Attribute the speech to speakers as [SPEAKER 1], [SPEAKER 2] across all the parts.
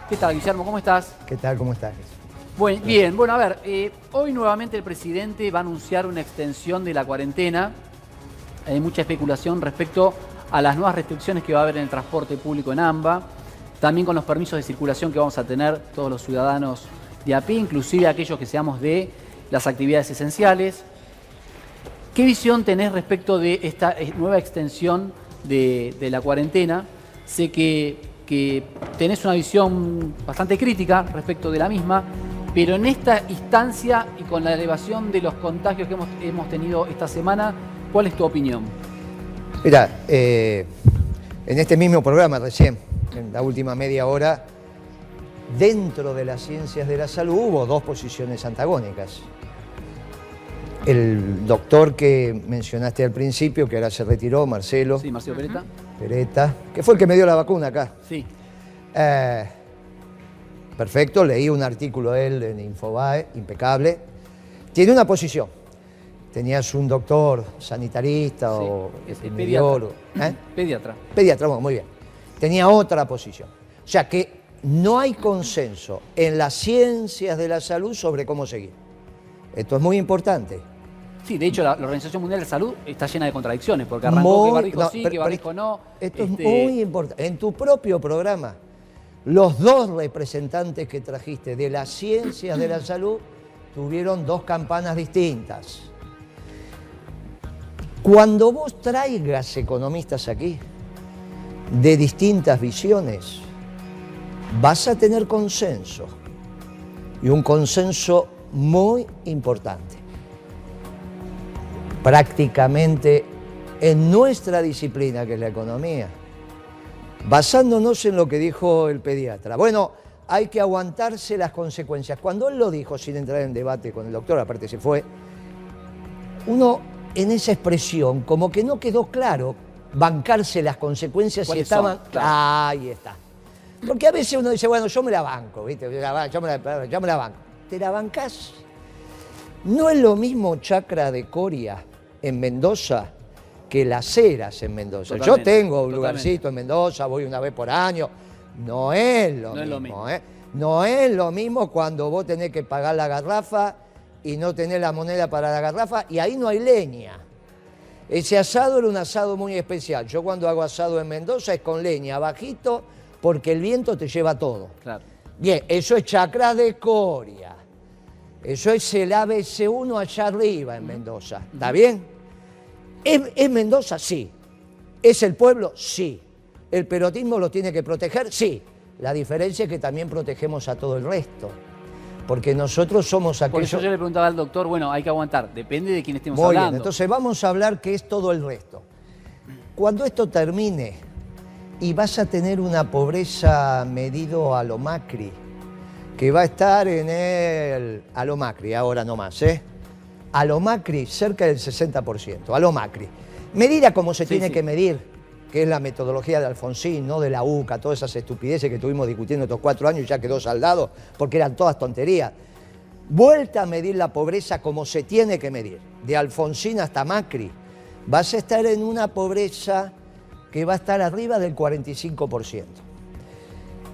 [SPEAKER 1] ¿Qué tal, Guillermo? ¿Cómo estás?
[SPEAKER 2] ¿Qué tal? ¿Cómo estás?
[SPEAKER 1] Bien, bueno, a ver, hoy nuevamente el presidente va a anunciar una extensión de la cuarentena. Hay mucha especulación respecto a las nuevas restricciones que va a haber en el transporte público en AMBA, también con los permisos de circulación que vamos a tener todos los ciudadanos de a pie, inclusive aquellos que seamos de las actividades esenciales. ¿Qué visión tenés respecto de esta nueva extensión de la cuarentena? Sé que tenés una visión bastante crítica respecto de la misma, pero en esta instancia y con la elevación de los contagios que hemos tenido esta semana, ¿cuál es tu opinión?
[SPEAKER 2] Mira, en este mismo programa recién, en la última media hora, dentro de las ciencias de la salud hubo dos posiciones antagónicas. El doctor que mencionaste al principio, que ahora se retiró, Marcelo.
[SPEAKER 1] Sí, Marcelo Peretta.
[SPEAKER 2] Peretta, que fue el que me dio la vacuna acá.
[SPEAKER 1] Sí.
[SPEAKER 2] Perfecto, leí un artículo de él en Infobae, impecable. Tiene una posición. Tenías un doctor sanitarista
[SPEAKER 1] Sí,
[SPEAKER 2] o
[SPEAKER 1] pediatra.
[SPEAKER 2] Pediatra. Pediatra, bueno, muy bien. Tenía otra posición. O sea que no hay consenso en las ciencias de la salud sobre cómo seguir. Esto es muy importante.
[SPEAKER 1] Sí, de hecho la Organización Mundial de Salud está llena de contradicciones, porque arrancó que barbijo sí, que barbijo no.
[SPEAKER 2] Esto es muy importante. En tu propio programa, los dos representantes que trajiste de las ciencias de la salud tuvieron dos campanas distintas. Cuando vos traigas economistas aquí de distintas visiones, vas a tener consenso, y un consenso muy importante. Prácticamente en nuestra disciplina, que es la economía, basándonos en lo que dijo el pediatra. Bueno, hay que aguantarse las consecuencias. Cuando él lo dijo, sin entrar en debate con el doctor, aparte se fue, uno en esa expresión como que no quedó claro bancarse las consecuencias si estaban...
[SPEAKER 1] Claro.
[SPEAKER 2] Ahí está. Porque a veces uno dice, bueno, yo me la banco, ¿viste? Yo me la banco. ¿Te la bancás? No es lo mismo Chacra de Coria en Mendoza que Las Heras en Mendoza.
[SPEAKER 1] Totalmente,
[SPEAKER 2] Yo tengo un lugarcito en Mendoza, voy una vez por año. No es lo mismo. No es lo mismo cuando vos tenés que pagar la garrafa y no tenés la moneda para la garrafa, y ahí no hay leña. Ese asado era un asado muy especial. Yo cuando hago asado en Mendoza es con leña, bajito, porque el viento te lleva todo.
[SPEAKER 1] Claro.
[SPEAKER 2] Bien, eso es Chacra de Coria. Eso es el ABC1 allá arriba en Mendoza. ¿Está bien? ¿Es Mendoza? Sí. ¿Es el pueblo? Sí. ¿El peronismo lo tiene que proteger? Sí. La diferencia es que también protegemos a todo el resto. Porque nosotros somos aquellos...
[SPEAKER 1] Por eso yo le preguntaba al doctor, bueno, hay que aguantar, depende de quién estemos
[SPEAKER 2] Muy
[SPEAKER 1] hablando.
[SPEAKER 2] bien, entonces vamos a hablar qué es todo el resto. Cuando esto termine y vas a tener una pobreza medido a lo Macri, que va a estar a lo Macri, ahora no más, a lo Macri cerca del 60%, a lo Macri. Medida como se tiene que medir, que es la metodología de Alfonsín, no de la UCA, todas esas estupideces que estuvimos discutiendo estos 4 años y ya quedó saldado, porque eran todas tonterías. Vuelta a medir la pobreza como se tiene que medir, de Alfonsín hasta Macri, vas a estar en una pobreza que va a estar arriba del 45%.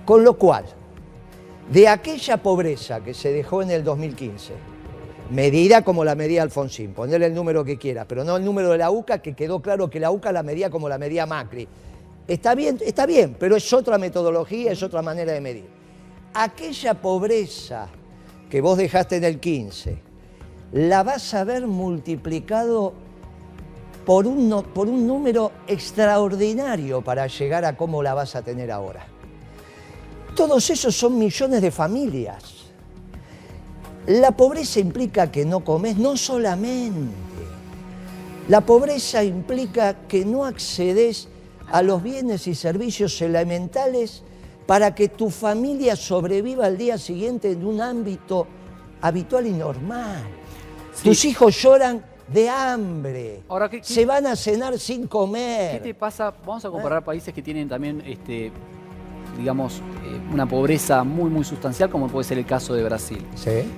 [SPEAKER 2] Con lo cual, de aquella pobreza que se dejó en el 2015, medida como la medía Alfonsín, ponerle el número que quiera, pero no el número de la UCA, que quedó claro que la UCA la medía como la medía Macri. Está bien, pero es otra metodología, es otra manera de medir. Aquella pobreza que vos dejaste en el 15, la vas a ver multiplicado por un número extraordinario para llegar a cómo la vas a tener ahora. Todos esos son millones de familias. La pobreza implica que no comes, no solamente. La pobreza implica que no accedes a los bienes y servicios elementales para que tu familia sobreviva al día siguiente en un ámbito habitual y normal. Sí. Tus hijos lloran de hambre.
[SPEAKER 1] Ahora,
[SPEAKER 2] se van a cenar sin comer.
[SPEAKER 1] ¿Qué te pasa? Vamos a comparar países que tienen también digamos, una pobreza muy, muy sustancial, como puede ser el caso de Brasil,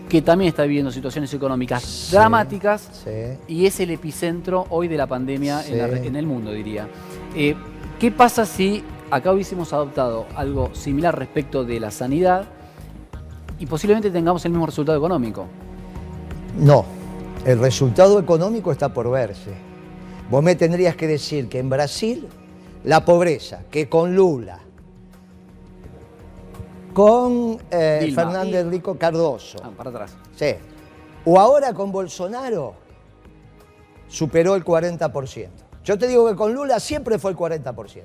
[SPEAKER 1] que también está viviendo situaciones económicas dramáticas y es el epicentro hoy de la pandemia en el mundo, diría. ¿Qué pasa si acá hubiésemos adoptado algo similar respecto de la sanidad y posiblemente tengamos el mismo resultado económico.
[SPEAKER 2] No, el resultado económico está por verse. Vos me tendrías que decir que en Brasil la pobreza, que con Lula, con Fernando Henrique Cardoso,
[SPEAKER 1] para atrás.
[SPEAKER 2] Sí, o ahora con Bolsonaro, superó el 40%. Yo te digo que con Lula siempre fue el 40%.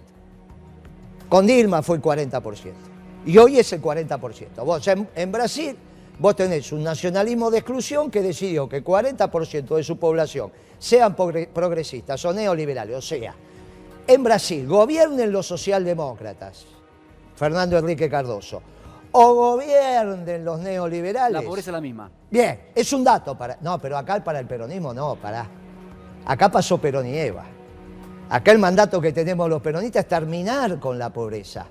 [SPEAKER 2] Con Dilma fue el 40%. Y hoy es el 40%. Vos en Brasil, vos tenés un nacionalismo de exclusión que decidió que el 40% de su población sean progresistas o neoliberales. O sea, en Brasil gobiernen los socialdemócratas, Fernando Henrique Cardoso, o gobiernen los neoliberales.
[SPEAKER 1] La pobreza es la misma.
[SPEAKER 2] Bien, es un dato para... No, pero acá para el peronismo no, pará. Acá pasó Perón y Eva. Acá el mandato que tenemos los peronistas es terminar con la pobreza,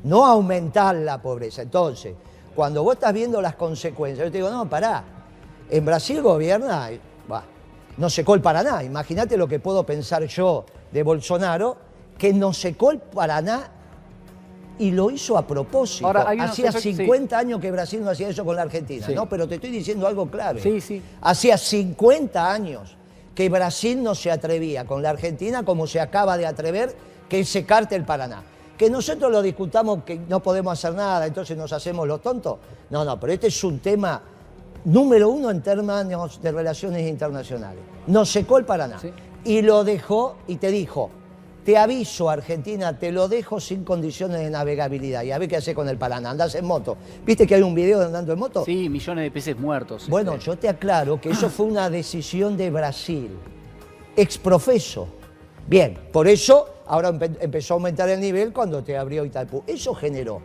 [SPEAKER 2] no aumentar la pobreza. Entonces, cuando vos estás viendo las consecuencias, yo te digo, no, pará, en Brasil gobierna, no secó el Paraná. Imagínate lo que puedo pensar yo de Bolsonaro, que no secó el Paraná y lo hizo a propósito.
[SPEAKER 1] Ahora,
[SPEAKER 2] hacía 50 años que Brasil no hacía eso con la Argentina, ¿no? Pero te estoy diciendo algo clave.
[SPEAKER 1] Sí.
[SPEAKER 2] Hacía 50 años que Brasil no se atrevía con la Argentina como se acaba de atrever que secarte el Paraná. Que nosotros lo discutamos que no podemos hacer nada, entonces nos hacemos los tontos. No, pero este es un tema número uno en términos de relaciones internacionales. Nos secó el Paraná y lo dejó y te dijo, te aviso Argentina, te lo dejo sin condiciones de navegabilidad y a ver qué hace con el Paraná, andás en moto. ¿Viste que hay un video de andando en moto?
[SPEAKER 1] Sí, millones de peces muertos.
[SPEAKER 2] Bueno, yo te aclaro que eso fue una decisión de Brasil, exprofeso. Bien, por eso ahora empezó a aumentar el nivel cuando te abrió Itaipú. Eso generó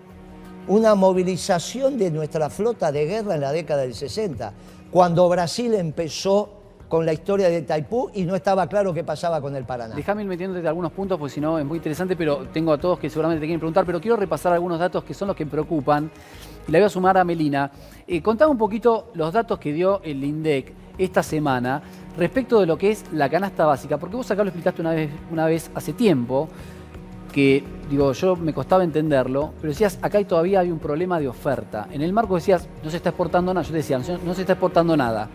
[SPEAKER 2] una movilización de nuestra flota de guerra en la década del 60, cuando Brasil empezó con la historia de Itaipú y no estaba claro qué pasaba con el Paraná.
[SPEAKER 1] Déjame ir metiéndote algunos puntos, porque si no es muy interesante, pero tengo a todos que seguramente te quieren preguntar, pero quiero repasar algunos datos que son los que me preocupan. Y la voy a sumar a Melina. Contame un poquito los datos que dio el INDEC esta semana respecto de lo que es la canasta básica, porque vos acá lo explicaste una vez hace tiempo, que digo, yo me costaba entenderlo, pero decías, acá todavía hay un problema de oferta. En el marco decías, no se está exportando nada, yo te decía, no se está exportando nada.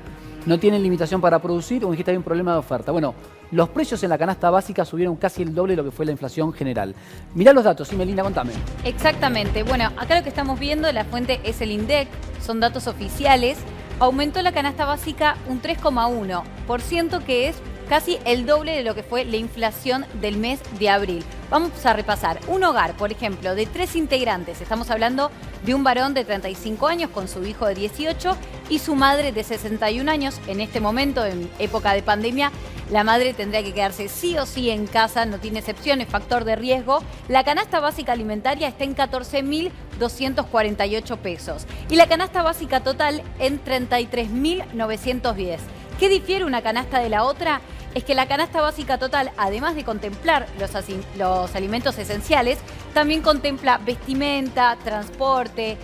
[SPEAKER 1] No tienen limitación para producir, o dijiste hay un problema de oferta. Bueno, los precios en la canasta básica subieron casi el doble de lo que fue la inflación general. Mirá los datos, sí, Melina, contame.
[SPEAKER 3] Exactamente. Bueno, acá lo que estamos viendo, la fuente es el INDEC, son datos oficiales. Aumentó la canasta básica un 3,1%, que es casi el doble de lo que fue la inflación del mes de abril. Vamos a repasar. Un hogar, por ejemplo, de 3 integrantes. Estamos hablando de un varón de 35 años con su hijo de 18 y su madre de 61 años. En este momento, en época de pandemia, la madre tendría que quedarse sí o sí en casa, no tiene excepción, es factor de riesgo. La canasta básica alimentaria está en 14.248 pesos y la canasta básica total en 33.910. ¿Qué difiere una canasta de la otra? Es que la canasta básica total, además de contemplar los alimentos esenciales, también contempla vestimenta, transporte,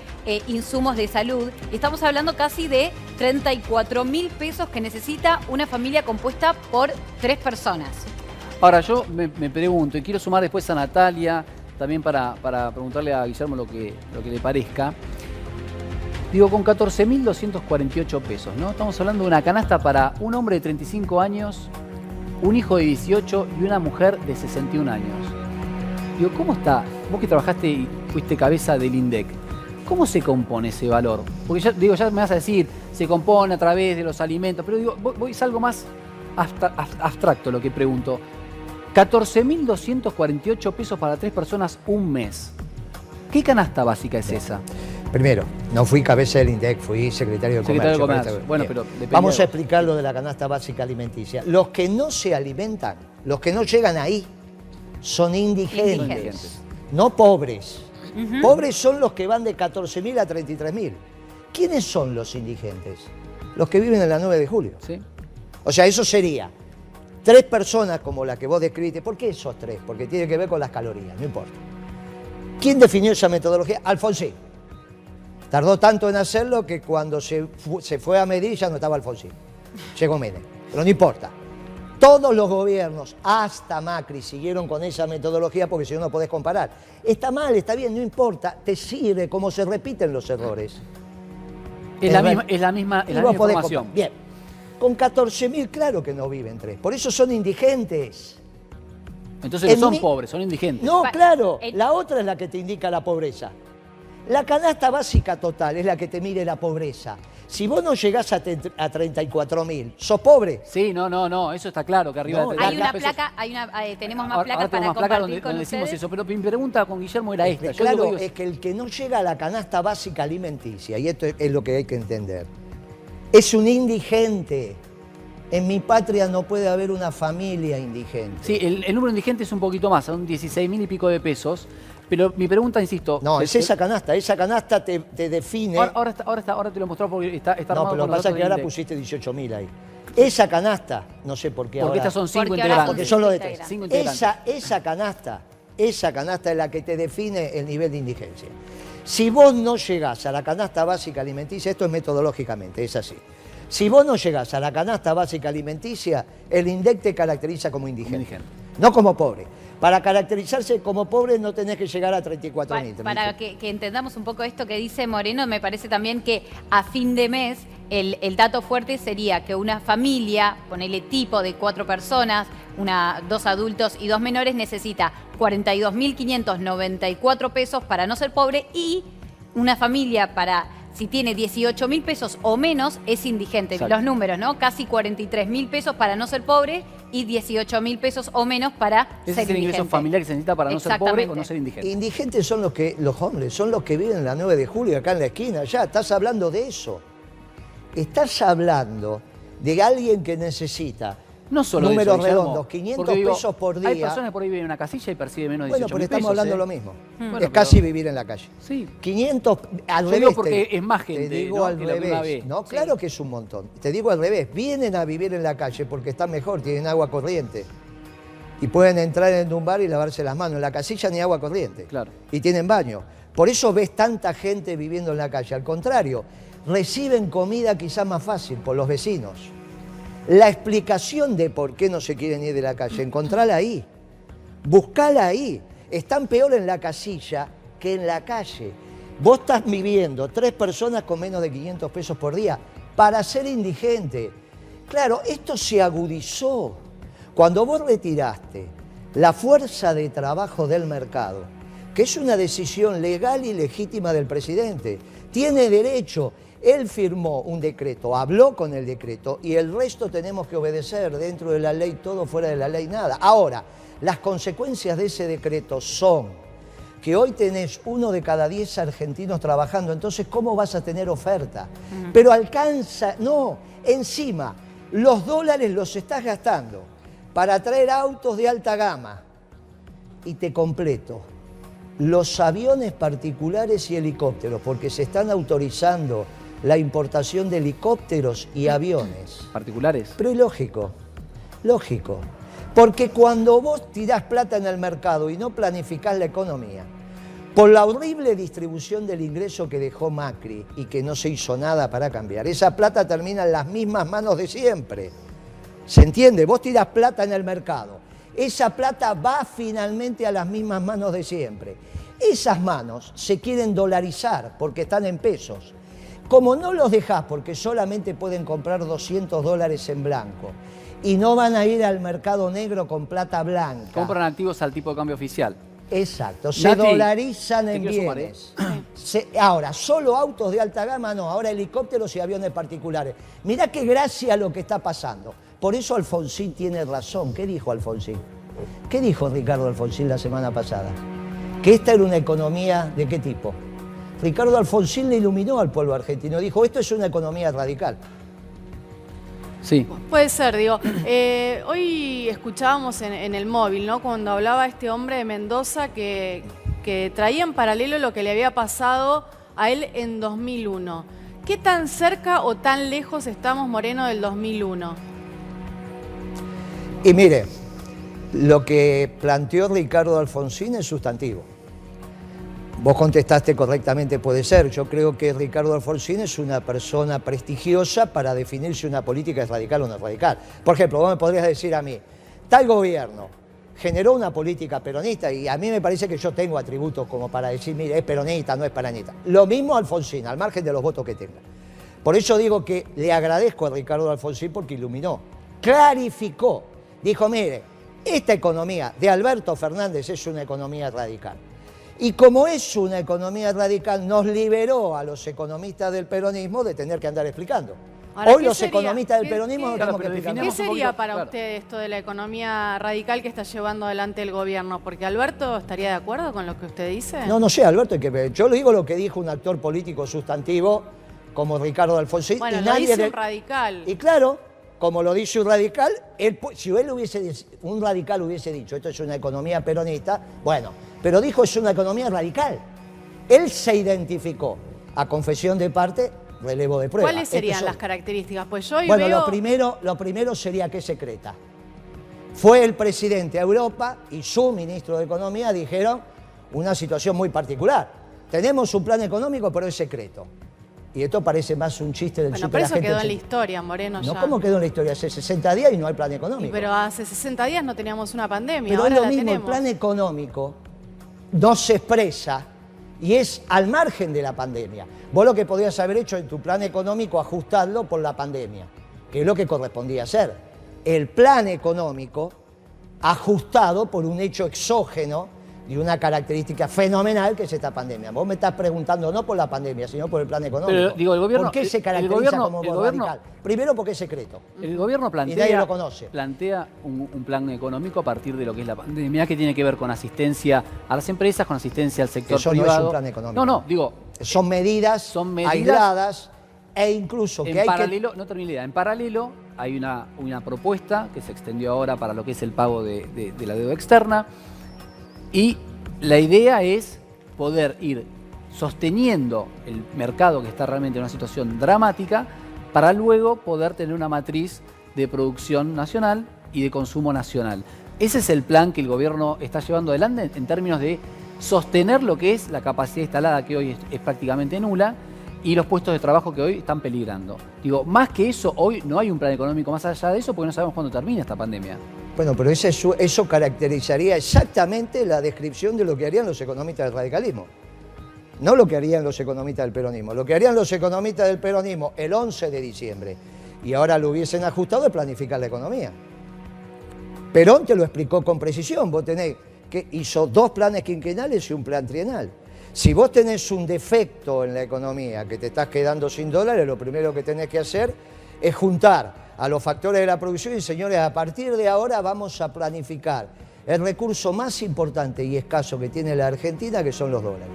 [SPEAKER 3] insumos de salud. Y estamos hablando casi de 34.000 pesos que necesita una familia compuesta por 3 personas.
[SPEAKER 1] Ahora yo me pregunto, y quiero sumar después a Natalia, también para preguntarle a Guillermo lo que le parezca. Digo, con 14.248 pesos, ¿no? Estamos hablando de una canasta para un hombre de 35 años, un hijo de 18 y una mujer de 61 años. Digo, ¿cómo está? Vos que trabajaste y fuiste cabeza del INDEC, ¿cómo se compone ese valor? Porque ya me vas a decir, se compone a través de los alimentos, pero digo, es algo más abstracto lo que pregunto. 14.248 pesos para 3 personas un mes. ¿Qué canasta básica es esa?
[SPEAKER 2] Primero, no fui cabeza del INDEC, fui secretario de Comercio.
[SPEAKER 1] Bueno, pero
[SPEAKER 2] vamos a explicar lo de la canasta básica alimenticia. Los que no se alimentan, los que no llegan ahí, son indigentes. No pobres. Pobres son los que van de 14.000 a 33.000. ¿Quiénes son los indigentes? Los que viven en la 9 de julio.
[SPEAKER 1] ¿Sí?
[SPEAKER 2] O sea, eso sería 3 personas como la que vos describiste. ¿Por qué esos 3? Porque tiene que ver con las calorías, no importa. ¿Quién definió esa metodología? Alfonsín. Tardó tanto en hacerlo que cuando se fue a medir ya no estaba Alfonsín. Llegó Menem. Pero no importa. Todos los gobiernos, hasta Macri, siguieron con esa metodología porque si no, no podés comparar. Está mal, está bien, no importa, te sirve como se repiten los errores.
[SPEAKER 1] Es la misma información.
[SPEAKER 2] Bien, con 14.000 claro que no viven 3, por eso son indigentes.
[SPEAKER 1] Entonces no son pobres, son indigentes.
[SPEAKER 2] No, claro, la otra es la que te indica la pobreza. La canasta básica total es la que te mide la pobreza. Si vos no llegás a 34.000, ¿sos pobre?
[SPEAKER 1] Sí, no, eso está claro, que arriba de
[SPEAKER 3] Hay una placa, tenemos más placas para compartir
[SPEAKER 1] donde
[SPEAKER 3] con
[SPEAKER 1] decimos
[SPEAKER 3] ustedes.
[SPEAKER 1] eso, pero mi pregunta con Guillermo era esta.
[SPEAKER 2] Claro, es que el que no llega a la canasta básica alimenticia, y esto es lo que hay que entender, es un indigente. En mi patria no puede haber una familia indigente.
[SPEAKER 1] Sí, el número indigente es un poquito más, son 16.000 y pico de pesos. Pero mi pregunta, insisto...
[SPEAKER 2] No, es esa canasta te define...
[SPEAKER 1] Ahora te lo he mostrado porque está armado.
[SPEAKER 2] No, pero lo que pasa es que ahora pusiste 18.000 ahí. Esa canasta, no sé por qué ahora...
[SPEAKER 1] Porque estas son 5
[SPEAKER 3] Porque
[SPEAKER 1] integrantes.
[SPEAKER 2] Porque son los de 3.
[SPEAKER 1] 5 integrantes.
[SPEAKER 2] Esa canasta es la que te define el nivel de indigencia. Si vos no llegás a la canasta básica alimenticia, esto es metodológicamente, es así. Si vos no llegás a la canasta básica alimenticia, el INDEC te caracteriza como indigente. No como pobre. Para caracterizarse como pobre no tenés que llegar a 34.000.
[SPEAKER 3] Para que entendamos un poco esto que dice Moreno, me parece también que a fin de mes el dato fuerte sería que una familia, ponele tipo de 4 personas, 2 adultos y 2 menores, necesita 42.594 pesos para no ser pobre, y una familia si tiene 18.000 pesos o menos, es indigente.
[SPEAKER 1] Exacto.
[SPEAKER 3] Los números, ¿no? Casi 43.000 pesos para no ser pobre y 18.000 pesos o menos para
[SPEAKER 1] Ese
[SPEAKER 3] ser
[SPEAKER 1] es el ingreso
[SPEAKER 3] indigente.
[SPEAKER 1] familiar que se necesita para no ser pobre o no ser indigente.
[SPEAKER 2] Indigentes son los hombres, son los que viven en la 9 de julio, acá en la esquina. Ya, estás hablando de eso. Estás hablando de alguien que necesita
[SPEAKER 1] No solo
[SPEAKER 2] números
[SPEAKER 1] eso, Guillermo,
[SPEAKER 2] redondos, 500
[SPEAKER 1] porque digo,
[SPEAKER 2] pesos por día.
[SPEAKER 1] Hay personas que por ahí viven en una casilla y perciben menos de 18.000
[SPEAKER 2] Bueno, pero
[SPEAKER 1] pesos.
[SPEAKER 2] estamos hablando lo mismo.
[SPEAKER 1] Bueno,
[SPEAKER 2] Es casi vivir en la calle.
[SPEAKER 1] Sí.
[SPEAKER 2] 500, al
[SPEAKER 1] Yo
[SPEAKER 2] revés.
[SPEAKER 1] digo porque es más gente,
[SPEAKER 2] Te digo
[SPEAKER 1] ¿no?
[SPEAKER 2] al
[SPEAKER 1] que la primera
[SPEAKER 2] revés.
[SPEAKER 1] vez.
[SPEAKER 2] No, claro que es un montón. Te digo al revés. Vienen a vivir en la calle porque están mejor, tienen agua corriente. Y pueden entrar en un bar y lavarse las manos. En la casilla ni agua corriente.
[SPEAKER 1] Claro.
[SPEAKER 2] Y tienen baño. Por eso ves tanta gente viviendo en la calle. Al contrario, reciben comida quizás más fácil por los vecinos. La explicación de por qué no se quieren ir de la calle, encontrala ahí. Buscala ahí. Están peor en la casilla que en la calle. Vos estás viviendo 3 personas con menos de 500 pesos por día para ser indigente. Claro, esto se agudizó. Cuando vos retiraste la fuerza de trabajo del mercado, que es una decisión legal y legítima del presidente, tiene derecho. Él firmó un decreto, habló con el decreto y el resto tenemos que obedecer, dentro de la ley todo, fuera de la ley nada. Ahora, las consecuencias de ese decreto son que hoy tenés 1 de cada 10 argentinos trabajando, entonces ¿cómo vas a tener oferta? Pero alcanza, no, encima, los dólares los estás gastando para traer autos de alta gama. Y te completo, los aviones particulares y helicópteros, porque se están autorizando la importación de helicópteros y aviones.
[SPEAKER 1] ¿Particulares?
[SPEAKER 2] Pero es lógico, lógico. Porque cuando vos tirás plata en el mercado y no planificás la economía, por la horrible distribución del ingreso que dejó Macri y que no se hizo nada para cambiar, esa plata termina en las mismas manos de siempre. ¿Se entiende? Vos tirás plata en el mercado, esa plata va finalmente a las mismas manos de siempre. Esas manos se quieren dolarizar porque están en pesos. Como no los dejás porque solamente pueden comprar $200 en blanco y no van a ir al mercado negro con plata blanca.
[SPEAKER 1] Compran activos al tipo de cambio oficial.
[SPEAKER 2] Exacto, se
[SPEAKER 1] Nati,
[SPEAKER 2] dolarizan
[SPEAKER 1] te
[SPEAKER 2] en
[SPEAKER 1] quiero sumar,
[SPEAKER 2] bienes. Ahora, solo autos de alta gama no, ahora helicópteros y aviones particulares. Mirá qué gracia lo que está pasando. Por eso Alfonsín tiene razón. ¿Qué dijo Alfonsín? ¿Qué dijo Ricardo Alfonsín la semana pasada? Que esta era una economía ¿de qué tipo? Ricardo Alfonsín le iluminó al pueblo argentino. Dijo, esto es una economía radical.
[SPEAKER 1] Sí.
[SPEAKER 4] Puede ser, digo. Hoy escuchábamos en el móvil, ¿no? Cuando hablaba este hombre de Mendoza que traía en paralelo lo que le había pasado a él en 2001. ¿Qué tan cerca o tan lejos estamos, Moreno, del 2001?
[SPEAKER 2] Y mire, lo que planteó Ricardo Alfonsín es sustantivo. Vos contestaste correctamente, puede ser. Yo creo que Ricardo Alfonsín es una persona prestigiosa para definir si una política es radical o no es radical. Por ejemplo, vos me podrías decir a mí, tal gobierno generó una política peronista y a mí me parece que yo tengo atributos como para decir, mire, es peronista, no es peronista. Lo mismo Alfonsín, al margen de los votos que tenga. Por eso digo que le agradezco a Ricardo Alfonsín porque iluminó, clarificó, dijo, mire, esta economía de Alberto Fernández es una economía radical. Y como es una economía radical, nos liberó a los economistas del peronismo de tener que andar explicando.
[SPEAKER 4] Ahora,
[SPEAKER 2] Hoy
[SPEAKER 4] ¿qué
[SPEAKER 2] los
[SPEAKER 4] sería?
[SPEAKER 2] economistas del
[SPEAKER 4] ¿Qué-
[SPEAKER 2] peronismo no
[SPEAKER 4] qué-
[SPEAKER 2] tenemos que
[SPEAKER 1] Claro, pero
[SPEAKER 2] explicar
[SPEAKER 4] ¿Qué
[SPEAKER 2] nada.
[SPEAKER 1] definamos un
[SPEAKER 4] sería
[SPEAKER 1] poquito,
[SPEAKER 4] para
[SPEAKER 1] claro.
[SPEAKER 4] usted esto de la economía radical que está llevando adelante el gobierno? Porque Alberto estaría de acuerdo con lo que usted dice.
[SPEAKER 2] No sé, Alberto, hay que ver. Yo le digo lo que dijo un actor político sustantivo como Ricardo Alfonsín.
[SPEAKER 4] Bueno,
[SPEAKER 2] y
[SPEAKER 4] lo
[SPEAKER 2] nadie
[SPEAKER 4] dice
[SPEAKER 2] le-
[SPEAKER 4] un radical.
[SPEAKER 2] Y claro, como lo dice un radical, si un radical hubiese dicho esto es una economía peronista, bueno, pero dijo es una economía radical. Él se identificó, a confesión de parte, relevo de prueba.
[SPEAKER 4] ¿Cuáles serían
[SPEAKER 2] Estos
[SPEAKER 4] las
[SPEAKER 2] son-
[SPEAKER 4] características? Pues yo hoy
[SPEAKER 2] Bueno,
[SPEAKER 4] veo...
[SPEAKER 2] lo primero sería que es secreta. Fue el presidente a Europa y su ministro de Economía dijeron una situación muy particular. Tenemos un plan económico, pero es secreto. Y esto parece más un chiste del
[SPEAKER 4] Bueno,
[SPEAKER 2] sur
[SPEAKER 4] pero
[SPEAKER 2] que la
[SPEAKER 4] eso
[SPEAKER 2] gente
[SPEAKER 4] quedó en la
[SPEAKER 2] se-
[SPEAKER 4] historia, Moreno,
[SPEAKER 2] No,
[SPEAKER 4] ya.
[SPEAKER 2] ¿cómo quedó en la historia? Hace 60 días y no hay plan
[SPEAKER 4] Y
[SPEAKER 2] económico.
[SPEAKER 4] pero hace 60 días no teníamos una pandemia,
[SPEAKER 2] Pero
[SPEAKER 4] ahora
[SPEAKER 2] es lo
[SPEAKER 4] la
[SPEAKER 2] mismo,
[SPEAKER 4] tenemos.
[SPEAKER 2] el plan económico no se expresa y es al margen de la pandemia. Vos lo que podías haber hecho en tu plan económico, ajustarlo por la pandemia, que es lo que correspondía hacer. El plan económico ajustado por un hecho exógeno y una característica fenomenal que es esta pandemia. Vos me estás preguntando no por la pandemia, sino por el plan económico.
[SPEAKER 1] Pero, digo, el gobierno-
[SPEAKER 2] ¿Por qué se
[SPEAKER 1] el
[SPEAKER 2] caracteriza
[SPEAKER 1] gobierno-
[SPEAKER 2] como
[SPEAKER 1] el gobierno-
[SPEAKER 2] radical? Primero porque es secreto.
[SPEAKER 1] El gobierno
[SPEAKER 2] nadie
[SPEAKER 1] plantea,
[SPEAKER 2] lo conoce.
[SPEAKER 1] plantea un plan económico a partir de lo que es la pandemia, que tiene que ver con asistencia a las empresas, con asistencia al sector
[SPEAKER 2] Eso no es
[SPEAKER 1] privado.
[SPEAKER 2] un plan económico.
[SPEAKER 1] No, digo,
[SPEAKER 2] Son medidas, aisladas e incluso que
[SPEAKER 1] en
[SPEAKER 2] hay
[SPEAKER 1] paralelo, no terminé la idea, en paralelo hay una propuesta que se extendió ahora para lo que es el pago de la deuda externa y la idea es poder ir sosteniendo el mercado que está realmente en una situación dramática para luego poder tener una matriz de producción nacional y de consumo nacional. Ese es el plan que el gobierno está llevando adelante en términos de sostener lo que es la capacidad instalada, que hoy es prácticamente nula, y los puestos de trabajo que hoy están peligrando. Digo, más que eso, hoy no hay un plan económico más allá de eso porque no sabemos cuándo termina esta pandemia.
[SPEAKER 2] Bueno, pero eso caracterizaría exactamente la descripción de lo que harían los economistas del radicalismo. No lo que harían los economistas del peronismo. Lo que harían los economistas del peronismo el 11 de diciembre, y ahora lo hubiesen ajustado, es planificar la economía. Perón te lo explicó con precisión. Vos tenés que hizo 2 planes quinquenales y un plan trienal. Si vos tenés un defecto en la economía, que te estás quedando sin dólares, lo primero que tenés que hacer es juntar a los factores de la producción y, señores, a partir de ahora vamos a planificar el recurso más importante y escaso que tiene la Argentina, que son los dólares.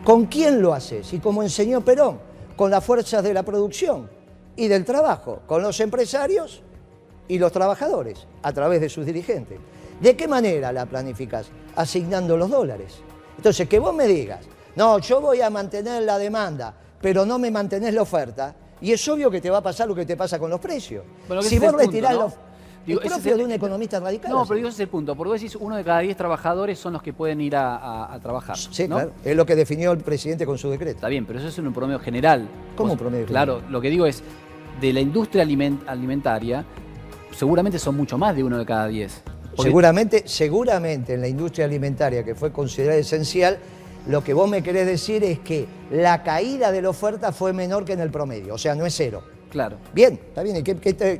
[SPEAKER 2] ¿Con quién lo haces? Y como enseñó Perón, con las fuerzas de la producción y del trabajo, con los empresarios y los trabajadores, a través de sus dirigentes. ¿De qué manera la planificás? Asignando los dólares. Entonces, que vos me digas, no, yo voy a mantener la demanda, pero no me mantenés la oferta, y es obvio que te va a pasar lo que te pasa con los precios.
[SPEAKER 1] Bueno,
[SPEAKER 2] Si
[SPEAKER 1] ese es
[SPEAKER 2] vos
[SPEAKER 1] el punto,
[SPEAKER 2] retirás
[SPEAKER 1] ¿no?
[SPEAKER 2] los...
[SPEAKER 1] Digo,
[SPEAKER 2] es
[SPEAKER 1] ese es
[SPEAKER 2] propio
[SPEAKER 1] el-
[SPEAKER 2] de un economista radical.
[SPEAKER 1] No,
[SPEAKER 2] así.
[SPEAKER 1] pero digo, ese es el punto, porque vos decís 1 de cada 10 trabajadores son los que pueden ir a trabajar.
[SPEAKER 2] Sí,
[SPEAKER 1] ¿no?
[SPEAKER 2] claro. Es lo que definió el presidente con su decreto.
[SPEAKER 1] Está bien, pero eso es en un promedio general.
[SPEAKER 2] ¿Cómo
[SPEAKER 1] Vos-
[SPEAKER 2] un promedio
[SPEAKER 1] Claro, lo que digo es, de la industria alimentaria, seguramente son mucho más de 1 de cada 10. Porque-
[SPEAKER 2] Seguramente en la industria alimentaria, que fue considerada esencial, lo que vos me querés decir es que la caída de la oferta fue menor que en el promedio, o sea, no es cero.
[SPEAKER 1] Claro.
[SPEAKER 2] Bien, está bien,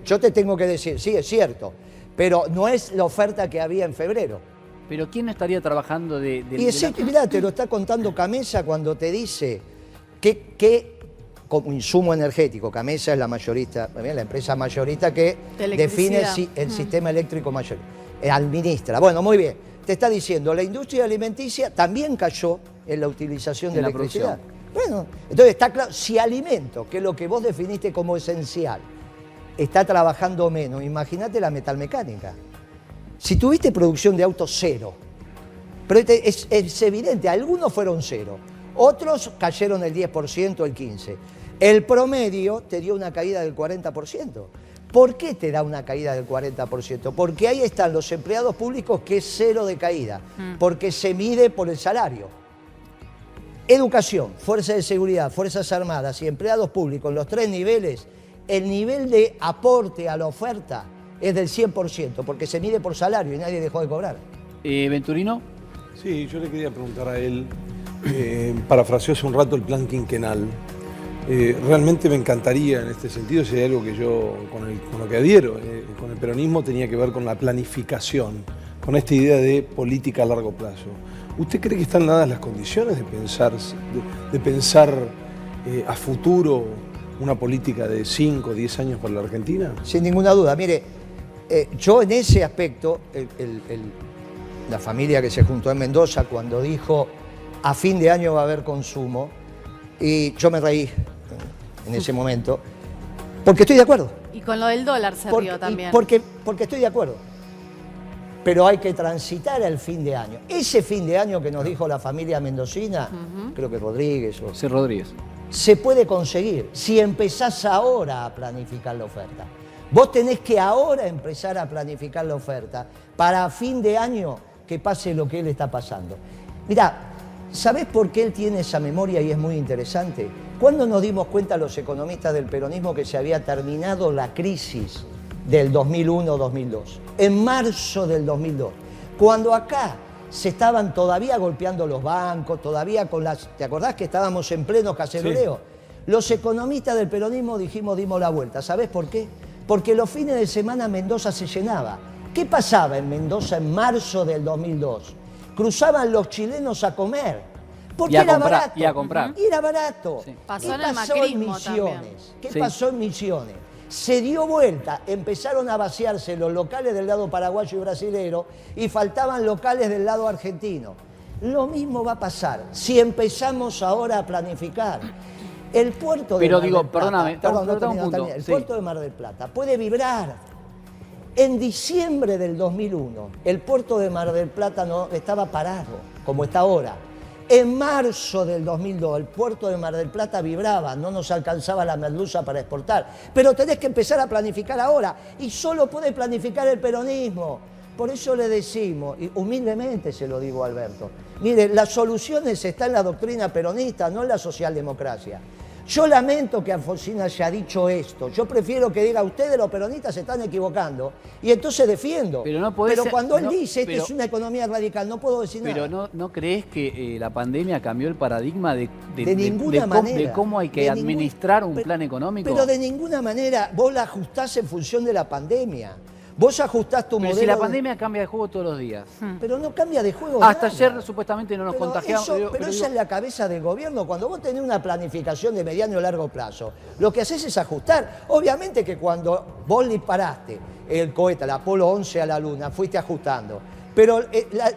[SPEAKER 2] yo te tengo que decir, sí, es cierto, pero no es la oferta que había en febrero.
[SPEAKER 1] Pero ¿quién no estaría trabajando de
[SPEAKER 2] Y es que, mirá, te lo está contando Camesa cuando te dice que como insumo energético, Camesa es la mayorista, la empresa mayorista que
[SPEAKER 4] De
[SPEAKER 2] define
[SPEAKER 4] electricidad.
[SPEAKER 2] el sistema eléctrico mayor, administra. Bueno, muy bien, te está diciendo, la industria alimenticia también cayó en la utilización de
[SPEAKER 1] En la
[SPEAKER 2] electricidad. Bueno, entonces está claro, si alimento, que es lo que vos definiste como esencial, está trabajando menos, imagínate la metalmecánica. Si tuviste producción de autos cero, pero es evidente, algunos fueron cero, otros cayeron el 10%, el 15%. El promedio te dio una caída del 40%. ¿Por qué te da una caída del 40%? Porque ahí están los empleados públicos que es cero de caída, porque se mide por el salario. Educación, Fuerzas de Seguridad, Fuerzas Armadas y empleados públicos en los 3 niveles, el nivel de aporte a la oferta es del 100%, porque se mide por salario y nadie dejó de cobrar.
[SPEAKER 1] Venturino.
[SPEAKER 5] Sí, yo le quería preguntar a él, parafraseó hace un rato el plan quinquenal. Realmente me encantaría en este sentido, si hay algo que yo, con lo que adhiero, con el peronismo, tenía que ver con la planificación, con esta idea de política a largo plazo. ¿Usted cree que están dadas las condiciones de pensar a futuro una política de 5 o 10 años para la Argentina?
[SPEAKER 2] Sin ninguna duda. Mire, yo en ese aspecto, la familia que se juntó en Mendoza cuando dijo a fin de año va a haber consumo, y yo me reí en ese momento, porque estoy de acuerdo.
[SPEAKER 4] Y con lo del dólar se rió también.
[SPEAKER 2] Porque estoy de acuerdo. Pero hay que transitar al fin de año. Ese fin de año que nos dijo la familia mendocina, creo que Rodríguez o...
[SPEAKER 1] Sí, Rodríguez.
[SPEAKER 2] Se puede conseguir si empezás ahora a planificar la oferta. Vos tenés que ahora empezar a planificar la oferta para a fin de año que pase lo que él está pasando. Mirá, ¿sabés por qué él tiene esa memoria y es muy interesante? ¿Cuándo nos dimos cuenta los economistas del peronismo que se había terminado la crisis del 2001-2002? En marzo del 2002, cuando acá se estaban todavía golpeando los bancos, todavía con las... ¿Te acordás que estábamos en pleno caceroleo? Sí. Los economistas del peronismo dimos la vuelta. ¿Sabés por qué? Porque los fines de semana Mendoza se llenaba. ¿Qué pasaba en Mendoza en marzo del 2002? Cruzaban los chilenos a comer. Porque era barato.
[SPEAKER 1] Y a comprar.
[SPEAKER 2] Y era barato.
[SPEAKER 1] Sí.
[SPEAKER 4] Pasó
[SPEAKER 2] ¿Qué
[SPEAKER 4] en el
[SPEAKER 2] pasó
[SPEAKER 4] macrismo
[SPEAKER 2] en Misiones?
[SPEAKER 4] también.
[SPEAKER 2] ¿Qué
[SPEAKER 1] Sí.
[SPEAKER 2] pasó en Misiones? Se dio vuelta, empezaron a vaciarse los locales del lado paraguayo y brasilero y faltaban locales del lado argentino. Lo mismo va a pasar si empezamos ahora a planificar. El puerto de Mar del Plata,
[SPEAKER 1] perdóname,
[SPEAKER 2] el puerto de Mar del Plata puede vibrar. En diciembre del 2001, el puerto de Mar del Plata no estaba parado, como está ahora. En marzo del 2002, el puerto de Mar del Plata vibraba, no nos alcanzaba la merluza para exportar. Pero tenés que empezar a planificar ahora, y solo puede planificar el peronismo. Por eso le decimos, y humildemente se lo digo a Alberto, mire, las soluciones están en la doctrina peronista, no en la socialdemocracia. Yo lamento que Alfonsín haya dicho esto. Yo prefiero que diga, ustedes los peronistas se están equivocando. Y entonces defiendo. Pero cuando él dice, esta es una economía radical, no puedo decir nada.
[SPEAKER 1] Pero ¿no crees que la pandemia cambió el paradigma de cómo hay que administrar un plan económico?
[SPEAKER 2] Pero de ninguna manera. Vos la ajustás en función de la pandemia. Vos ajustás tu modelo.
[SPEAKER 1] Si la pandemia cambia de juego todos los días.
[SPEAKER 2] Pero no cambia de juego.
[SPEAKER 1] Hasta
[SPEAKER 2] nada.
[SPEAKER 1] ayer supuestamente no nos contagiamos.
[SPEAKER 2] Pero esa es la cabeza del gobierno. Cuando vos tenés una planificación de mediano y largo plazo, lo que haces es ajustar. Obviamente que cuando vos disparaste el cohete, el Apolo 11 a la Luna, fuiste ajustando. Pero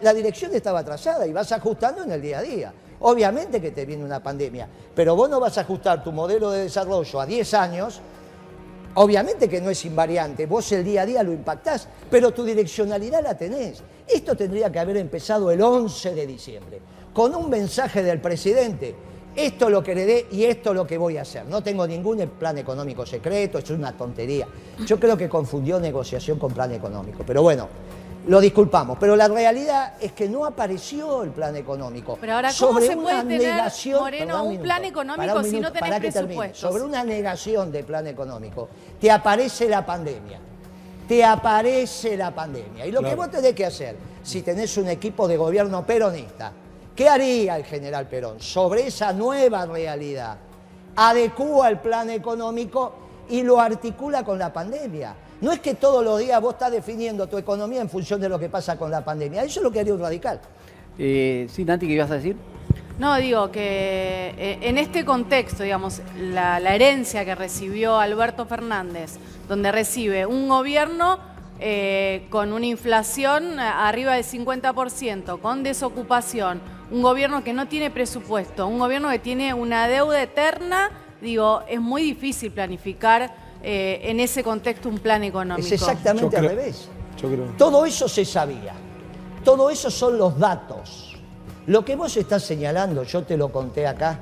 [SPEAKER 2] la dirección estaba atrasada y vas ajustando en el día a día. Obviamente que te viene una pandemia, pero vos no vas a ajustar tu modelo de desarrollo a 10 años. Obviamente que no es invariante, vos el día a día lo impactás, pero tu direccionalidad la tenés. Esto tendría que haber empezado el 11 de diciembre, con un mensaje del presidente. Esto es lo que heredé y esto es lo que voy a hacer. No tengo ningún plan económico secreto, es una tontería. Yo creo que confundió negociación con plan económico, pero bueno, lo disculpamos. Pero la realidad es que no apareció el plan económico.
[SPEAKER 4] Pero ahora, ¿cómo se puede tener, Moreno, un plan económico si no tenés presupuestos?
[SPEAKER 2] Sobre una negación de plan económico, te aparece la pandemia. Te aparece la pandemia. Y lo que vos tenés que hacer, si tenés un equipo de gobierno peronista, ¿qué haría el general Perón sobre esa nueva realidad? Adecúa el plan económico y lo articula con la pandemia. No es que todos los días vos estás definiendo tu economía en función de lo que pasa con la pandemia. Eso es lo que haría un radical.
[SPEAKER 1] Sí, Nati, ¿qué ibas a decir?
[SPEAKER 4] No, digo que en este contexto, digamos, la herencia que recibió Alberto Fernández, donde recibe un gobierno con una inflación arriba del 50%, con desocupación, un gobierno que no tiene presupuesto, un gobierno que tiene una deuda eterna, digo, es muy difícil planificar en ese contexto un plan económico.
[SPEAKER 2] Es exactamente al revés.
[SPEAKER 5] Yo creo.
[SPEAKER 2] Todo eso se sabía. Todo eso son los datos. Lo que vos estás señalando, yo te lo conté acá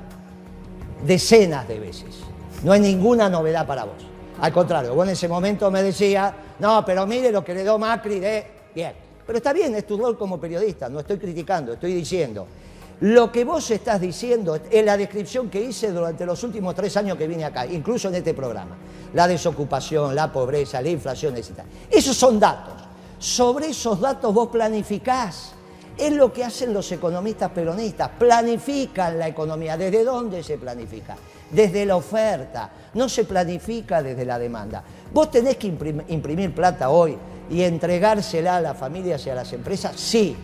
[SPEAKER 2] decenas de veces. No hay ninguna novedad para vos. Al contrario, vos en ese momento me decías, no, pero mire lo que le dio Macri de... Bien, pero está bien, es tu rol como periodista, no estoy criticando, estoy diciendo. Lo que vos estás diciendo es la descripción que hice durante los últimos 3 años que vine acá, incluso en este programa. La desocupación, la pobreza, la inflación, etc. Esos son datos. Sobre esos datos vos planificás. Es lo que hacen los economistas peronistas. Planifican la economía. ¿Desde dónde se planifica? Desde la oferta. No se planifica desde la demanda. Vos tenés que imprimir plata hoy y entregársela a las familias y a las empresas, sí.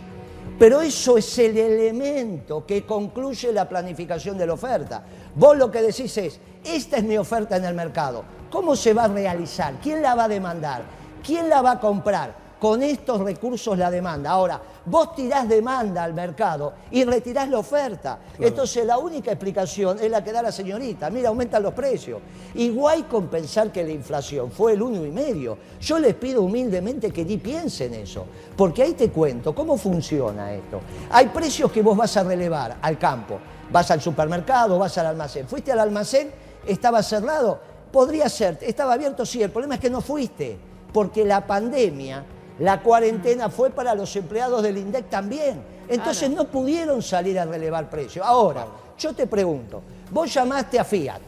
[SPEAKER 2] Pero eso es el elemento que concluye la planificación de la oferta. Vos lo que decís es, esta es mi oferta en el mercado. ¿Cómo se va a realizar? ¿Quién la va a demandar? ¿Quién la va a comprar? Con estos recursos la demanda. Ahora, vos tirás demanda al mercado y retirás la oferta. Claro. Entonces la única explicación es la que da la señorita. Mira, aumentan los precios. Igual con pensar que la inflación fue el 1,5. Yo les pido humildemente que ni piensen eso. Porque ahí te cuento cómo funciona esto. Hay precios que vos vas a relevar al campo. Vas al supermercado, vas al almacén. Fuiste al almacén, estaba cerrado. Podría ser, estaba abierto, sí. El problema es que no fuiste. Porque la pandemia... La cuarentena fue para los empleados del INDEC también. Entonces no pudieron salir a relevar precios. Ahora, yo te pregunto, vos llamaste a Fiat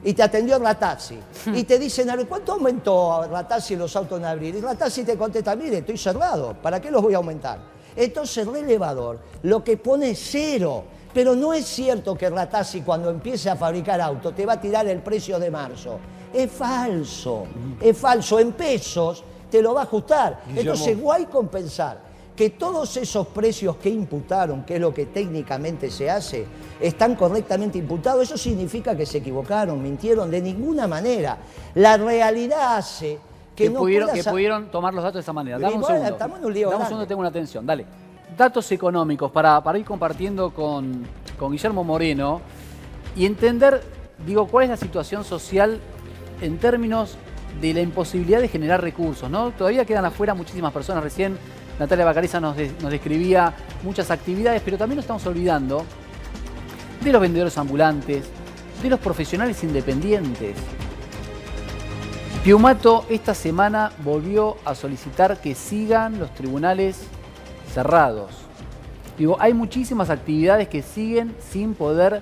[SPEAKER 2] y te atendió Ratazzi y te dicen, ¿cuánto aumentó Ratazzi los autos en abril? Y Ratazzi te contesta, mire, estoy cerrado, ¿para qué los voy a aumentar? Entonces el relevador lo que pone es 0. Pero no es cierto que Ratazzi cuando empiece a fabricar autos te va a tirar el precio de marzo. Es falso, es falso. En pesos te lo va a ajustar.
[SPEAKER 5] Guillermo.
[SPEAKER 2] Entonces, guay compensar que todos esos precios que imputaron, que es lo que técnicamente se hace, están correctamente imputados. Eso significa que se equivocaron, mintieron de ninguna manera. La realidad hace que no
[SPEAKER 1] pudieron tomar los datos de esa manera. Dame un segundo.
[SPEAKER 2] Estamos en un lío
[SPEAKER 1] Dame un segundo, tengo una atención. Dale. Datos económicos para ir compartiendo con Guillermo Moreno y entender, digo, cuál es la situación social en términos de la imposibilidad de generar recursos, ¿no? Todavía quedan afuera muchísimas personas. Recién Natalia Bacariza nos describía muchas actividades, pero también nos estamos olvidando de los vendedores ambulantes, de los profesionales independientes. Piumato esta semana volvió a solicitar que sigan los tribunales cerrados. Digo, hay muchísimas actividades que siguen sin poder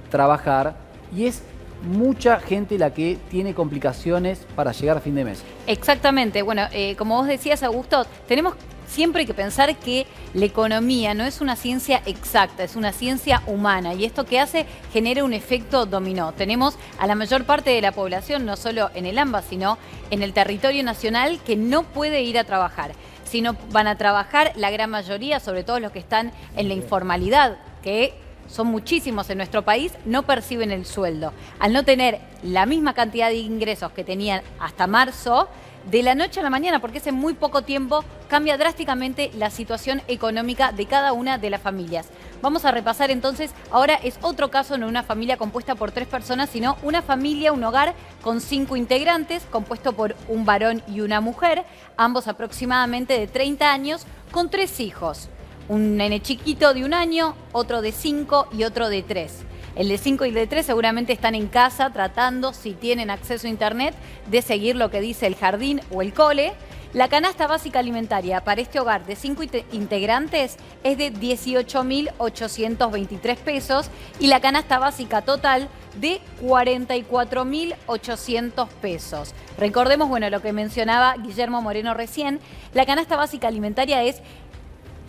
[SPEAKER 1] trabajar y es mucha gente la que tiene complicaciones para llegar a fin de mes.
[SPEAKER 3] Exactamente. Bueno, como vos decías, Augusto, tenemos siempre que pensar que la economía no es una ciencia exacta, es una ciencia humana. Y esto que hace genera un efecto dominó. Tenemos a la mayor parte de la población, no solo en el AMBA, sino en el territorio nacional, que no puede ir a trabajar. Si no van a trabajar, la gran mayoría, sobre todo los que están en la informalidad, que son muchísimos en nuestro país, no perciben el sueldo. Al no tener la misma cantidad de ingresos que tenían hasta marzo, de la noche a la mañana, porque es en muy poco tiempo, cambia drásticamente la situación económica de cada una de las familias. Vamos a repasar entonces, ahora es otro caso, no una familia compuesta por 3 personas, sino una familia, un hogar con 5 integrantes, compuesto por un varón y una mujer, ambos aproximadamente de 30 años, con 3 hijos. Un nene chiquito de 1 año, otro de 5 y otro de 3. El de 5 y el de 3 seguramente están en casa tratando, si tienen acceso a internet, de seguir lo que dice el jardín o el cole. La canasta básica alimentaria para este hogar de 5 integrantes es de 18.823 pesos y la canasta básica total de 44.800 pesos. Recordemos, bueno, lo que mencionaba Guillermo Moreno recién, la canasta básica alimentaria es...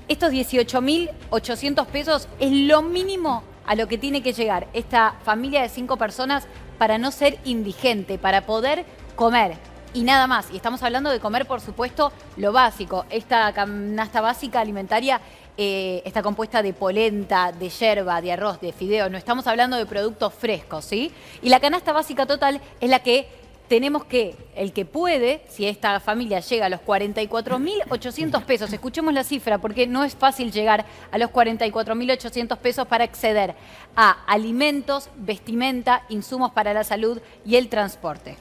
[SPEAKER 3] Estos 18.800 pesos es lo mínimo a lo que tiene que llegar esta familia de 5 personas para no ser indigente, para poder comer y nada más. Y estamos hablando de comer, por supuesto, lo básico. Esta canasta básica alimentaria está compuesta de polenta, de yerba, de arroz, de fideo. No estamos hablando de productos frescos, ¿sí? Y la canasta básica total es la que tenemos que, el que puede, si esta familia llega a los 44.800 pesos, escuchemos la cifra porque no es fácil llegar a los 44.800 pesos para acceder a alimentos, vestimenta, insumos para la salud y el transporte.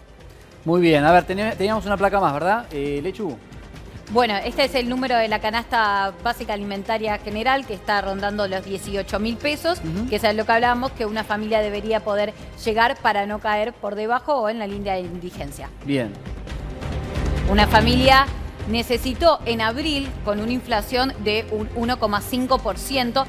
[SPEAKER 1] Muy bien, a ver, teníamos una placa más, ¿verdad? Lechu.
[SPEAKER 3] Bueno, este es el número de la canasta básica alimentaria general que está rondando los 18.000 pesos, que es lo que hablábamos, que una familia debería poder llegar para no caer por debajo o en la línea de indigencia.
[SPEAKER 1] Bien.
[SPEAKER 3] Una familia necesitó en abril, con una inflación de un 1,5%,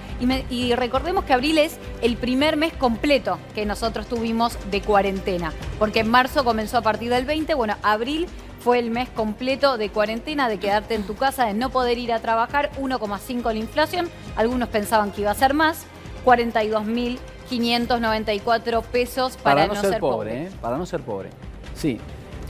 [SPEAKER 3] y recordemos que abril es el primer mes completo que nosotros tuvimos de cuarentena, porque en marzo comenzó a partir del 20, bueno, abril fue el mes completo de cuarentena, de quedarte en tu casa, de no poder ir a trabajar, 1,5 la inflación, algunos pensaban que iba a ser más, 42.594 pesos para no ser pobre.
[SPEAKER 1] Para no ser pobre, sí.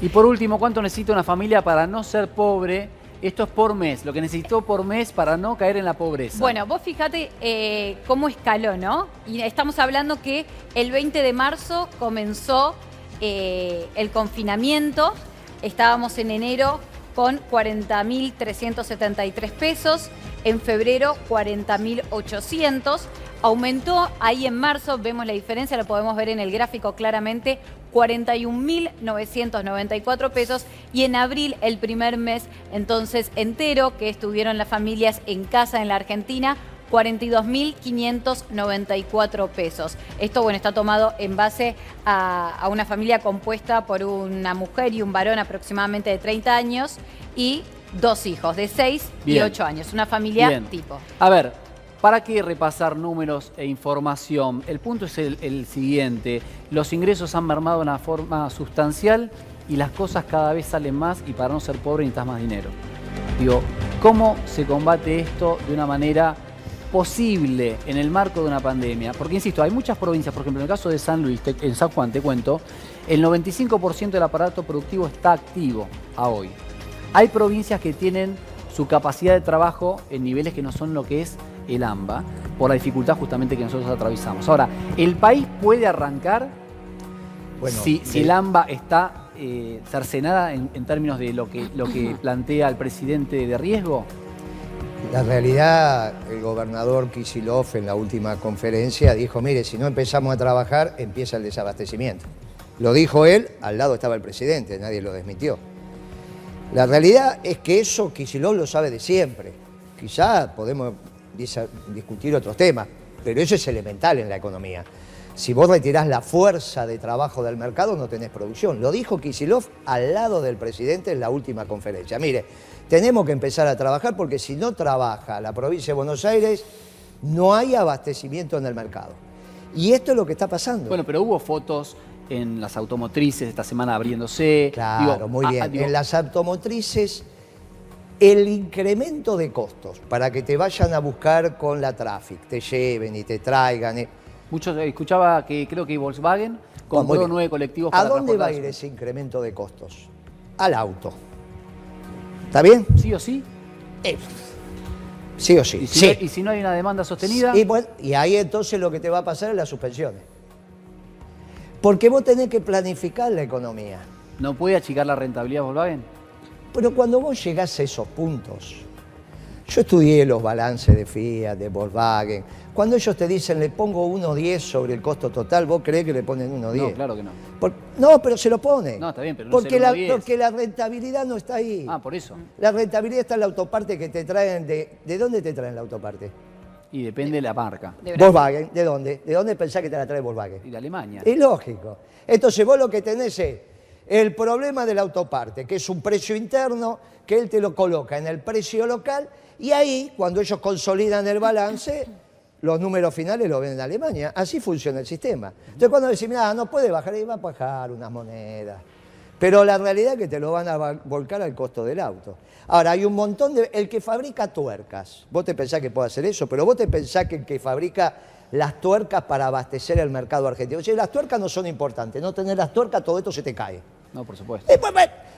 [SPEAKER 1] Y por último, ¿cuánto necesita una familia para no ser pobre? Esto es por mes, lo que necesitó por mes para no caer en la pobreza.
[SPEAKER 3] Bueno, vos fíjate cómo escaló, ¿no? Y estamos hablando que el 20 de marzo comenzó el confinamiento. Estábamos en enero con 40.373 pesos, en febrero 40.800, aumentó ahí en marzo, vemos la diferencia, lo podemos ver en el gráfico claramente, 41.994 pesos, y en abril, el primer mes entonces entero que estuvieron las familias en casa en la Argentina, 42.594 pesos. Esto, bueno, está tomado en base a una familia compuesta por una mujer y un varón aproximadamente de 30 años y 2 hijos de 6 y 8 años. Una familia tipo.
[SPEAKER 1] A ver, ¿para qué repasar números e información? El punto es el siguiente. Los ingresos han mermado de una forma sustancial y las cosas cada vez salen más, y para no ser pobre necesitas más dinero. Digo, ¿cómo se combate esto de una manera posible en el marco de una pandemia? Porque, insisto, hay muchas provincias, por ejemplo, en el caso de San Luis, en San Juan, te cuento, el 95% del aparato productivo está activo a hoy. Hay provincias que tienen su capacidad de trabajo en niveles que no son lo que es el AMBA, por la dificultad justamente que nosotros atravesamos. Ahora, ¿el país puede arrancar si el AMBA está cercenada en términos de lo que plantea el presidente de riesgo?
[SPEAKER 2] La realidad, el gobernador Kicillof en la última conferencia dijo, mire, si no empezamos a trabajar, empieza el desabastecimiento. Lo dijo él, al lado estaba el presidente, nadie lo desmintió. La realidad es que eso Kicillof lo sabe de siempre. Quizá podemos discutir otros temas, pero eso es elemental en la economía. Si vos retirás la fuerza de trabajo del mercado, no tenés producción. Lo dijo Kicillof al lado del presidente en la última conferencia. Mire, tenemos que empezar a trabajar porque si no trabaja la provincia de Buenos Aires, no hay abastecimiento en el mercado. Y esto es lo que está pasando.
[SPEAKER 1] Bueno, pero hubo fotos en las automotrices esta semana abriéndose.
[SPEAKER 2] Claro, muy bien. En las automotrices, el incremento de costos para que te vayan a buscar con la Traffic, te lleven y te traigan.
[SPEAKER 1] Muchos escuchaba que creo que Volkswagen compró 9 colectivos para
[SPEAKER 2] ¿A dónde va a ir
[SPEAKER 1] transportarse.
[SPEAKER 2] ese incremento de costos? Al auto. ¿Está bien?
[SPEAKER 1] ¿Sí o sí?
[SPEAKER 2] Sí o sí.
[SPEAKER 1] ¿Y si no hay una demanda sostenida?
[SPEAKER 2] Y ahí entonces lo que te va a pasar es las suspensiones. Porque vos tenés que planificar la economía.
[SPEAKER 1] ¿No puede achicar la rentabilidad Volkswagen?
[SPEAKER 2] Pero cuando vos llegás a esos puntos, yo estudié los balances de Fiat, de Volkswagen. Cuando ellos te dicen, le pongo 1,10 sobre el costo total, ¿vos creés que le ponen 1,10?
[SPEAKER 1] No, claro que no.
[SPEAKER 2] No, pero se lo pone.
[SPEAKER 1] No, está bien, pero no
[SPEAKER 2] porque
[SPEAKER 1] es el 1,10.
[SPEAKER 2] porque la rentabilidad no está ahí.
[SPEAKER 1] Ah, por eso.
[SPEAKER 2] La rentabilidad está en la autoparte que te traen ¿De dónde te traen la autoparte?
[SPEAKER 1] Y depende de la marca.
[SPEAKER 2] Volkswagen, ¿de dónde? ¿De dónde pensás que te la trae Volkswagen?
[SPEAKER 1] Y de Alemania.
[SPEAKER 2] Es lógico. Entonces vos lo que tenés es el problema de la autoparte, que es un precio interno, que él te lo coloca en el precio local, y ahí, cuando ellos consolidan el balance, los números finales los ven en Alemania. Así funciona el sistema. Entonces cuando decís, mira, no puede bajar, ahí va a bajar unas monedas. Pero la realidad es que te lo van a volcar al costo del auto. Ahora, hay un montón de... El que fabrica tuercas, vos te pensás que puede hacer eso, pero vos te pensás que el que fabrica las tuercas para abastecer el mercado argentino. O sea, las tuercas no son importantes, no tener las tuercas, todo esto se te cae.
[SPEAKER 1] No, por supuesto.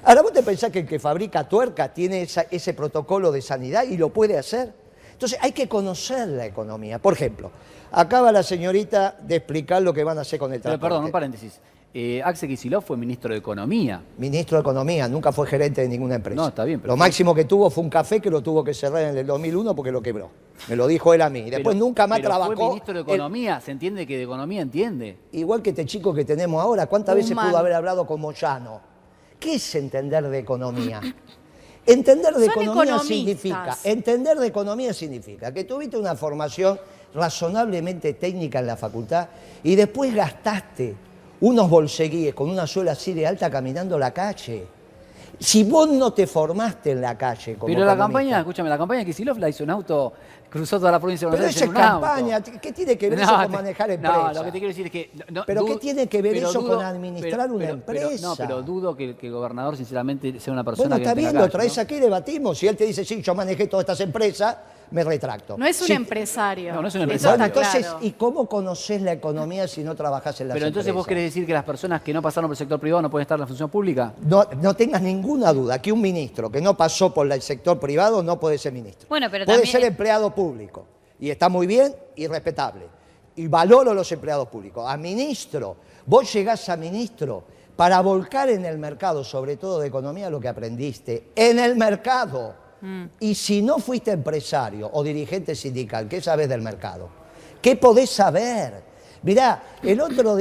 [SPEAKER 2] Ahora, vos te pensás que el que fabrica tuercas tiene ese protocolo de sanidad y lo puede hacer. Entonces, hay que conocer la economía. Por ejemplo, acaba la señorita de explicar lo que van a hacer con el transporte.
[SPEAKER 1] Pero perdón, un paréntesis. Axel Kicillof fue ministro de Economía.
[SPEAKER 2] Ministro de Economía, nunca fue gerente de ninguna empresa.
[SPEAKER 1] No, está bien. Pero
[SPEAKER 2] lo máximo que tuvo fue un café que lo tuvo que cerrar en el 2001 porque lo quebró. Me lo dijo él a mí. Después nunca más trabajó.
[SPEAKER 1] Fue ministro de Economía, se entiende que de Economía entiende.
[SPEAKER 2] Igual que este chico que tenemos ahora, ¿cuántas veces pudo haber hablado con Moyano? ¿Qué es entender de economía? Entender de economía significa que tuviste una formación razonablemente técnica en la facultad y después gastaste unos bolseguíes con una suela así de alta caminando la calle. Si vos no te formaste en la calle como
[SPEAKER 1] Pero la
[SPEAKER 2] economista,
[SPEAKER 1] campaña, escúchame, la campaña de Kicillof la hizo en auto, cruzó toda la provincia de
[SPEAKER 2] pero
[SPEAKER 1] Buenos
[SPEAKER 2] esa
[SPEAKER 1] Aires
[SPEAKER 2] es
[SPEAKER 1] en un
[SPEAKER 2] campaña,
[SPEAKER 1] auto.
[SPEAKER 2] ¿qué tiene que ver eso con manejar empresas?
[SPEAKER 1] No, lo que te quiero decir es que...
[SPEAKER 2] ¿Pero qué tiene que ver eso con administrar una empresa?
[SPEAKER 1] No, pero dudo que el gobernador, sinceramente, sea una persona
[SPEAKER 2] Bueno,
[SPEAKER 1] que...
[SPEAKER 2] está
[SPEAKER 1] esté en
[SPEAKER 2] bien,
[SPEAKER 1] la
[SPEAKER 2] lo
[SPEAKER 1] calle,
[SPEAKER 2] traes
[SPEAKER 1] ¿no?
[SPEAKER 2] aquí y debatimos. Si él te dice, sí, yo manejé todas estas empresas, me retracto.
[SPEAKER 4] No es un
[SPEAKER 2] Sí,
[SPEAKER 4] empresario.
[SPEAKER 1] No, no es un
[SPEAKER 4] Eso
[SPEAKER 1] empresario.
[SPEAKER 4] está
[SPEAKER 2] Bueno, entonces,
[SPEAKER 4] claro.
[SPEAKER 2] ¿y cómo conocés la economía si no trabajás en las
[SPEAKER 1] Pero entonces vos
[SPEAKER 2] empresas?
[SPEAKER 1] querés decir que las personas que no pasaron por el sector privado no pueden estar en la función pública.
[SPEAKER 2] No tengas ninguna duda que un ministro que no pasó por el sector privado no puede ser ministro.
[SPEAKER 3] Bueno, pero
[SPEAKER 2] puede
[SPEAKER 3] también-
[SPEAKER 2] ser empleado público. Y está muy bien y respetable. Y valoro los empleados públicos. A ministro, vos llegás a ministro para volcar en el mercado, sobre todo de economía, lo que aprendiste. En el mercado. Y si no fuiste empresario o dirigente sindical, ¿qué sabés del mercado? ¿Qué podés saber? Mirá,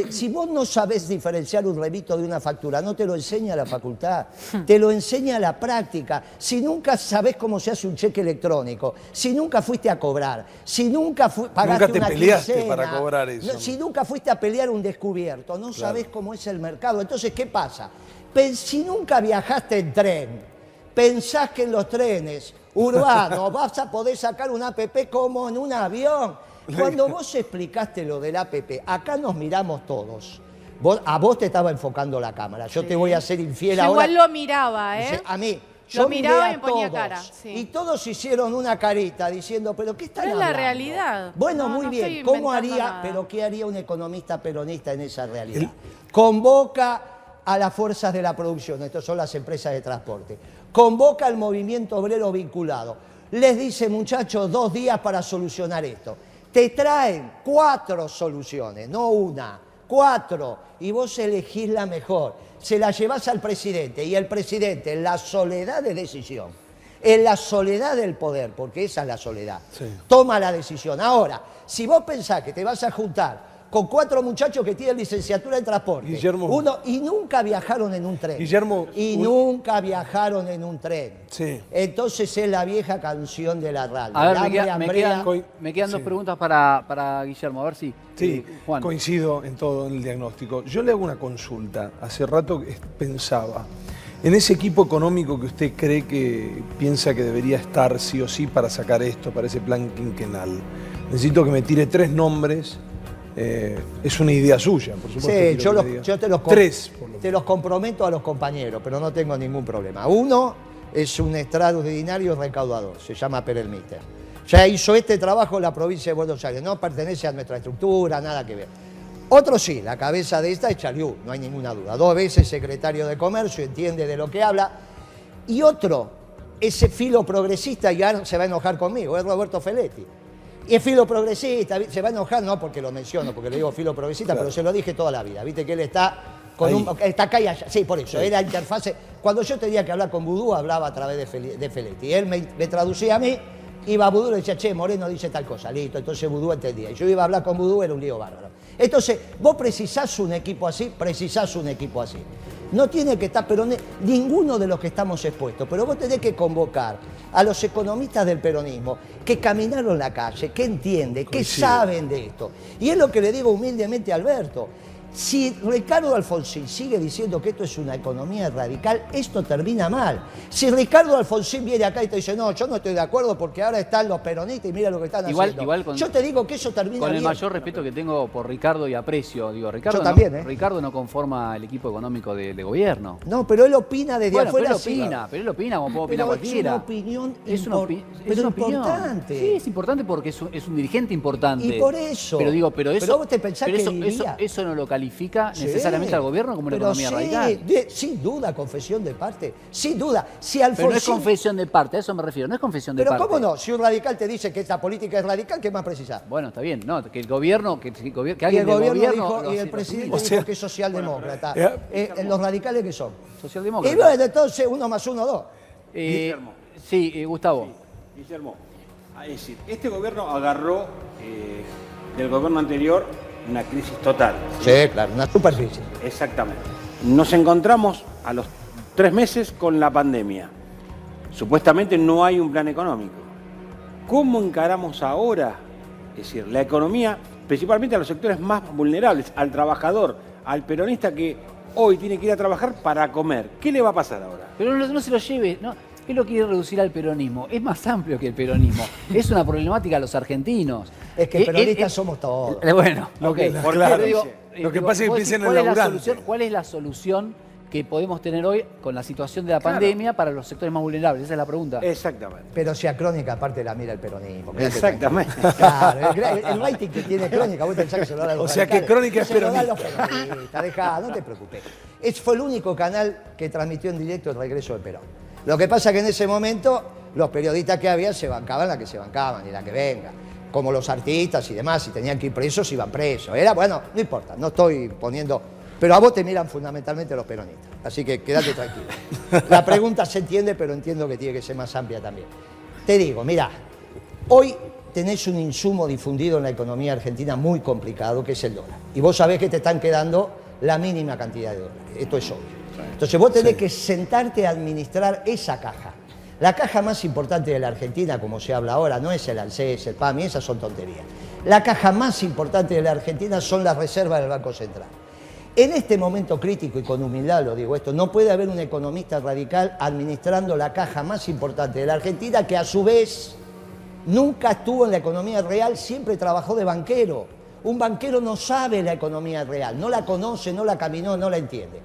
[SPEAKER 2] si vos no sabés diferenciar un remito de una factura, no te lo enseña la facultad, te lo enseña la práctica. Si nunca sabés cómo se hace un cheque electrónico, si nunca fuiste a cobrar, si nunca pagaste
[SPEAKER 5] Nunca te
[SPEAKER 2] una
[SPEAKER 5] peleaste
[SPEAKER 2] quincena,
[SPEAKER 5] para cobrar eso.
[SPEAKER 2] si nunca fuiste a pelear un descubierto, no sabés cómo es el mercado. Entonces, ¿qué pasa? Si nunca viajaste en tren, pensás que en los trenes urbanos vas a poder sacar un APP como en un avión. Cuando vos explicaste lo del APP, acá nos miramos todos. A vos te estaba enfocando la cámara. Yo te voy a ser infiel
[SPEAKER 4] Yo
[SPEAKER 2] ahora.
[SPEAKER 4] igual lo miraba, ¿eh?
[SPEAKER 2] A mí.
[SPEAKER 4] Lo
[SPEAKER 2] Yo
[SPEAKER 4] miraba
[SPEAKER 2] miré
[SPEAKER 4] y me ponía
[SPEAKER 2] todos,
[SPEAKER 4] cara, sí.
[SPEAKER 2] Y todos hicieron una carita diciendo, ¿pero qué están
[SPEAKER 4] Pero es la
[SPEAKER 2] hablando?
[SPEAKER 4] realidad.
[SPEAKER 2] Bueno,
[SPEAKER 4] No,
[SPEAKER 2] muy
[SPEAKER 4] no
[SPEAKER 2] bien.
[SPEAKER 4] estoy
[SPEAKER 2] ¿Cómo
[SPEAKER 4] inventando
[SPEAKER 2] haría,
[SPEAKER 4] nada.
[SPEAKER 2] pero qué haría un economista peronista en esa realidad? Convoca a las fuerzas de la producción, estas son las empresas de transporte. Convoca al movimiento obrero vinculado. Les dice, muchachos, 2 días para solucionar esto. Te traen 4 soluciones, no una, 4, y vos elegís la mejor. Se la llevás al presidente, y el presidente, en la soledad de decisión, en la soledad del poder, porque esa es la soledad, toma la decisión. Ahora, si vos pensás que te vas a juntar con 4 muchachos que tienen licenciatura en transporte,
[SPEAKER 5] Guillermo.
[SPEAKER 2] y nunca viajaron en un tren,
[SPEAKER 5] Guillermo,
[SPEAKER 2] nunca viajaron en un tren,
[SPEAKER 5] Sí.
[SPEAKER 2] entonces es la vieja canción de la radio.
[SPEAKER 1] A ver,
[SPEAKER 2] El hambre hambrea.
[SPEAKER 1] me quedan dos
[SPEAKER 5] Sí.
[SPEAKER 1] preguntas para Guillermo, a ver si...
[SPEAKER 5] Sí,
[SPEAKER 1] Juan.
[SPEAKER 5] coincido en todo en el diagnóstico. Yo le hago una consulta. Hace rato pensaba, en ese equipo económico que usted cree que piensa que debería estar sí o sí para sacar esto, para ese plan quinquenal, necesito que me tire 3 nombres. Es una idea suya, por supuesto.
[SPEAKER 2] Sí,
[SPEAKER 5] quiero que me diga.
[SPEAKER 2] yo te los
[SPEAKER 5] 3, por lo menos.
[SPEAKER 2] te los comprometo a los compañeros, pero no tengo ningún problema. Uno es un extraordinario recaudador, se llama Perelmiter. Ya hizo este trabajo en la provincia de Buenos Aires, no pertenece a nuestra estructura, nada que ver. Otro sí, la cabeza de esta es Chaliú, no hay ninguna duda. 2 veces secretario de Comercio, entiende de lo que habla. Y otro, ese filo progresista, y ahora se va a enojar conmigo, es Roberto Feletti. Y es filo progresista, se va a enojar no porque lo menciono, porque le digo filo progresista, pero se lo dije toda la vida. Viste que él está con
[SPEAKER 5] Ahí.
[SPEAKER 2] está acá y allá. Sí, por eso, era interfase. Cuando yo tenía que hablar con Vudú, hablaba a través de Feletti. Y él me traducía a mí, iba a Vudú y le decía, che, Moreno dice tal cosa, listo. Entonces Vudú entendía. Y yo iba a hablar con Vudú, era un lío bárbaro. Entonces, vos precisás un equipo así, No tiene que estar, pero ninguno de los que estamos expuestos, pero vos tenés que convocar a los economistas del peronismo que caminaron la calle, que entienden, que
[SPEAKER 5] Coincido.
[SPEAKER 2] saben de esto. Y es lo que le digo humildemente a Alberto. Si Ricardo Alfonsín sigue diciendo que esto es una economía radical, esto termina mal. Si Ricardo Alfonsín viene acá y te dice, no, yo no estoy de acuerdo porque ahora están los peronistas y mira lo que están haciendo. Yo te digo que eso termina
[SPEAKER 1] Con el
[SPEAKER 2] bien.
[SPEAKER 1] mayor respeto que tengo por Ricardo y aprecio, digo, Ricardo,
[SPEAKER 2] Yo también,
[SPEAKER 1] no, Ricardo no conforma el equipo económico de gobierno.
[SPEAKER 2] No, pero él opina desde
[SPEAKER 1] Bueno,
[SPEAKER 2] afuera.
[SPEAKER 1] pero él opina como puede opinar
[SPEAKER 2] Pero
[SPEAKER 1] cualquiera.
[SPEAKER 2] es una opinión
[SPEAKER 1] Es una opinión.
[SPEAKER 2] importante.
[SPEAKER 1] Sí, es importante porque es un dirigente importante.
[SPEAKER 2] Y por eso.
[SPEAKER 1] Pero digo, pero eso,
[SPEAKER 2] vos te pensás
[SPEAKER 1] pero
[SPEAKER 2] que
[SPEAKER 1] eso,
[SPEAKER 2] vivía.
[SPEAKER 1] eso no lo califica
[SPEAKER 2] Sí,
[SPEAKER 1] necesariamente al gobierno como una
[SPEAKER 2] pero
[SPEAKER 1] economía
[SPEAKER 2] sí,
[SPEAKER 1] radical.
[SPEAKER 2] sin duda, confesión de parte. Sin duda. Si
[SPEAKER 1] Pero no es
[SPEAKER 2] Alfonsín.
[SPEAKER 1] confesión de parte, a eso me refiero, no es confesión de
[SPEAKER 2] Pero
[SPEAKER 1] parte.
[SPEAKER 2] ¿cómo no? Si un radical te dice que esta política es radical, ¿qué más precisás?
[SPEAKER 1] Bueno, está bien, no, que el gobierno, que
[SPEAKER 2] Y
[SPEAKER 1] alguien
[SPEAKER 2] el
[SPEAKER 1] del
[SPEAKER 2] gobierno
[SPEAKER 1] gobierno
[SPEAKER 2] dijo,
[SPEAKER 1] lo
[SPEAKER 2] y el
[SPEAKER 1] lo
[SPEAKER 2] presidente
[SPEAKER 1] asimile.
[SPEAKER 2] dijo que es socialdemócrata.
[SPEAKER 5] sea,
[SPEAKER 2] ¿Los radicales qué son?
[SPEAKER 1] Socialdemócrata.
[SPEAKER 2] Y bueno, entonces 1 más 1, 2.
[SPEAKER 6] Guillermo.
[SPEAKER 1] Sí, Gustavo.
[SPEAKER 6] Guillermo, es decir, este gobierno agarró del gobierno anterior una crisis total.
[SPEAKER 2] Sí, claro, una superficie.
[SPEAKER 6] Exactamente. Nos encontramos a los 3 meses con la pandemia. Supuestamente no hay un plan económico. ¿Cómo encaramos ahora, es decir, la economía, principalmente a los sectores más vulnerables, al trabajador, al peronista que hoy tiene que ir a trabajar para comer. ¿Qué le va a pasar ahora?
[SPEAKER 1] Pero no se lo lleve, ¿no? ¿Qué lo quiere reducir al peronismo? Es más amplio que el peronismo. Es una problemática de los argentinos.
[SPEAKER 2] Es que peronistas somos todos.
[SPEAKER 1] Bueno, ok.
[SPEAKER 6] ¿Por qué
[SPEAKER 5] Claro,
[SPEAKER 6] lo dice?
[SPEAKER 5] Lo que pasa es que
[SPEAKER 1] ¿vos
[SPEAKER 5] piensen
[SPEAKER 1] decís,
[SPEAKER 5] en el
[SPEAKER 1] ¿cuál es la
[SPEAKER 5] laburante.
[SPEAKER 1] solución? ¿Cuál es la solución que podemos tener hoy con la situación de la pandemia para los sectores más vulnerables? Esa es la pregunta.
[SPEAKER 6] Exactamente.
[SPEAKER 2] Pero si a Crónica aparte la mira el peronismo. quédate
[SPEAKER 6] Exactamente.
[SPEAKER 2] tranquilo. Claro, el rating que tiene Crónica, vos pensás que se lo da a los
[SPEAKER 5] O sea que
[SPEAKER 2] radicales.
[SPEAKER 5] Crónica es
[SPEAKER 2] Se lo da a los
[SPEAKER 5] peronista.
[SPEAKER 2] peronistas, dejá, no te preocupes. Fue el único canal que transmitió en directo el regreso de Perón. Lo que pasa es que en ese momento los periodistas que había se bancaban la que se bancaban y la que venga. Como los artistas y demás, si tenían que ir presos, iban presos. Era, bueno, no importa, no estoy poniendo... Pero a vos te miran fundamentalmente los peronistas, así que quédate tranquilo. La pregunta se entiende, pero entiendo que tiene que ser más amplia también. Te digo, mirá, hoy tenés un insumo difundido en la economía argentina muy complicado, que es el dólar. Y vos sabés que te están quedando la mínima cantidad de dólares, esto es obvio. Entonces vos tenés que sentarte a administrar esa caja. La caja más importante de la Argentina, como se habla ahora, no es el ANSES, el PAMI, esas son tonterías. La caja más importante de la Argentina son las reservas del Banco Central. En este momento crítico, y con humildad lo digo esto, no puede haber un economista radical administrando la caja más importante de la Argentina, que a su vez nunca estuvo en la economía real, siempre trabajó de banquero. Un banquero no sabe la economía real, no la conoce, no la caminó, no la entiende.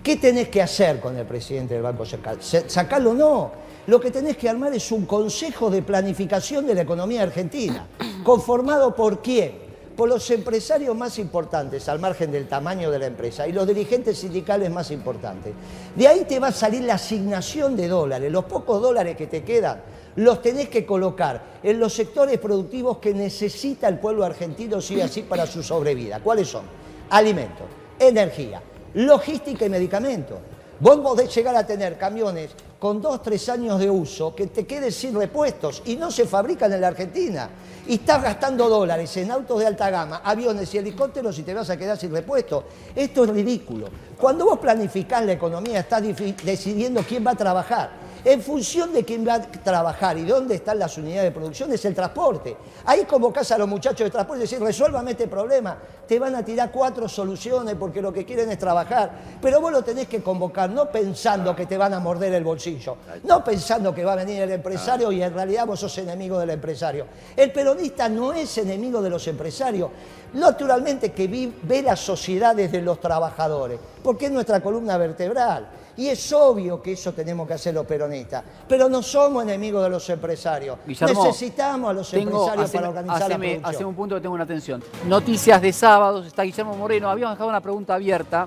[SPEAKER 2] ¿Qué tenés que hacer con el presidente del Banco Central? ¿Sacarlo? No. Lo que tenés que armar es un consejo de planificación de la economía argentina. ¿Conformado por quién? Por los empresarios más importantes, al margen del tamaño de la empresa, y los dirigentes sindicales más importantes. De ahí te va a salir la asignación de dólares. Los pocos dólares que te quedan los tenés que colocar en los sectores productivos que necesita el pueblo argentino, sí así, para su sobrevida. ¿Cuáles son? Alimentos, energía, logística y medicamentos. Vos podés llegar a tener camiones con 2 o 3 años de uso que te quedes sin repuestos y no se fabrican en la Argentina. Y estás gastando dólares en autos de alta gama, aviones y helicópteros y te vas a quedar sin repuestos. Esto es ridículo. Cuando vos planificás la economía, estás decidiendo quién va a trabajar. En función de quién va a trabajar y dónde están las unidades de producción es el transporte. Ahí convocás a los muchachos de transporte y decís, resuélvame este problema. Te van a tirar 4 soluciones porque lo que quieren es trabajar. Pero vos lo tenés que convocar, no pensando que te van a morder el bolsillo, no pensando que va a venir el empresario y en realidad vos sos enemigo del empresario. El peronista no es enemigo de los empresarios. Naturalmente que ve la sociedad desde los trabajadores, porque es nuestra columna vertebral. Y es obvio que eso tenemos que hacer los peronistas, pero no somos enemigos de los empresarios.
[SPEAKER 1] Guillermo,
[SPEAKER 2] necesitamos a los empresarios para organizar la producción.
[SPEAKER 1] Haceme un punto que tengo una atención. Noticias de sábados, está Guillermo Moreno. Habíamos dejado una pregunta abierta,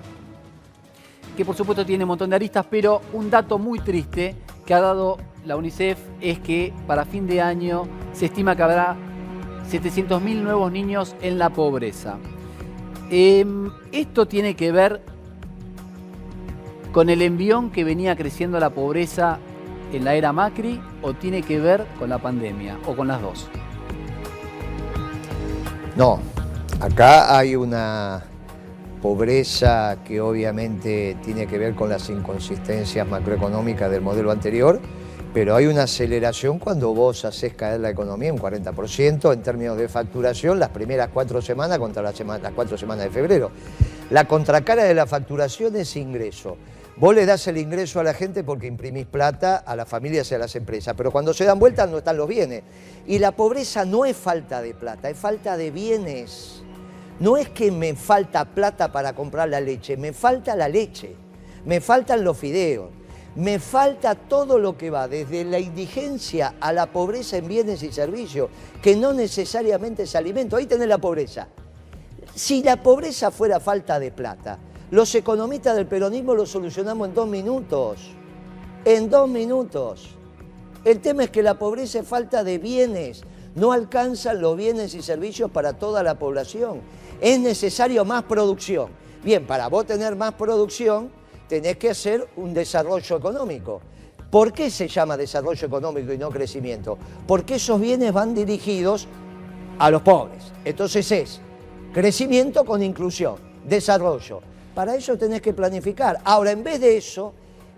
[SPEAKER 1] que por supuesto tiene un montón de aristas, pero un dato muy triste que ha dado la UNICEF es que para fin de año se estima que habrá 700.000 nuevos niños en la pobreza. Esto tiene que ver con el envión que venía creciendo la pobreza en la era Macri, o tiene que ver con la pandemia, o con las dos.
[SPEAKER 2] No, acá hay una pobreza que obviamente tiene que ver con las inconsistencias macroeconómicas del modelo anterior, pero hay una aceleración cuando vos haces caer la economía un 40% en términos de facturación las primeras 4 semanas contra las 4 semanas de febrero. La contracara de la facturación es ingreso. Vos le das el ingreso a la gente porque imprimís plata a las familias y a las empresas, pero cuando se dan vueltas no están los bienes. Y la pobreza no es falta de plata, es falta de bienes. No es que me falta plata para comprar la leche, me falta la leche, me faltan los fideos, me falta todo lo que va desde la indigencia a la pobreza en bienes y servicios, que no necesariamente es alimento. Ahí tenés la pobreza. Si la pobreza fuera falta de plata, los economistas del peronismo lo solucionamos en 2 minutos. En 2 minutos. El tema es que la pobreza es falta de bienes. No alcanzan los bienes y servicios para toda la población. Es necesario más producción. Bien, para vos tener más producción, tenés que hacer un desarrollo económico. ¿Por qué se llama desarrollo económico y no crecimiento? Porque esos bienes van dirigidos a los pobres. Entonces es crecimiento con inclusión, desarrollo. Para eso tenés que planificar. Ahora, en vez de eso,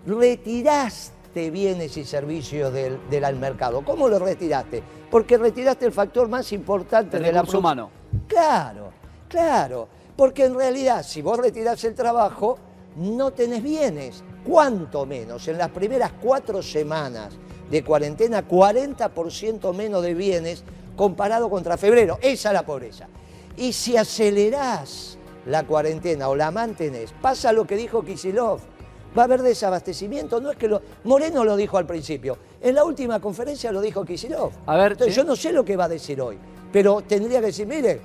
[SPEAKER 2] retiraste bienes y servicios del mercado. ¿Cómo lo retiraste? Porque retiraste el factor más importante de la
[SPEAKER 1] recurso humano.
[SPEAKER 2] Claro, claro. Porque en realidad, si vos retirás el trabajo, no tenés bienes. ¿Cuánto menos? En las primeras 4 semanas de cuarentena, 40% menos de bienes comparado contra febrero. Esa es la pobreza. Y si acelerás la cuarentena o la mantenés, pasa lo que dijo Kicillof. Va a haber desabastecimiento. No es que Moreno lo dijo al principio. En la última conferencia lo dijo Kicillof.
[SPEAKER 1] A ver,
[SPEAKER 2] entonces, yo no sé lo que va a decir hoy, pero tendría que decir, mire,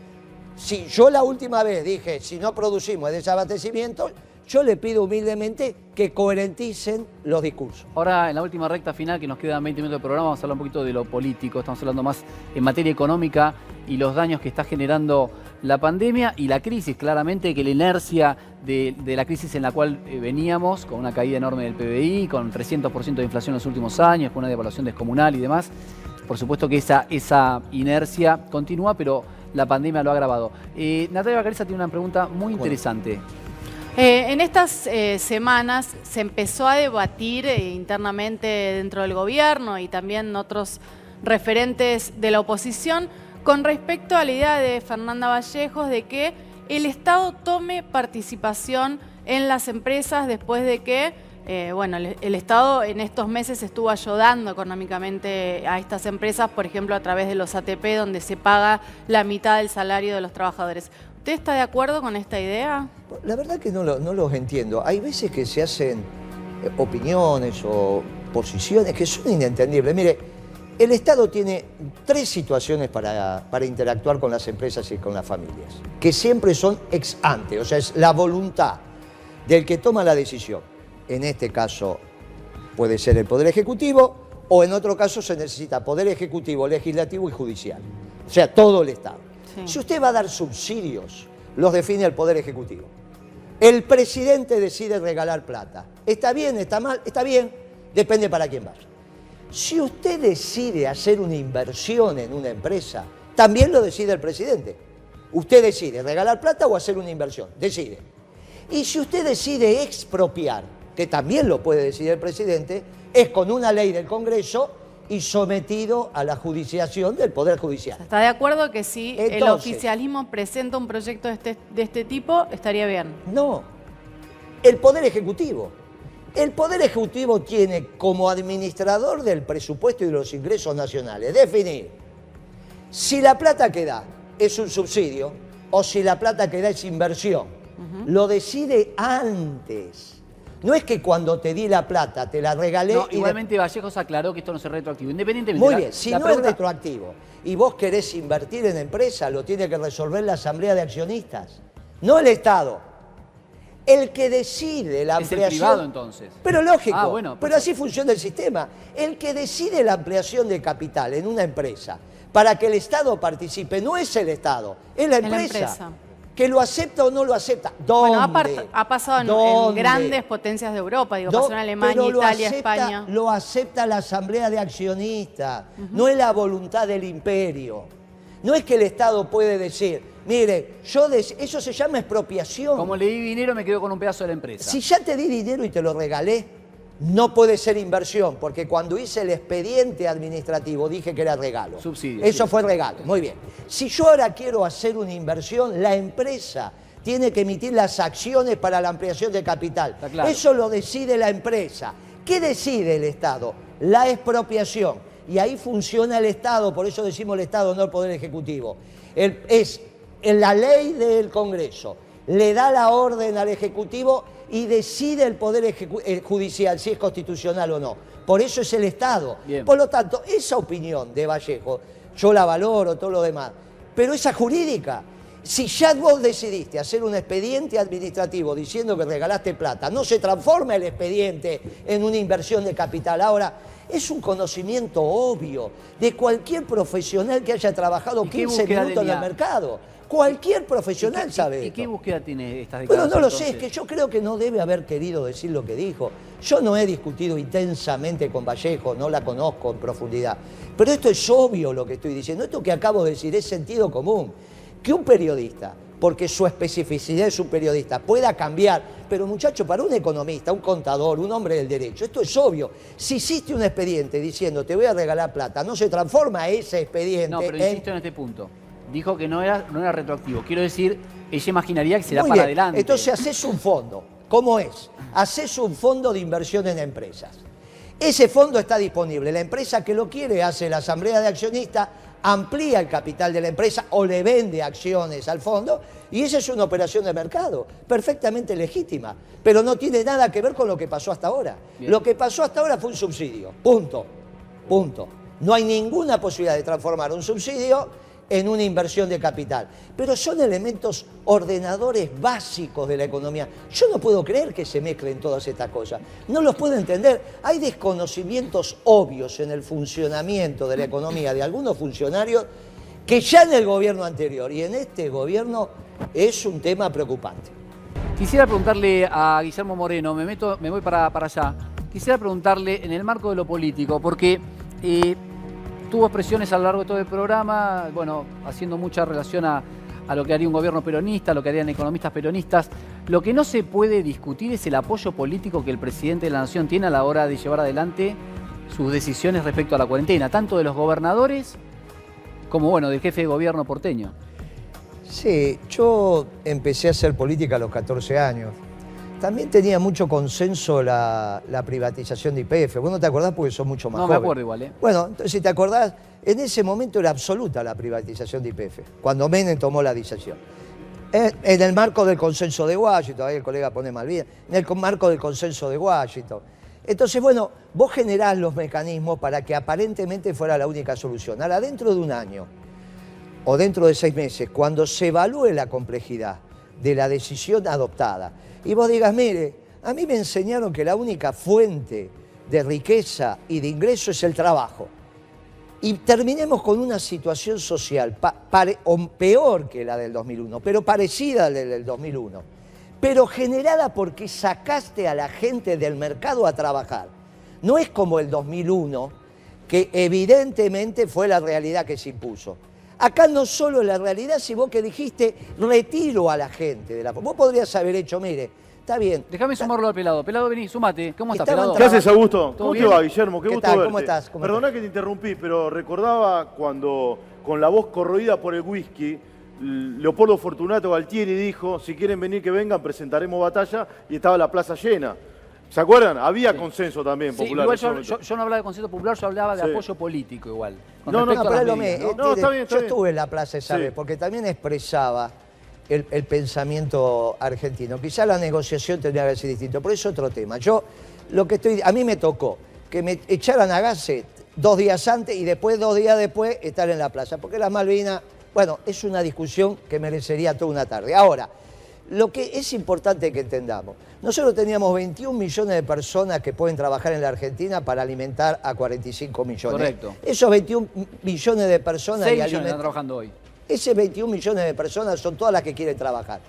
[SPEAKER 2] si yo la última vez dije, si no producimos desabastecimiento, yo le pido humildemente que coherenticen los discursos.
[SPEAKER 1] Ahora, en la última recta final, que nos quedan 20 minutos de programa, vamos a hablar un poquito de lo político. Estamos hablando más en materia económica y los daños que está generando la pandemia y la crisis. Claramente que la inercia de la crisis en la cual veníamos, con una caída enorme del PBI, con 300% de inflación en los últimos años, con una devaluación descomunal y demás. Por supuesto que esa inercia continúa, pero la pandemia lo ha agravado. Natalia Bacariza tiene una pregunta muy interesante.
[SPEAKER 4] En estas semanas se empezó a debatir internamente dentro del gobierno y también otros referentes de la oposición con respecto a la idea de Fernanda Vallejos de que el Estado tome participación en las empresas después de que el Estado en estos meses estuvo ayudando económicamente a estas empresas, por ejemplo, a través de los ATP, donde se paga la mitad del salario de los trabajadores. ¿Usted está de acuerdo con esta idea?
[SPEAKER 2] La verdad que no los entiendo. Hay veces que se hacen opiniones o posiciones que son inentendibles. Mire, el Estado tiene 3 situaciones para interactuar con las empresas y con las familias, que siempre son ex ante, o sea, es la voluntad del que toma la decisión. En este caso puede ser el Poder Ejecutivo o en otro caso se necesita Poder Ejecutivo, Legislativo y Judicial. O sea, todo el Estado. Sí. Si usted va a dar subsidios, los define el Poder Ejecutivo. El presidente decide regalar plata. ¿Está bien? ¿Está mal? Está bien. Depende para quién vaya. Si usted decide hacer una inversión en una empresa, también lo decide el presidente. Usted decide regalar plata o hacer una inversión. Decide. Y si usted decide expropiar, que también lo puede decidir el presidente, es con una ley del Congreso y sometido a la judiciación del Poder Judicial.
[SPEAKER 4] ¿Está de acuerdo que si el oficialismo presenta un proyecto de este tipo, estaría bien?
[SPEAKER 2] No, el Poder Ejecutivo. El Poder Ejecutivo tiene como administrador del presupuesto y de los ingresos nacionales definir si la plata que da es un subsidio o si la plata que da es inversión. Lo decide antes. No es que cuando te di la plata te la regalé.
[SPEAKER 1] No, igualmente Vallejos aclaró que esto no es retroactivo. Independientemente.
[SPEAKER 2] Muy bien, si no es retroactivo y vos querés invertir en empresa, lo tiene que resolver la Asamblea de Accionistas, no el Estado. El que decide la ampliación...
[SPEAKER 1] Es el privado, entonces.
[SPEAKER 2] Pero lógico,
[SPEAKER 1] bueno,
[SPEAKER 2] pero así funciona el sistema. El que decide la ampliación de capital en una empresa para que el Estado participe no es el Estado, es la empresa. Que lo acepta o no lo acepta. ¿Dónde?
[SPEAKER 4] Bueno, ha pasado en grandes potencias de Europa, digo, pasó en Alemania, Italia, España.
[SPEAKER 2] Lo acepta la Asamblea de Accionistas, no es la voluntad del imperio. No es que el Estado puede decir, mire, eso se llama expropiación.
[SPEAKER 1] Como le di dinero, me quedo con un pedazo de la empresa.
[SPEAKER 2] Si ya te di dinero y te lo regalé, no puede ser inversión, porque cuando hice el expediente administrativo dije que era regalo.
[SPEAKER 1] Subsidio.
[SPEAKER 2] Eso fue regalo, muy bien. Si yo ahora quiero hacer una inversión, la empresa tiene que emitir las acciones para la ampliación de capital.
[SPEAKER 1] Claro.
[SPEAKER 2] Eso lo decide la empresa. ¿Qué decide el Estado? La expropiación. Y ahí funciona el Estado, por eso decimos el Estado, no el Poder Ejecutivo. Es la ley del Congreso, le da la orden al Ejecutivo y decide el Poder Judicial si es constitucional o no. Por eso es el Estado.
[SPEAKER 1] Bien.
[SPEAKER 2] Por lo tanto, esa opinión de Vallejo, yo la valoro, todo lo demás, pero esa jurídica, si ya vos decidiste hacer un expediente administrativo diciendo que regalaste plata, no se transforma el expediente en una inversión de capital. Ahora, es un conocimiento obvio de cualquier profesional que haya trabajado 15 minutos en el mercado. Cualquier profesional sabe.
[SPEAKER 1] ¿Y qué búsqueda tiene estas
[SPEAKER 2] declaraciones? Bueno, no lo
[SPEAKER 1] sé,
[SPEAKER 2] es que yo creo que no debe haber querido decir lo que dijo. Yo no he discutido intensamente con Vallejo, no la conozco en profundidad. Pero esto es obvio lo que estoy diciendo. Esto que acabo de decir es sentido común. Que un periodista, porque su especificidad es un periodista, pueda cambiar. Pero muchacho, para un economista, un contador, un hombre del derecho, esto es obvio. Si hiciste un expediente diciendo te voy a regalar plata, no se transforma ese expediente
[SPEAKER 1] No, pero insisto en este punto. Dijo que no era retroactivo. Quiero decir, ella imaginaría que será
[SPEAKER 2] Muy
[SPEAKER 1] para
[SPEAKER 2] bien.
[SPEAKER 1] adelante.
[SPEAKER 2] Entonces haces un fondo ¿Cómo es? Haces un fondo de inversión en empresas. Ese fondo está disponible. La empresa que lo quiere hace la asamblea de accionistas, amplía el capital de la empresa o le vende acciones al fondo, y esa es una operación de mercado, perfectamente legítima, pero no tiene nada que ver con lo que pasó hasta ahora.
[SPEAKER 1] Bien.
[SPEAKER 2] Lo que pasó hasta ahora fue un subsidio, punto, punto. No hay ninguna posibilidad de transformar un subsidio en una inversión de capital, pero son elementos ordenadores básicos de la economía. Yo no puedo creer que se mezclen todas estas cosas, no los puedo entender. Hay desconocimientos obvios en el funcionamiento de la economía de algunos funcionarios que ya en el gobierno anterior y en este gobierno es un tema preocupante.
[SPEAKER 1] Quisiera preguntarle a Guillermo Moreno, me voy para allá. Quisiera preguntarle en el marco de lo político, porque tuvo expresiones a lo largo de todo el programa, bueno, haciendo mucha relación a lo que haría un gobierno peronista, a lo que harían economistas peronistas. Lo que no se puede discutir es el apoyo político que el presidente de la Nación tiene a la hora de llevar adelante sus decisiones respecto a la cuarentena, tanto de los gobernadores como, bueno, del jefe de gobierno porteño.
[SPEAKER 2] Sí, yo empecé a hacer política a los 14 años. También tenía mucho consenso la privatización de YPF. ¿Vos no te acordás porque sos mucho más
[SPEAKER 1] No,
[SPEAKER 2] joven?
[SPEAKER 1] me acuerdo igual, ¿eh?
[SPEAKER 2] Bueno, entonces si te acordás, en ese momento era absoluta la privatización de YPF, cuando Menem tomó la decisión. En el marco del consenso de Washington, ahí el colega pone Malvinas, en el marco del consenso de Washington. Entonces, bueno, vos generás los mecanismos para que aparentemente fuera la única solución. Ahora, dentro de un año o dentro de 6 meses, cuando se evalúe la complejidad de la decisión adoptada, y vos digas, mire, a mí me enseñaron que la única fuente de riqueza y de ingreso es el trabajo. Y terminemos con una situación social peor que la del 2001, pero parecida a la del 2001, pero generada porque sacaste a la gente del mercado a trabajar. No es como el 2001, que evidentemente fue la realidad que se impuso. Acá no solo la realidad, sino que dijiste retiro a la gente de la... Vos podrías haber hecho, mire, está bien.
[SPEAKER 1] Déjame sumarlo al Pelado. Pelado, vení, sumate. ¿Cómo estás,
[SPEAKER 2] Estaban
[SPEAKER 1] Pelado?
[SPEAKER 7] ¿Qué haces, Augusto?
[SPEAKER 1] ¿Todo
[SPEAKER 7] ¿Cómo
[SPEAKER 1] bien?
[SPEAKER 7] te va, Guillermo? Qué
[SPEAKER 2] ¿Qué
[SPEAKER 7] gusto
[SPEAKER 2] tal?
[SPEAKER 7] verte.
[SPEAKER 2] ¿Cómo estás? ¿Cómo
[SPEAKER 7] Perdoná
[SPEAKER 2] estás?
[SPEAKER 7] que te interrumpí, pero recordaba cuando, con la voz corroída por el whisky, Leopoldo Fortunato Galtieri dijo, si quieren venir que vengan, presentaremos batalla, y estaba la plaza llena. ¿Se acuerdan? Había consenso también
[SPEAKER 1] Sí,
[SPEAKER 7] popular.
[SPEAKER 1] igual
[SPEAKER 7] en ese momento.
[SPEAKER 1] yo no hablaba de consenso popular, yo hablaba de
[SPEAKER 7] Sí.
[SPEAKER 1] apoyo político igual. Con
[SPEAKER 7] No, no,
[SPEAKER 1] respecto
[SPEAKER 2] No,
[SPEAKER 1] a
[SPEAKER 2] pero
[SPEAKER 1] las
[SPEAKER 2] es lo
[SPEAKER 1] medidas,
[SPEAKER 2] mismo.
[SPEAKER 1] ¿no?
[SPEAKER 7] No, está bien, está
[SPEAKER 2] Yo
[SPEAKER 7] bien.
[SPEAKER 2] estuve en la plaza esa
[SPEAKER 7] Sí.
[SPEAKER 2] vez, porque también expresaba el pensamiento argentino. Quizá la negociación tendría que ser distinta, pero es otro tema. A mí me tocó que me echaran a gases 2 días antes y después, 2 días después, estar en la plaza. Porque las Malvinas, bueno, es una discusión que merecería toda una tarde. Ahora, lo que es importante que entendamos, nosotros teníamos 21 millones de personas que pueden trabajar en la Argentina para alimentar a 45 millones.
[SPEAKER 1] Correcto.
[SPEAKER 2] Esos 21 millones de personas
[SPEAKER 1] 6
[SPEAKER 2] y
[SPEAKER 1] millones están
[SPEAKER 2] alimentan...
[SPEAKER 1] trabajando hoy.
[SPEAKER 2] Ese 21 millones de personas son todas las que quieren trabajar.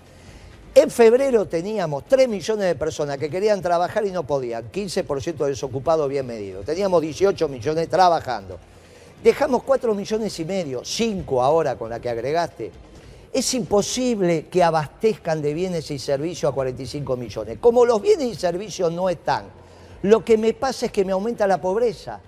[SPEAKER 2] En febrero teníamos 3 millones de personas que querían trabajar y no podían, 15% de desocupados bien medido. Teníamos 18 millones trabajando. Dejamos 4 millones y medio, 5 ahora con la que agregaste. Es imposible que abastezcan de bienes y servicios a 45 millones. Como los bienes y servicios no están, lo que me pasa es que me aumenta la pobreza.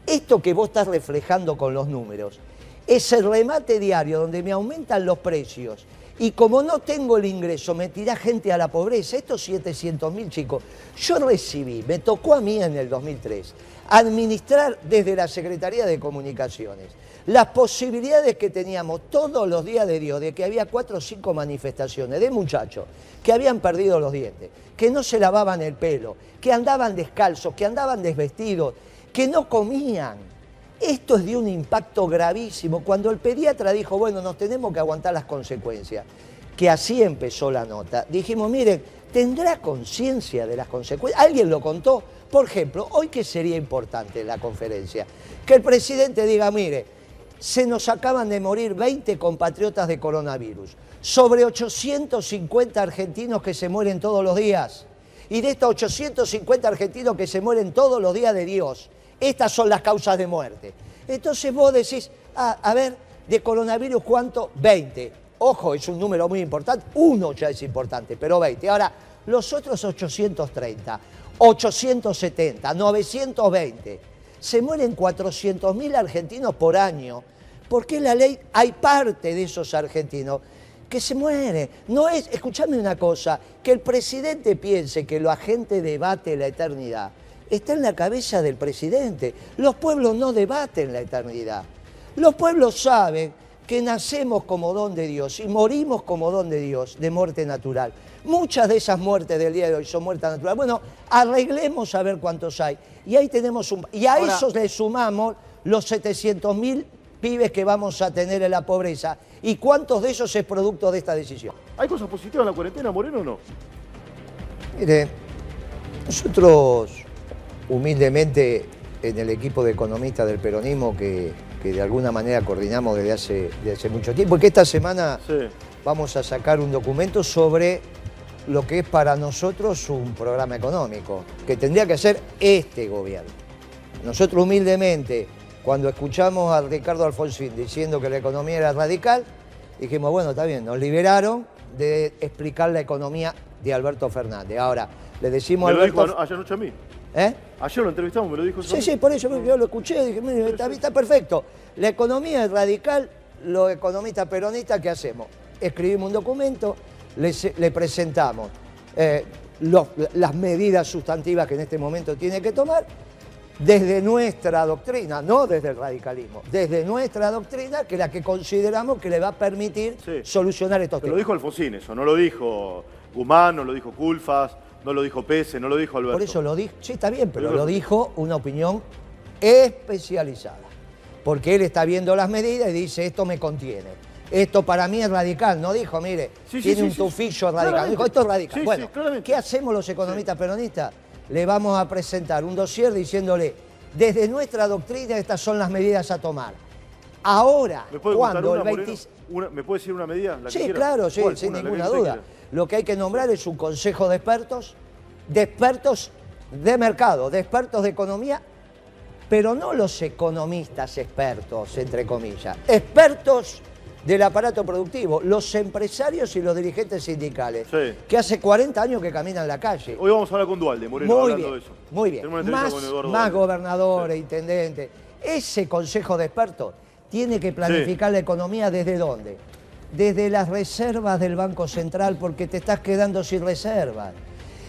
[SPEAKER 2] Esto que vos estás reflejando con los números es el remate diario donde me aumentan los precios y como no tengo el ingreso me tira gente a la pobreza. Estos 700.000 chicos, yo recibí, me tocó a mí en el 2003, administrar desde la Secretaría de Comunicaciones las posibilidades que teníamos todos los días de Dios, de que había 4 o 5 manifestaciones de muchachos que habían perdido los dientes, que no se lavaban el pelo, que andaban descalzos, que andaban desvestidos, que no comían. Esto es de un impacto gravísimo. Cuando el pediatra dijo, bueno, nos tenemos que aguantar las consecuencias, que así empezó la nota, dijimos, miren, ¿tendrá conciencia de las consecuencias? ¿Alguien lo contó? Por ejemplo, hoy que sería importante en la conferencia, que el presidente diga, mire, se nos acaban de morir 20 compatriotas de coronavirus, sobre 850 argentinos que se mueren todos los días. Y de estos 850 argentinos que se mueren todos los días de Dios, estas son las causas de muerte. Entonces vos decís, a ver, de coronavirus, ¿cuánto? 20. Ojo, es un número muy importante. 1 ya es importante, pero 20. Ahora, los otros 830, 870, 920. Se mueren 400.000 argentinos por año, porque la ley, hay parte de esos argentinos que se muere. No es, escuchame una cosa, que el presidente piense que la gente debate la eternidad. Está en la cabeza del presidente. Los pueblos no debaten la eternidad. Los pueblos saben que nacemos como don de Dios y morimos como don de Dios, de muerte natural. Muchas de esas muertes del día de hoy son muertes naturales. Bueno, arreglemos a ver cuántos hay. Y ahí tenemos y a
[SPEAKER 7] Ahora,
[SPEAKER 2] eso le sumamos los 700.000 pibes que vamos a tener en la pobreza. ¿Y cuántos de esos es producto de esta decisión?
[SPEAKER 7] ¿Hay cosas positivas en la cuarentena, Moreno, o no?
[SPEAKER 2] Mire, nosotros humildemente en el equipo de economistas del peronismo que de alguna manera coordinamos desde hace mucho tiempo, y que esta semana
[SPEAKER 7] Sí.
[SPEAKER 2] vamos a sacar un documento sobre lo que es para nosotros un programa económico, que tendría que hacer este gobierno. Nosotros humildemente, cuando escuchamos a Ricardo Alfonsín diciendo que la economía era radical, dijimos, bueno, está bien, nos liberaron de explicar la economía de Alberto Fernández. Ahora, le decimos a
[SPEAKER 7] Me lo dijo
[SPEAKER 2] Alberto...
[SPEAKER 7] ayer anoche a mí.
[SPEAKER 2] ¿Eh?
[SPEAKER 7] Ayer lo entrevistamos, me lo dijo.
[SPEAKER 2] Sí, sí, por eso yo lo escuché, dije, mire, está perfecto. La economía es radical, los economistas peronistas, ¿qué hacemos? Escribimos un documento, le presentamos las medidas sustantivas que en este momento tiene que tomar, desde nuestra doctrina, no desde el radicalismo, desde nuestra doctrina, que es la que consideramos que le va a permitir
[SPEAKER 7] Sí.
[SPEAKER 2] solucionar estos
[SPEAKER 7] Pero lo
[SPEAKER 2] temas.
[SPEAKER 7] dijo Alfonsín eso, no lo dijo Guzmán, no lo dijo Culfas, no lo dijo Pese, no lo dijo Alberto.
[SPEAKER 2] Por eso lo dijo, sí, está bien, pero
[SPEAKER 7] Pero-
[SPEAKER 2] lo dijo una opinión especializada. Porque él está viendo las medidas y dice, esto me contiene. Esto para mí es radical. No dijo, mire,
[SPEAKER 7] Sí, sí,
[SPEAKER 2] tiene
[SPEAKER 7] sí,
[SPEAKER 2] un
[SPEAKER 7] sí.
[SPEAKER 2] tufillo radical.
[SPEAKER 7] Claramente.
[SPEAKER 2] Dijo, esto es radical.
[SPEAKER 7] Sí,
[SPEAKER 2] Bueno,
[SPEAKER 7] sí, claramente.
[SPEAKER 2] ¿qué hacemos los economistas peronistas? Le vamos a presentar un dossier diciéndole, desde nuestra doctrina estas son las medidas a tomar. Ahora,
[SPEAKER 7] ¿Me puede contar
[SPEAKER 2] cuando
[SPEAKER 7] una,
[SPEAKER 2] el 20...
[SPEAKER 7] Moreno? ¿Me puede decir una medida? La que
[SPEAKER 2] Sí,
[SPEAKER 7] quiera?
[SPEAKER 2] claro, sí,
[SPEAKER 7] ¿Cuál?
[SPEAKER 2] sin
[SPEAKER 7] Una, la que
[SPEAKER 2] ninguna
[SPEAKER 7] usted
[SPEAKER 2] duda.
[SPEAKER 7] quiera.
[SPEAKER 2] Lo que hay que nombrar es un consejo de expertos de mercado, de expertos de economía, pero no los economistas expertos, entre comillas, expertos del aparato productivo, los empresarios y los dirigentes sindicales,
[SPEAKER 7] Sí.
[SPEAKER 2] que hace 40 años que caminan la calle.
[SPEAKER 7] Hoy vamos a hablar con Dualde, Moreno,
[SPEAKER 2] Muy
[SPEAKER 7] hablando
[SPEAKER 2] bien,
[SPEAKER 7] de eso.
[SPEAKER 2] muy bien.
[SPEAKER 7] Tenemos una entrevista
[SPEAKER 2] Más,
[SPEAKER 7] con Eduardo
[SPEAKER 2] más
[SPEAKER 7] Dualde.
[SPEAKER 2] gobernadores,
[SPEAKER 7] Sí.
[SPEAKER 2] intendentes. Ese consejo de expertos tiene que planificar la economía ¿desde dónde? Desde las reservas del Banco Central, porque te estás quedando sin reservas.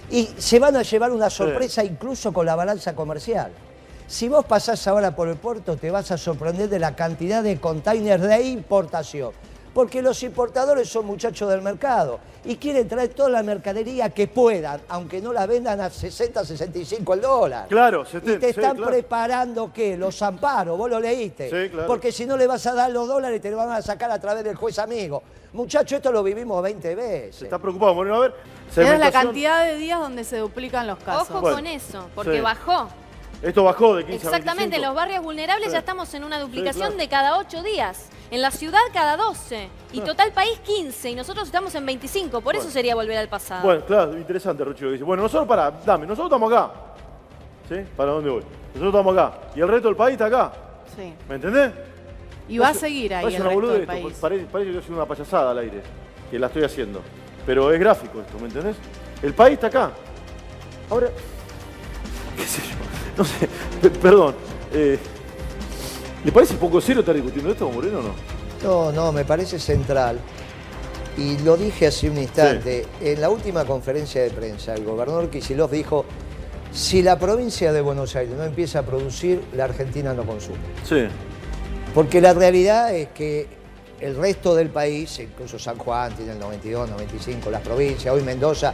[SPEAKER 2] Y se van a llevar una sorpresa incluso con la balanza comercial. Si vos pasás ahora por el puerto, te vas a sorprender de la cantidad de containers de importación. Porque los importadores son muchachos del mercado y quieren traer toda la mercadería que puedan, aunque no la vendan a 60, 65 el dólar.
[SPEAKER 7] Claro,
[SPEAKER 2] Y te
[SPEAKER 7] sí,
[SPEAKER 2] están
[SPEAKER 7] claro.
[SPEAKER 2] preparando, ¿qué? Los amparos, vos lo leíste.
[SPEAKER 7] Sí, claro.
[SPEAKER 2] Porque si no le vas a dar los dólares, te lo van a sacar a través del juez amigo. Muchachos, esto lo vivimos 20 veces.
[SPEAKER 7] Se está preocupado, Moreno. A ver,
[SPEAKER 4] Es la
[SPEAKER 7] segmentación.
[SPEAKER 4] cantidad de días donde se duplican los casos.
[SPEAKER 3] Ojo
[SPEAKER 7] Bueno,
[SPEAKER 3] con eso, porque
[SPEAKER 7] sí.
[SPEAKER 3] bajó.
[SPEAKER 7] Esto bajó de 15 a 25.
[SPEAKER 3] Exactamente, en los barrios vulnerables
[SPEAKER 7] Sí.
[SPEAKER 3] ya estamos en una duplicación
[SPEAKER 7] claro.
[SPEAKER 3] de cada 8 días. En la ciudad cada 12. Y
[SPEAKER 7] Claro.
[SPEAKER 3] total país 15. Y nosotros estamos en 25. Por eso
[SPEAKER 7] Bueno.
[SPEAKER 3] sería volver al pasado.
[SPEAKER 7] Bueno, claro, interesante, Rochi, lo que dice. Bueno, nosotros nosotros estamos acá. ¿Sí? ¿Para dónde voy? Nosotros estamos acá. Y el resto del país está acá.
[SPEAKER 4] Sí.
[SPEAKER 7] ¿Me entendés?
[SPEAKER 4] Y va a seguir ahí
[SPEAKER 7] Parece
[SPEAKER 4] el
[SPEAKER 7] una
[SPEAKER 4] resto
[SPEAKER 7] boludez
[SPEAKER 4] del
[SPEAKER 7] esto,
[SPEAKER 4] país.
[SPEAKER 7] parece que estoy haciendo una payasada al aire, que la estoy haciendo. Pero es gráfico esto, ¿me entendés? El país está acá. Ahora, qué sé yo, no sé, perdón. ¿Le parece poco serio estar discutiendo esto, Moreno, o no?
[SPEAKER 2] No, me parece central. Y lo dije hace un instante. En la última conferencia de prensa, el gobernador Kicillof dijo, si la provincia de Buenos Aires no empieza a producir, la Argentina no consume.
[SPEAKER 7] Sí.
[SPEAKER 2] Porque la realidad es que el resto del país, incluso San Juan tiene el 92, 95, las provincias, hoy Mendoza,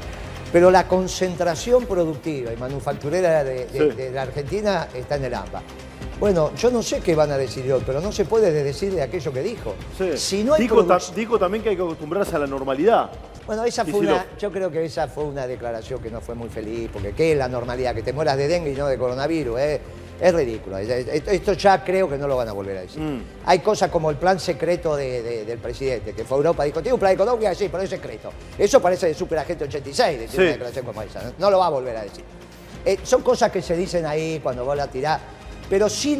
[SPEAKER 2] pero la concentración productiva y manufacturera de la Argentina está en el AMBA. Bueno, yo no sé qué van a decidir hoy, pero no se puede decir de aquello que dijo.
[SPEAKER 7] Sí.
[SPEAKER 2] Si no hay
[SPEAKER 7] Dijo también que hay que acostumbrarse a la normalidad.
[SPEAKER 2] Bueno, esa fue
[SPEAKER 7] Kicillof.
[SPEAKER 2] yo creo que esa fue una declaración que no fue muy feliz, porque ¿qué es la normalidad? Que te mueras de dengue y no de coronavirus, es ridículo. Esto ya creo que no lo van a volver a decir. Hay cosas como el plan secreto del presidente, que fue a Europa, dijo, tiene un plan económico, sí, pero es secreto. Eso parece de Superagente 86, decir una declaración como esa. No lo va a volver a decir. Son cosas que se dicen ahí cuando vos la tirás, pero sí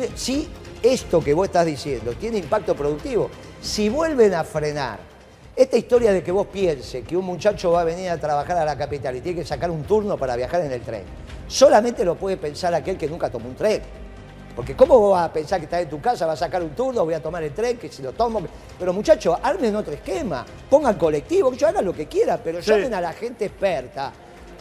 [SPEAKER 2] esto que vos estás diciendo tiene impacto productivo. Si vuelven a frenar esta historia de que vos pienses que un muchacho va a venir a trabajar a la capital y tiene que sacar un turno para viajar en el tren, solamente lo puede pensar aquel que nunca tomó un tren. Porque ¿cómo vos vas a pensar que estás en tu casa, vas a sacar un turno, voy a tomar el tren, que si lo tomo? Pero muchachos, armen otro esquema, pongan colectivo, que hagan lo que quieran, pero
[SPEAKER 7] Sí.
[SPEAKER 2] llamen a la gente experta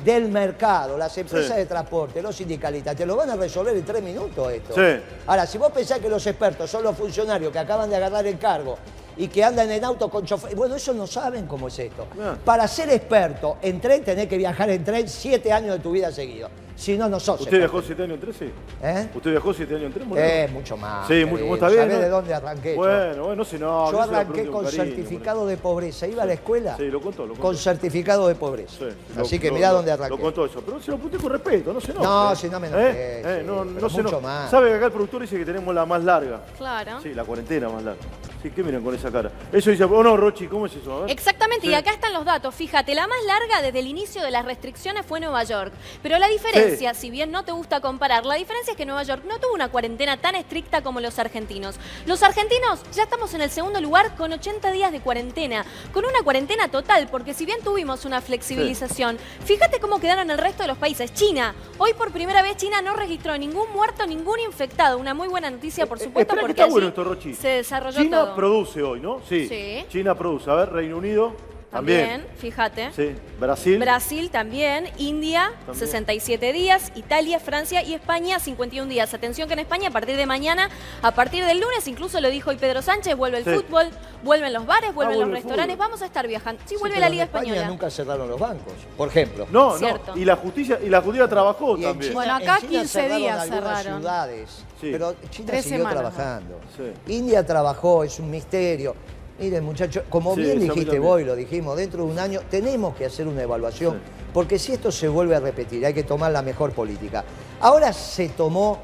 [SPEAKER 2] del mercado, las empresas de transporte, los sindicalistas, te lo van a resolver en 3 minutos esto.
[SPEAKER 7] Sí.
[SPEAKER 2] Ahora, si vos pensás que los expertos son los funcionarios que acaban de agarrar el cargo y que andan en auto con chofer, bueno, ellos no saben cómo es esto.
[SPEAKER 7] Ah.
[SPEAKER 2] Para ser experto en tren tenés que viajar en tren 7 años de tu vida seguidos. Si no, no sos
[SPEAKER 7] ¿Usted
[SPEAKER 2] experto.
[SPEAKER 7] viajó 7 años en tren? Sí.
[SPEAKER 2] ¿Eh?
[SPEAKER 7] ¿Usted viajó 7 años en tren? Moreno?
[SPEAKER 2] Mucho más.
[SPEAKER 7] Sí, mucho,
[SPEAKER 2] querido.
[SPEAKER 7] está bien.
[SPEAKER 2] ¿Sabés
[SPEAKER 7] ¿no?
[SPEAKER 2] de dónde arranqué?
[SPEAKER 7] Bueno, no sé, no.
[SPEAKER 2] Yo
[SPEAKER 7] yo se lo
[SPEAKER 2] arranqué
[SPEAKER 7] pregunto
[SPEAKER 2] con
[SPEAKER 7] cariño,
[SPEAKER 2] certificado de pobreza. Iba a la escuela
[SPEAKER 7] Sí, lo contó, lo contó.
[SPEAKER 2] con certificado de pobreza.
[SPEAKER 7] Sí,
[SPEAKER 2] Así que mirá dónde arranqué.
[SPEAKER 7] Lo contó eso, pero se lo pregunté con respeto, no se enoje.
[SPEAKER 2] No, si no me enojé, sí,
[SPEAKER 7] no
[SPEAKER 2] pero
[SPEAKER 7] se
[SPEAKER 2] mucho
[SPEAKER 7] enoje.
[SPEAKER 2] más.
[SPEAKER 7] ¿Sabe que acá el productor dice que tenemos la más larga?
[SPEAKER 3] Claro.
[SPEAKER 7] Sí, la cuarentena más larga. Sí, ¿qué miran con esa cara? Eso dice, oh no, Rochi, ¿cómo es eso? A ver.
[SPEAKER 8] Exactamente, y
[SPEAKER 7] Sí.
[SPEAKER 8] acá están los datos. Fíjate, la más larga desde el inicio de las restricciones fue Nueva York. Pero la diferencia, si bien no te gusta comparar, la diferencia es que Nueva York no tuvo una cuarentena tan estricta como los argentinos. Los argentinos ya estamos en el segundo lugar con 80 días de cuarentena, con una cuarentena total, porque si bien tuvimos una flexibilización, fíjate cómo quedaron el resto de los países. China, hoy por primera vez China no registró ningún muerto, ningún infectado. Una muy buena noticia, por supuesto,
[SPEAKER 7] Espera que
[SPEAKER 8] porque
[SPEAKER 7] está bueno
[SPEAKER 8] allí
[SPEAKER 7] esto, Rochi.
[SPEAKER 8] se desarrolló
[SPEAKER 7] China
[SPEAKER 8] todo.
[SPEAKER 7] produce hoy, ¿no? Sí.
[SPEAKER 8] Sí.
[SPEAKER 7] China produce. A ver, Reino Unido también.
[SPEAKER 8] Fíjate.
[SPEAKER 7] Sí. Brasil.
[SPEAKER 8] Brasil también, India,
[SPEAKER 7] También.
[SPEAKER 8] 67 días, Italia, Francia y España, 51 días. Atención que en España, a partir de mañana, a partir del lunes, incluso lo dijo hoy Pedro Sánchez, vuelve el
[SPEAKER 7] Sí.
[SPEAKER 8] fútbol, vuelven los bares, vuelven
[SPEAKER 7] vuelve
[SPEAKER 8] los
[SPEAKER 7] el
[SPEAKER 8] restaurantes,
[SPEAKER 7] fútbol.
[SPEAKER 8] vamos a estar viajando. Sí,
[SPEAKER 2] Sí,
[SPEAKER 8] vuelve
[SPEAKER 2] pero
[SPEAKER 8] la Liga
[SPEAKER 2] en España
[SPEAKER 8] Española.
[SPEAKER 2] nunca cerraron los bancos, por ejemplo.
[SPEAKER 7] No,
[SPEAKER 8] Cierto.
[SPEAKER 7] no. Y la justicia trabajó
[SPEAKER 2] Y en
[SPEAKER 7] también.
[SPEAKER 2] China,
[SPEAKER 4] Bueno, acá
[SPEAKER 2] en China
[SPEAKER 4] 15 días
[SPEAKER 2] algunas
[SPEAKER 4] cerraron.
[SPEAKER 2] ciudades,
[SPEAKER 7] Sí.
[SPEAKER 2] pero China
[SPEAKER 4] 3
[SPEAKER 2] siguió
[SPEAKER 4] semanas,
[SPEAKER 2] trabajando.
[SPEAKER 7] Sí.
[SPEAKER 2] India trabajó, es un misterio. Miren, muchachos, como
[SPEAKER 7] Sí,
[SPEAKER 2] bien
[SPEAKER 7] eso a mí
[SPEAKER 2] dijiste
[SPEAKER 7] también.
[SPEAKER 2] vos y lo dijimos, dentro de un año tenemos que hacer una evaluación,
[SPEAKER 7] Sí.
[SPEAKER 2] porque si esto se vuelve a repetir, hay que tomar la mejor política. Ahora se tomó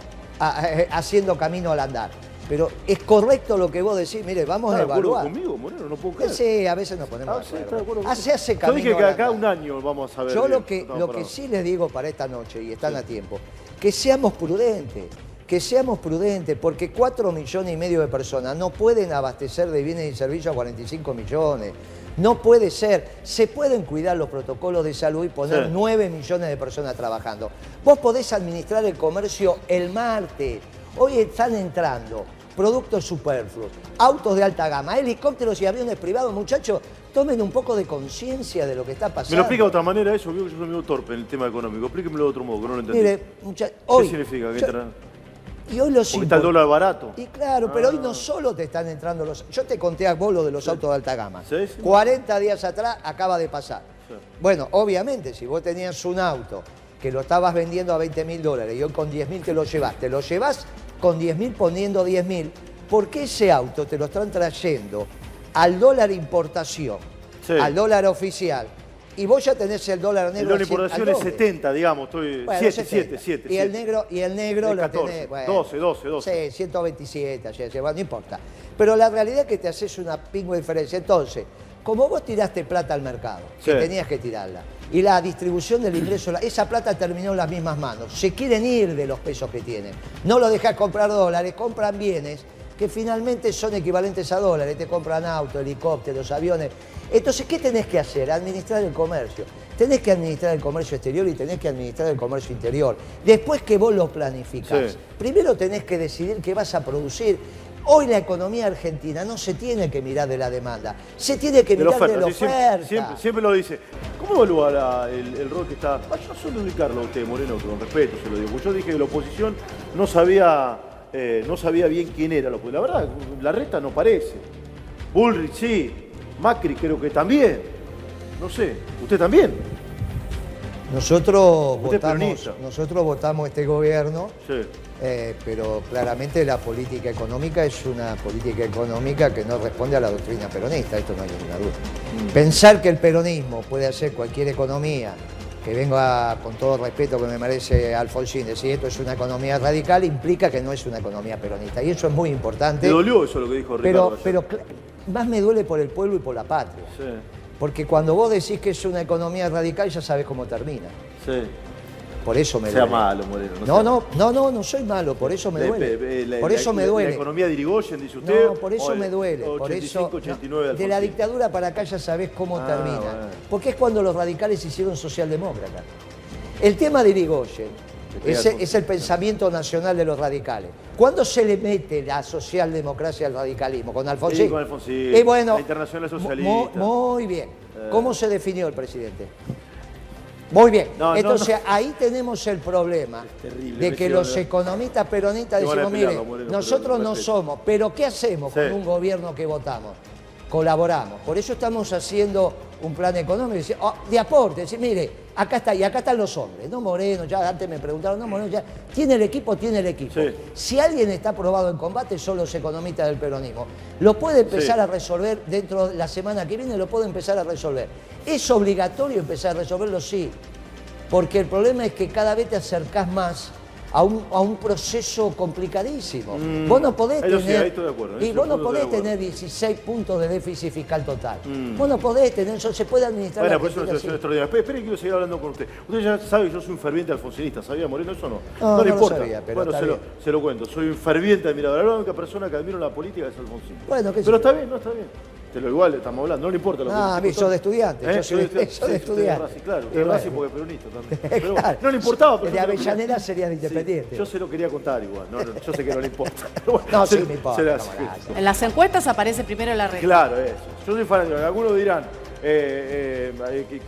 [SPEAKER 2] haciendo camino al andar, pero es correcto lo que vos decís, mire, vamos
[SPEAKER 7] ¿Está
[SPEAKER 2] a
[SPEAKER 7] de acuerdo
[SPEAKER 2] evaluar.
[SPEAKER 7] conmigo, Moreno? No puedo creer.
[SPEAKER 2] Sí, a veces nos ponemos
[SPEAKER 7] Ah,
[SPEAKER 2] de
[SPEAKER 7] sí,
[SPEAKER 2] acuerdo.
[SPEAKER 7] está de acuerdo con
[SPEAKER 2] Hace
[SPEAKER 7] Yo
[SPEAKER 2] camino
[SPEAKER 7] dije que
[SPEAKER 2] al
[SPEAKER 7] acá
[SPEAKER 2] andar.
[SPEAKER 7] un año vamos a ver.
[SPEAKER 2] Yo
[SPEAKER 7] bien.
[SPEAKER 2] lo que
[SPEAKER 7] Estamos
[SPEAKER 2] sí les digo para esta noche, y están a tiempo, que seamos prudentes, porque 4,5 millones de personas no pueden abastecer de bienes y servicios a 45 millones. No puede ser. Se pueden cuidar los protocolos de salud y poner
[SPEAKER 7] Sí.
[SPEAKER 2] 9 millones de personas trabajando. Vos podés administrar el comercio el martes. Hoy están entrando productos superfluos, autos de alta gama, helicópteros y aviones privados. Muchachos, tomen un poco de conciencia de lo que está pasando.
[SPEAKER 7] ¿Me lo explica de otra manera eso? Vio que yo soy medio torpe en el tema económico. Explíquemelo de otro modo, que no lo entendí.
[SPEAKER 2] Mire, hoy,
[SPEAKER 7] ¿Qué significa? Que
[SPEAKER 2] yo-
[SPEAKER 7] entra-
[SPEAKER 2] y hoy los
[SPEAKER 7] Porque está el dólar barato.
[SPEAKER 2] Y claro, pero hoy
[SPEAKER 7] Ah.
[SPEAKER 2] no solo te están entrando los... Yo te conté a vos lo de los autos de alta gama.
[SPEAKER 7] Sí, sí.
[SPEAKER 2] 40 días atrás acaba de pasar.
[SPEAKER 7] Sí.
[SPEAKER 2] Bueno, obviamente, si vos tenías un auto que lo estabas vendiendo a $20.000 y hoy con 10.000 te lo llevas con 10.000 poniendo 10.000, ¿por qué ese auto te lo están trayendo al dólar importación,
[SPEAKER 7] Sí.
[SPEAKER 2] al dólar oficial? Y vos ya tenés el dólar negro.
[SPEAKER 7] El dólar
[SPEAKER 2] al
[SPEAKER 7] importación
[SPEAKER 2] al
[SPEAKER 7] es
[SPEAKER 2] doble.
[SPEAKER 7] 70, digamos. Estoy
[SPEAKER 2] Bueno,
[SPEAKER 7] 7,
[SPEAKER 2] 70.
[SPEAKER 7] 7, 7.
[SPEAKER 2] Y el negro
[SPEAKER 7] Es
[SPEAKER 2] lo
[SPEAKER 7] 14,
[SPEAKER 2] tenés.
[SPEAKER 7] 12.
[SPEAKER 2] Sí, 127, bueno, no importa. Pero la realidad es que te haces una pingüe diferencia. Entonces, como vos tiraste plata al mercado, que
[SPEAKER 7] Sí.
[SPEAKER 2] tenías que tirarla, y la distribución del ingreso, esa plata terminó en las mismas manos. Se quieren ir de los pesos que tienen. No lo dejás comprar dólares, compran bienes que finalmente son equivalentes a dólares. Te compran autos, helicópteros, aviones. Entonces, ¿qué tenés que hacer? Administrar el comercio. Tenés que administrar el comercio exterior y tenés que administrar el comercio interior. Después que vos lo planificás,
[SPEAKER 7] Sí.
[SPEAKER 2] primero tenés que decidir qué vas a producir. Hoy la economía argentina no se tiene que mirar de la demanda, se tiene que
[SPEAKER 7] De la
[SPEAKER 2] mirar de
[SPEAKER 7] oferta,
[SPEAKER 2] la
[SPEAKER 7] sí,
[SPEAKER 2] oferta.
[SPEAKER 7] siempre lo dice. ¿Cómo evalúa el rol que está? Yo suelo ubicarlo a usted, Moreno, con respeto se lo digo. Porque yo dije que la oposición no sabía bien quién era. La verdad, la reta no parece. Bullrich sí, Macri creo que también. No sé, ¿usted también?
[SPEAKER 2] Nosotros
[SPEAKER 7] Usted es peronista.
[SPEAKER 2] votamos este gobierno,
[SPEAKER 7] Sí.
[SPEAKER 2] pero claramente la política económica es una política económica que no responde a la doctrina peronista, esto no hay ninguna duda. Pensar que el peronismo puede hacer cualquier economía, que venga con todo respeto que me merece Alfonsín, decir esto es una economía radical, implica que no es una economía peronista. Y eso es muy importante.
[SPEAKER 7] ¿Te dolió eso lo que dijo Ricardo
[SPEAKER 2] Pero
[SPEAKER 7] ayer?
[SPEAKER 2] más me duele por el pueblo y por la patria.
[SPEAKER 7] Sí,
[SPEAKER 2] Porque cuando vos decís que es una economía radical, ya sabes cómo termina.
[SPEAKER 7] sí.
[SPEAKER 2] Por eso me
[SPEAKER 7] Sea
[SPEAKER 2] duele.
[SPEAKER 7] malo, Moreno.
[SPEAKER 2] No soy malo, por eso me duele. Por eso me duele.
[SPEAKER 7] La economía de Irigoyen, dice usted.
[SPEAKER 2] No, por eso me duele. Por eso,
[SPEAKER 7] 85, 89
[SPEAKER 2] de la
[SPEAKER 7] Alfonsín.
[SPEAKER 2] dictadura para acá ya sabés cómo termina.
[SPEAKER 7] Bueno.
[SPEAKER 2] Porque es cuando los radicales se hicieron socialdemócratas. El tema de Irigoyen Es el pensamiento nacional de los radicales. ¿Cuándo se le mete la socialdemocracia al radicalismo? ¿Con Alfonsín?
[SPEAKER 7] Sí, con Alfonsín,
[SPEAKER 2] Y bueno,
[SPEAKER 7] la Internacional Socialista.
[SPEAKER 2] Muy bien. ¿Cómo se definió el presidente? Muy bien. Entonces ahí tenemos el problema de que los economistas peronistas decimos, mire, nosotros no somos, pero ¿qué hacemos con un gobierno que votamos? Colaboramos. Por eso estamos haciendo un plan económico de aporte. Decir, mire, acá está, y acá están los hombres, no Moreno, ya antes me preguntaron, no Moreno, ya tiene el equipo. Sí. Si alguien está aprobado en combate, son los economistas del peronismo. Lo puede empezar a resolver dentro de la semana que viene, lo puede empezar a resolver. ¿Es obligatorio empezar a resolverlo? Sí. Porque el problema es que cada vez te acercás más a un proceso complicadísimo. Vos no podés tener 16 puntos de déficit fiscal total. Vos no podés tener eso, se puede administrar.
[SPEAKER 7] Bueno, pues es una situación extraordinaria. Espere que quiero seguir hablando con usted. Usted ya sabe que yo soy un ferviente alfonsinista. ¿Sabía, Moreno, eso no?
[SPEAKER 2] No
[SPEAKER 7] le importa.
[SPEAKER 2] Lo sabía, pero
[SPEAKER 7] bueno, se lo cuento. Soy un ferviente admirador. La única persona que admiro en la política es Alfonsín.
[SPEAKER 2] Bueno,
[SPEAKER 7] pero está bien, no está bien. Te lo igual estamos hablando, no le importa lo que
[SPEAKER 2] a mí sos de estudiante. Yo soy de estudiante.
[SPEAKER 7] Claro, usted es Racing porque es peronista también. Pero claro. No le importaba. Pero
[SPEAKER 2] de Avellaneda sería de Independiente.
[SPEAKER 7] Yo se lo quería contar igual. Yo sé que no le importa.
[SPEAKER 2] No, sí me importa.
[SPEAKER 4] En las encuestas aparece primero la red.
[SPEAKER 7] Claro, eso. Yo soy fanático. Algunos dirán que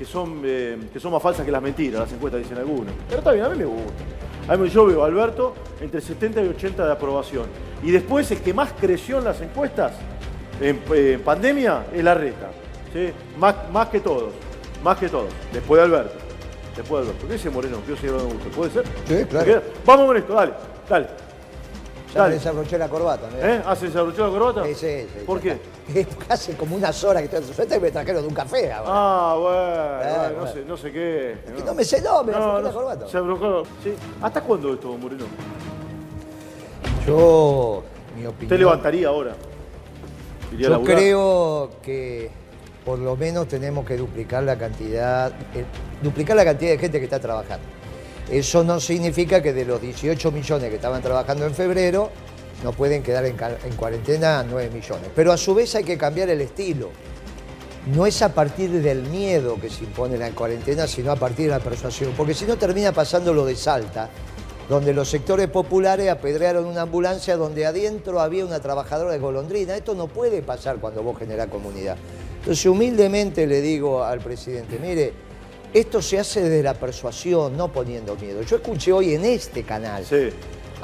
[SPEAKER 7] son más falsas que las mentiras, las encuestas dicen algunos. Pero está bien, a mí me gusta. Yo veo a Alberto entre 70 y 80 de aprobación. Y después el que más creció en las encuestas en pandemia es Larreta, ¿sí? Más que todos, después de Alberto. ¿Qué dice Moreno? Quiero seguir hablando con usted, ¿puede ser?
[SPEAKER 2] Sí, claro.
[SPEAKER 7] Vamos con esto, dale.
[SPEAKER 2] Ya me desabroché la corbata, ¿no?
[SPEAKER 7] ¿Se desabrochó la corbata?
[SPEAKER 2] Sí.
[SPEAKER 7] ¿Por qué?
[SPEAKER 2] Hace como unas horas que estoy en su suerte y me trajeron de un café ahora.
[SPEAKER 7] Bueno. No sé qué.
[SPEAKER 2] No me sé, me aflojé la corbata.
[SPEAKER 7] Se aflojó, sí. ¿Hasta cuándo esto, Moreno?
[SPEAKER 2] Mi opinión.
[SPEAKER 7] ¿Usted levantaría ahora?
[SPEAKER 2] Yo creo que por lo menos tenemos que duplicar la cantidad de gente que está trabajando. Eso no significa que de los 18 millones que estaban trabajando en febrero, no pueden quedar en cuarentena 9 millones. Pero a su vez hay que cambiar el estilo. No es a partir del miedo que se impone la cuarentena, sino a partir de la persuasión. Porque si no termina pasando lo de Salta, donde los sectores populares apedrearon una ambulancia donde adentro había una trabajadora de golondrina. Esto no puede pasar cuando vos generás comunidad. Entonces, humildemente le digo al presidente, mire, esto se hace desde la persuasión, no poniendo miedo. Yo escuché hoy en este canal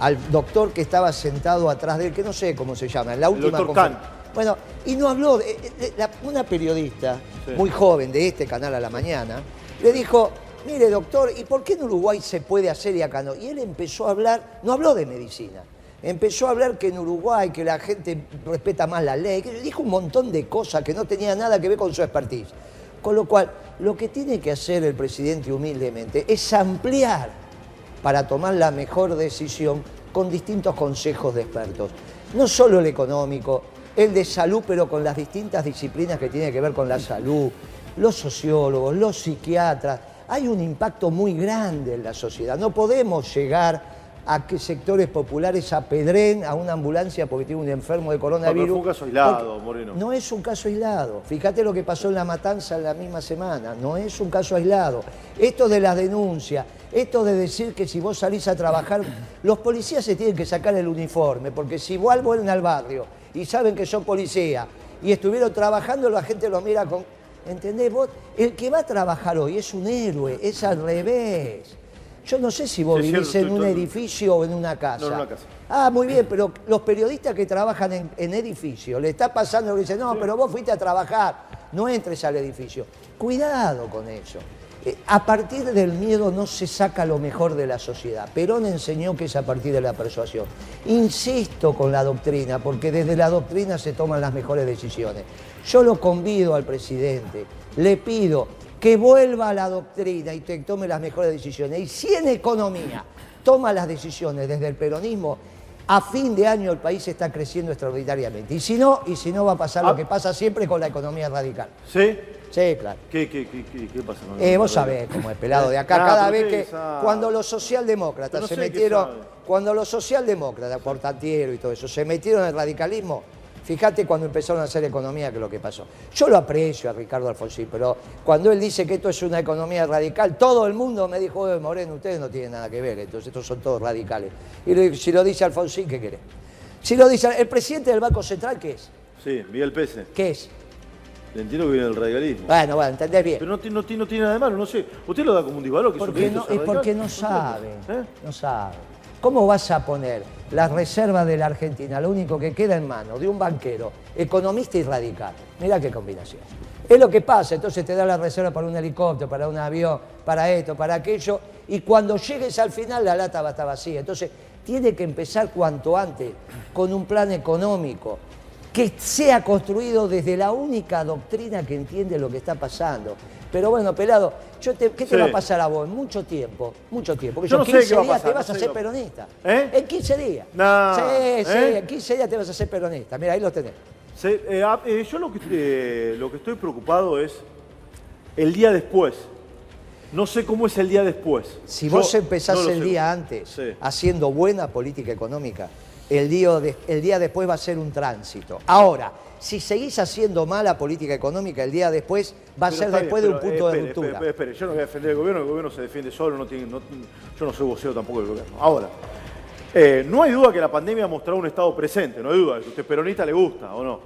[SPEAKER 2] al doctor que estaba sentado atrás de él, que no sé cómo se llama, en la última conferencia. Bueno, y no habló, una periodista muy joven de este canal a la mañana, le dijo, mire doctor, ¿y por qué en Uruguay se puede hacer y acá no? Y él empezó a hablar, no habló de medicina, empezó a hablar que en Uruguay, que la gente respeta más la ley, que dijo un montón de cosas que no tenían nada que ver con su expertise. Con lo cual, lo que tiene que hacer el presidente humildemente es ampliar para tomar la mejor decisión con distintos consejos de expertos. No solo el económico, el de salud, pero con las distintas disciplinas que tienen que ver con la salud, los sociólogos, los psiquiatras. Hay un impacto muy grande en la sociedad. No podemos llegar a que sectores populares apedreen a una ambulancia porque tiene un enfermo de coronavirus.
[SPEAKER 7] No, fue un caso aislado, Moreno.
[SPEAKER 2] No es un caso aislado. Fíjate lo que pasó en La Matanza en la misma semana. No es un caso aislado. Esto de las denuncias, esto de decir que si vos salís a trabajar, los policías se tienen que sacar el uniforme, porque si vos vuelven al barrio y saben que son policías y estuvieron trabajando, la gente los mira con... ¿Entendés vos? El que va a trabajar hoy es un héroe, es al revés. Yo no sé si vos vivís en un edificio o en una casa.
[SPEAKER 7] No, en una casa.
[SPEAKER 2] Ah, muy bien, pero los periodistas que trabajan en edificios, le está pasando que dicen, no, pero vos fuiste a trabajar, no entres al edificio. Cuidado con eso. A partir del miedo no se saca lo mejor de la sociedad. Perón enseñó que es a partir de la persuasión. Insisto con la doctrina, porque desde la doctrina se toman las mejores decisiones. Yo lo convido al presidente, le pido que vuelva a la doctrina y que tome las mejores decisiones. Y si en economía toma las decisiones desde el peronismo, a fin de año el país está creciendo extraordinariamente. Y si no va a pasar lo que pasa siempre con la economía radical.
[SPEAKER 7] ¿Sí?
[SPEAKER 2] Sí, claro.
[SPEAKER 7] ¿Qué pasa?
[SPEAKER 2] Vos sabés cómo es pelado de acá. Cada vez que cuando los socialdemócratas se metieron, cuando los socialdemócratas, Portantiero y todo eso, se metieron en el radicalismo, Fíjate cuando empezaron a hacer economía, que es lo que pasó. Yo lo aprecio a Ricardo Alfonsín, pero cuando él dice que esto es una economía radical, todo el mundo me dijo, Moreno, ustedes no tienen nada que ver, entonces estos son todos radicales. Y le digo, si lo dice Alfonsín, ¿qué querés? Si lo dice el presidente del Banco Central, ¿qué es?
[SPEAKER 7] Sí, Miguel Pese.
[SPEAKER 2] ¿Qué es?
[SPEAKER 7] Entiendo que viene del radicalismo.
[SPEAKER 2] Bueno, entendés bien.
[SPEAKER 7] Pero no tiene nada de malo, no sé. Usted lo da como un disvalor que
[SPEAKER 2] Porque no, es porque no sabe, no sabe. ¿Cómo vas a poner las reservas de la Argentina, lo único que queda en manos de un banquero, economista y radical? Mirá qué combinación. Es lo que pasa, entonces te da la reserva para un helicóptero, para un avión, para esto, para aquello, y cuando llegues al final la lata va a estar vacía. Entonces tiene que empezar cuanto antes con un plan económico que sea construido desde la única doctrina que entiende lo que está pasando. Pero bueno, pelado, ¿qué te va a pasar a vos? Mucho tiempo. Porque
[SPEAKER 7] yo no sé qué va a pasar,
[SPEAKER 2] te vas a hacer peronista.
[SPEAKER 7] ¿Eh?
[SPEAKER 2] En 15 días.
[SPEAKER 7] No.
[SPEAKER 2] Sí,
[SPEAKER 7] ¿Eh?
[SPEAKER 2] en 15 días te vas a hacer peronista. Mira, ahí lo tenés.
[SPEAKER 7] Sí, yo lo que estoy preocupado es el día después. No sé cómo es el día después.
[SPEAKER 2] Si vos empezás
[SPEAKER 7] no lo
[SPEAKER 2] el
[SPEAKER 7] sé.
[SPEAKER 2] día antes
[SPEAKER 7] Sí.
[SPEAKER 2] haciendo buena política económica, el día después va a ser un tránsito. Ahora, si seguís haciendo mala política económica, el día después va a
[SPEAKER 7] Pero
[SPEAKER 2] ser
[SPEAKER 7] está
[SPEAKER 2] después
[SPEAKER 7] bien,
[SPEAKER 2] de un
[SPEAKER 7] pero,
[SPEAKER 2] punto de ruptura.
[SPEAKER 7] Espere, yo no voy a defender el gobierno se defiende solo, yo no soy vocero tampoco del gobierno. Ahora, no hay duda que la pandemia ha mostrado un estado presente, no hay duda, que a usted peronista le gusta o no.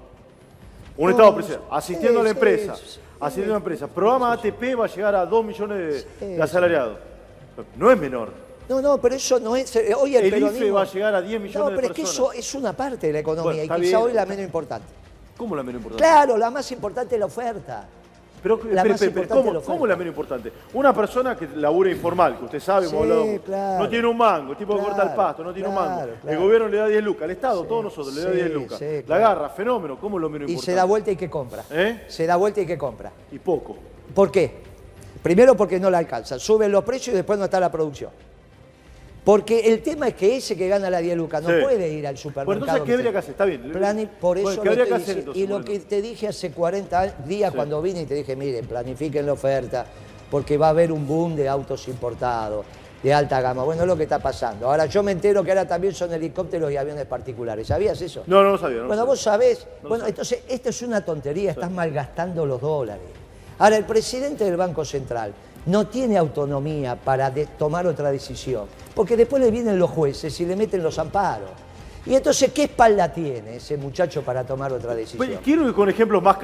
[SPEAKER 7] Un estado presente, asistiendo a la empresa, asistiendo a la empresa. Programa ATP va a llegar a 2 millones de asalariados. No es menor.
[SPEAKER 2] No, pero eso no es... Hoy el peronismo...
[SPEAKER 7] IFE va a llegar a 10 millones de personas.
[SPEAKER 2] No, pero es que eso es una parte de la economía
[SPEAKER 7] Bueno, está
[SPEAKER 2] y quizá
[SPEAKER 7] bien.
[SPEAKER 2] hoy la menos importante.
[SPEAKER 7] ¿Cómo la menos importante?
[SPEAKER 2] Claro, la más importante es la oferta.
[SPEAKER 7] Pero,
[SPEAKER 2] La más importante es la oferta.
[SPEAKER 7] ¿cómo la menos importante? Una persona que labura informal, que usted sabe, hemos hablado,
[SPEAKER 2] claro.
[SPEAKER 7] no tiene un mango, el tipo que
[SPEAKER 2] Claro,
[SPEAKER 7] corta el pasto, no tiene un mango.
[SPEAKER 2] claro,
[SPEAKER 7] El
[SPEAKER 2] claro.
[SPEAKER 7] gobierno le da 10 lucas, el Estado, todos nosotros le da
[SPEAKER 2] sí,
[SPEAKER 7] 10 lucas.
[SPEAKER 2] sí,
[SPEAKER 7] La
[SPEAKER 2] claro.
[SPEAKER 7] agarra, fenómeno, ¿cómo es lo menos
[SPEAKER 2] Y
[SPEAKER 7] importante?
[SPEAKER 2] se da vuelta y que compra.
[SPEAKER 7] ¿Eh?
[SPEAKER 2] Se da vuelta y que compra.
[SPEAKER 7] Y poco.
[SPEAKER 2] ¿Por qué? Primero porque no la alcanza. Suben los precios y después no está la producción. Porque el tema es que ese que gana la 10 lucas no
[SPEAKER 7] Sí.
[SPEAKER 2] puede ir al supermercado.
[SPEAKER 7] Bueno, entonces, ¿qué habría que hacer? Está bien.
[SPEAKER 2] Por eso
[SPEAKER 7] Bueno, ¿qué
[SPEAKER 2] lo
[SPEAKER 7] habría
[SPEAKER 2] estoy
[SPEAKER 7] que hacer
[SPEAKER 2] diciendo.
[SPEAKER 7] entonces,
[SPEAKER 2] Y lo
[SPEAKER 7] Moreno?
[SPEAKER 2] que te dije hace 40 días cuando vine y te dije, miren, planifiquen la oferta, porque va a haber un boom de autos importados, de alta gama. Bueno, es lo que está pasando. Ahora yo me entero que ahora también son helicópteros y aviones particulares. ¿Sabías eso?
[SPEAKER 7] No lo sabía.
[SPEAKER 2] Bueno, vos sabés. Bueno, entonces, esto es una tontería, estás malgastando los dólares. Ahora, el presidente del Banco Central no tiene autonomía para tomar otra decisión, porque después le vienen los jueces y le meten los amparos. Y entonces, ¿qué espalda tiene ese muchacho para tomar otra decisión?
[SPEAKER 7] Quiero ir con ejemplos más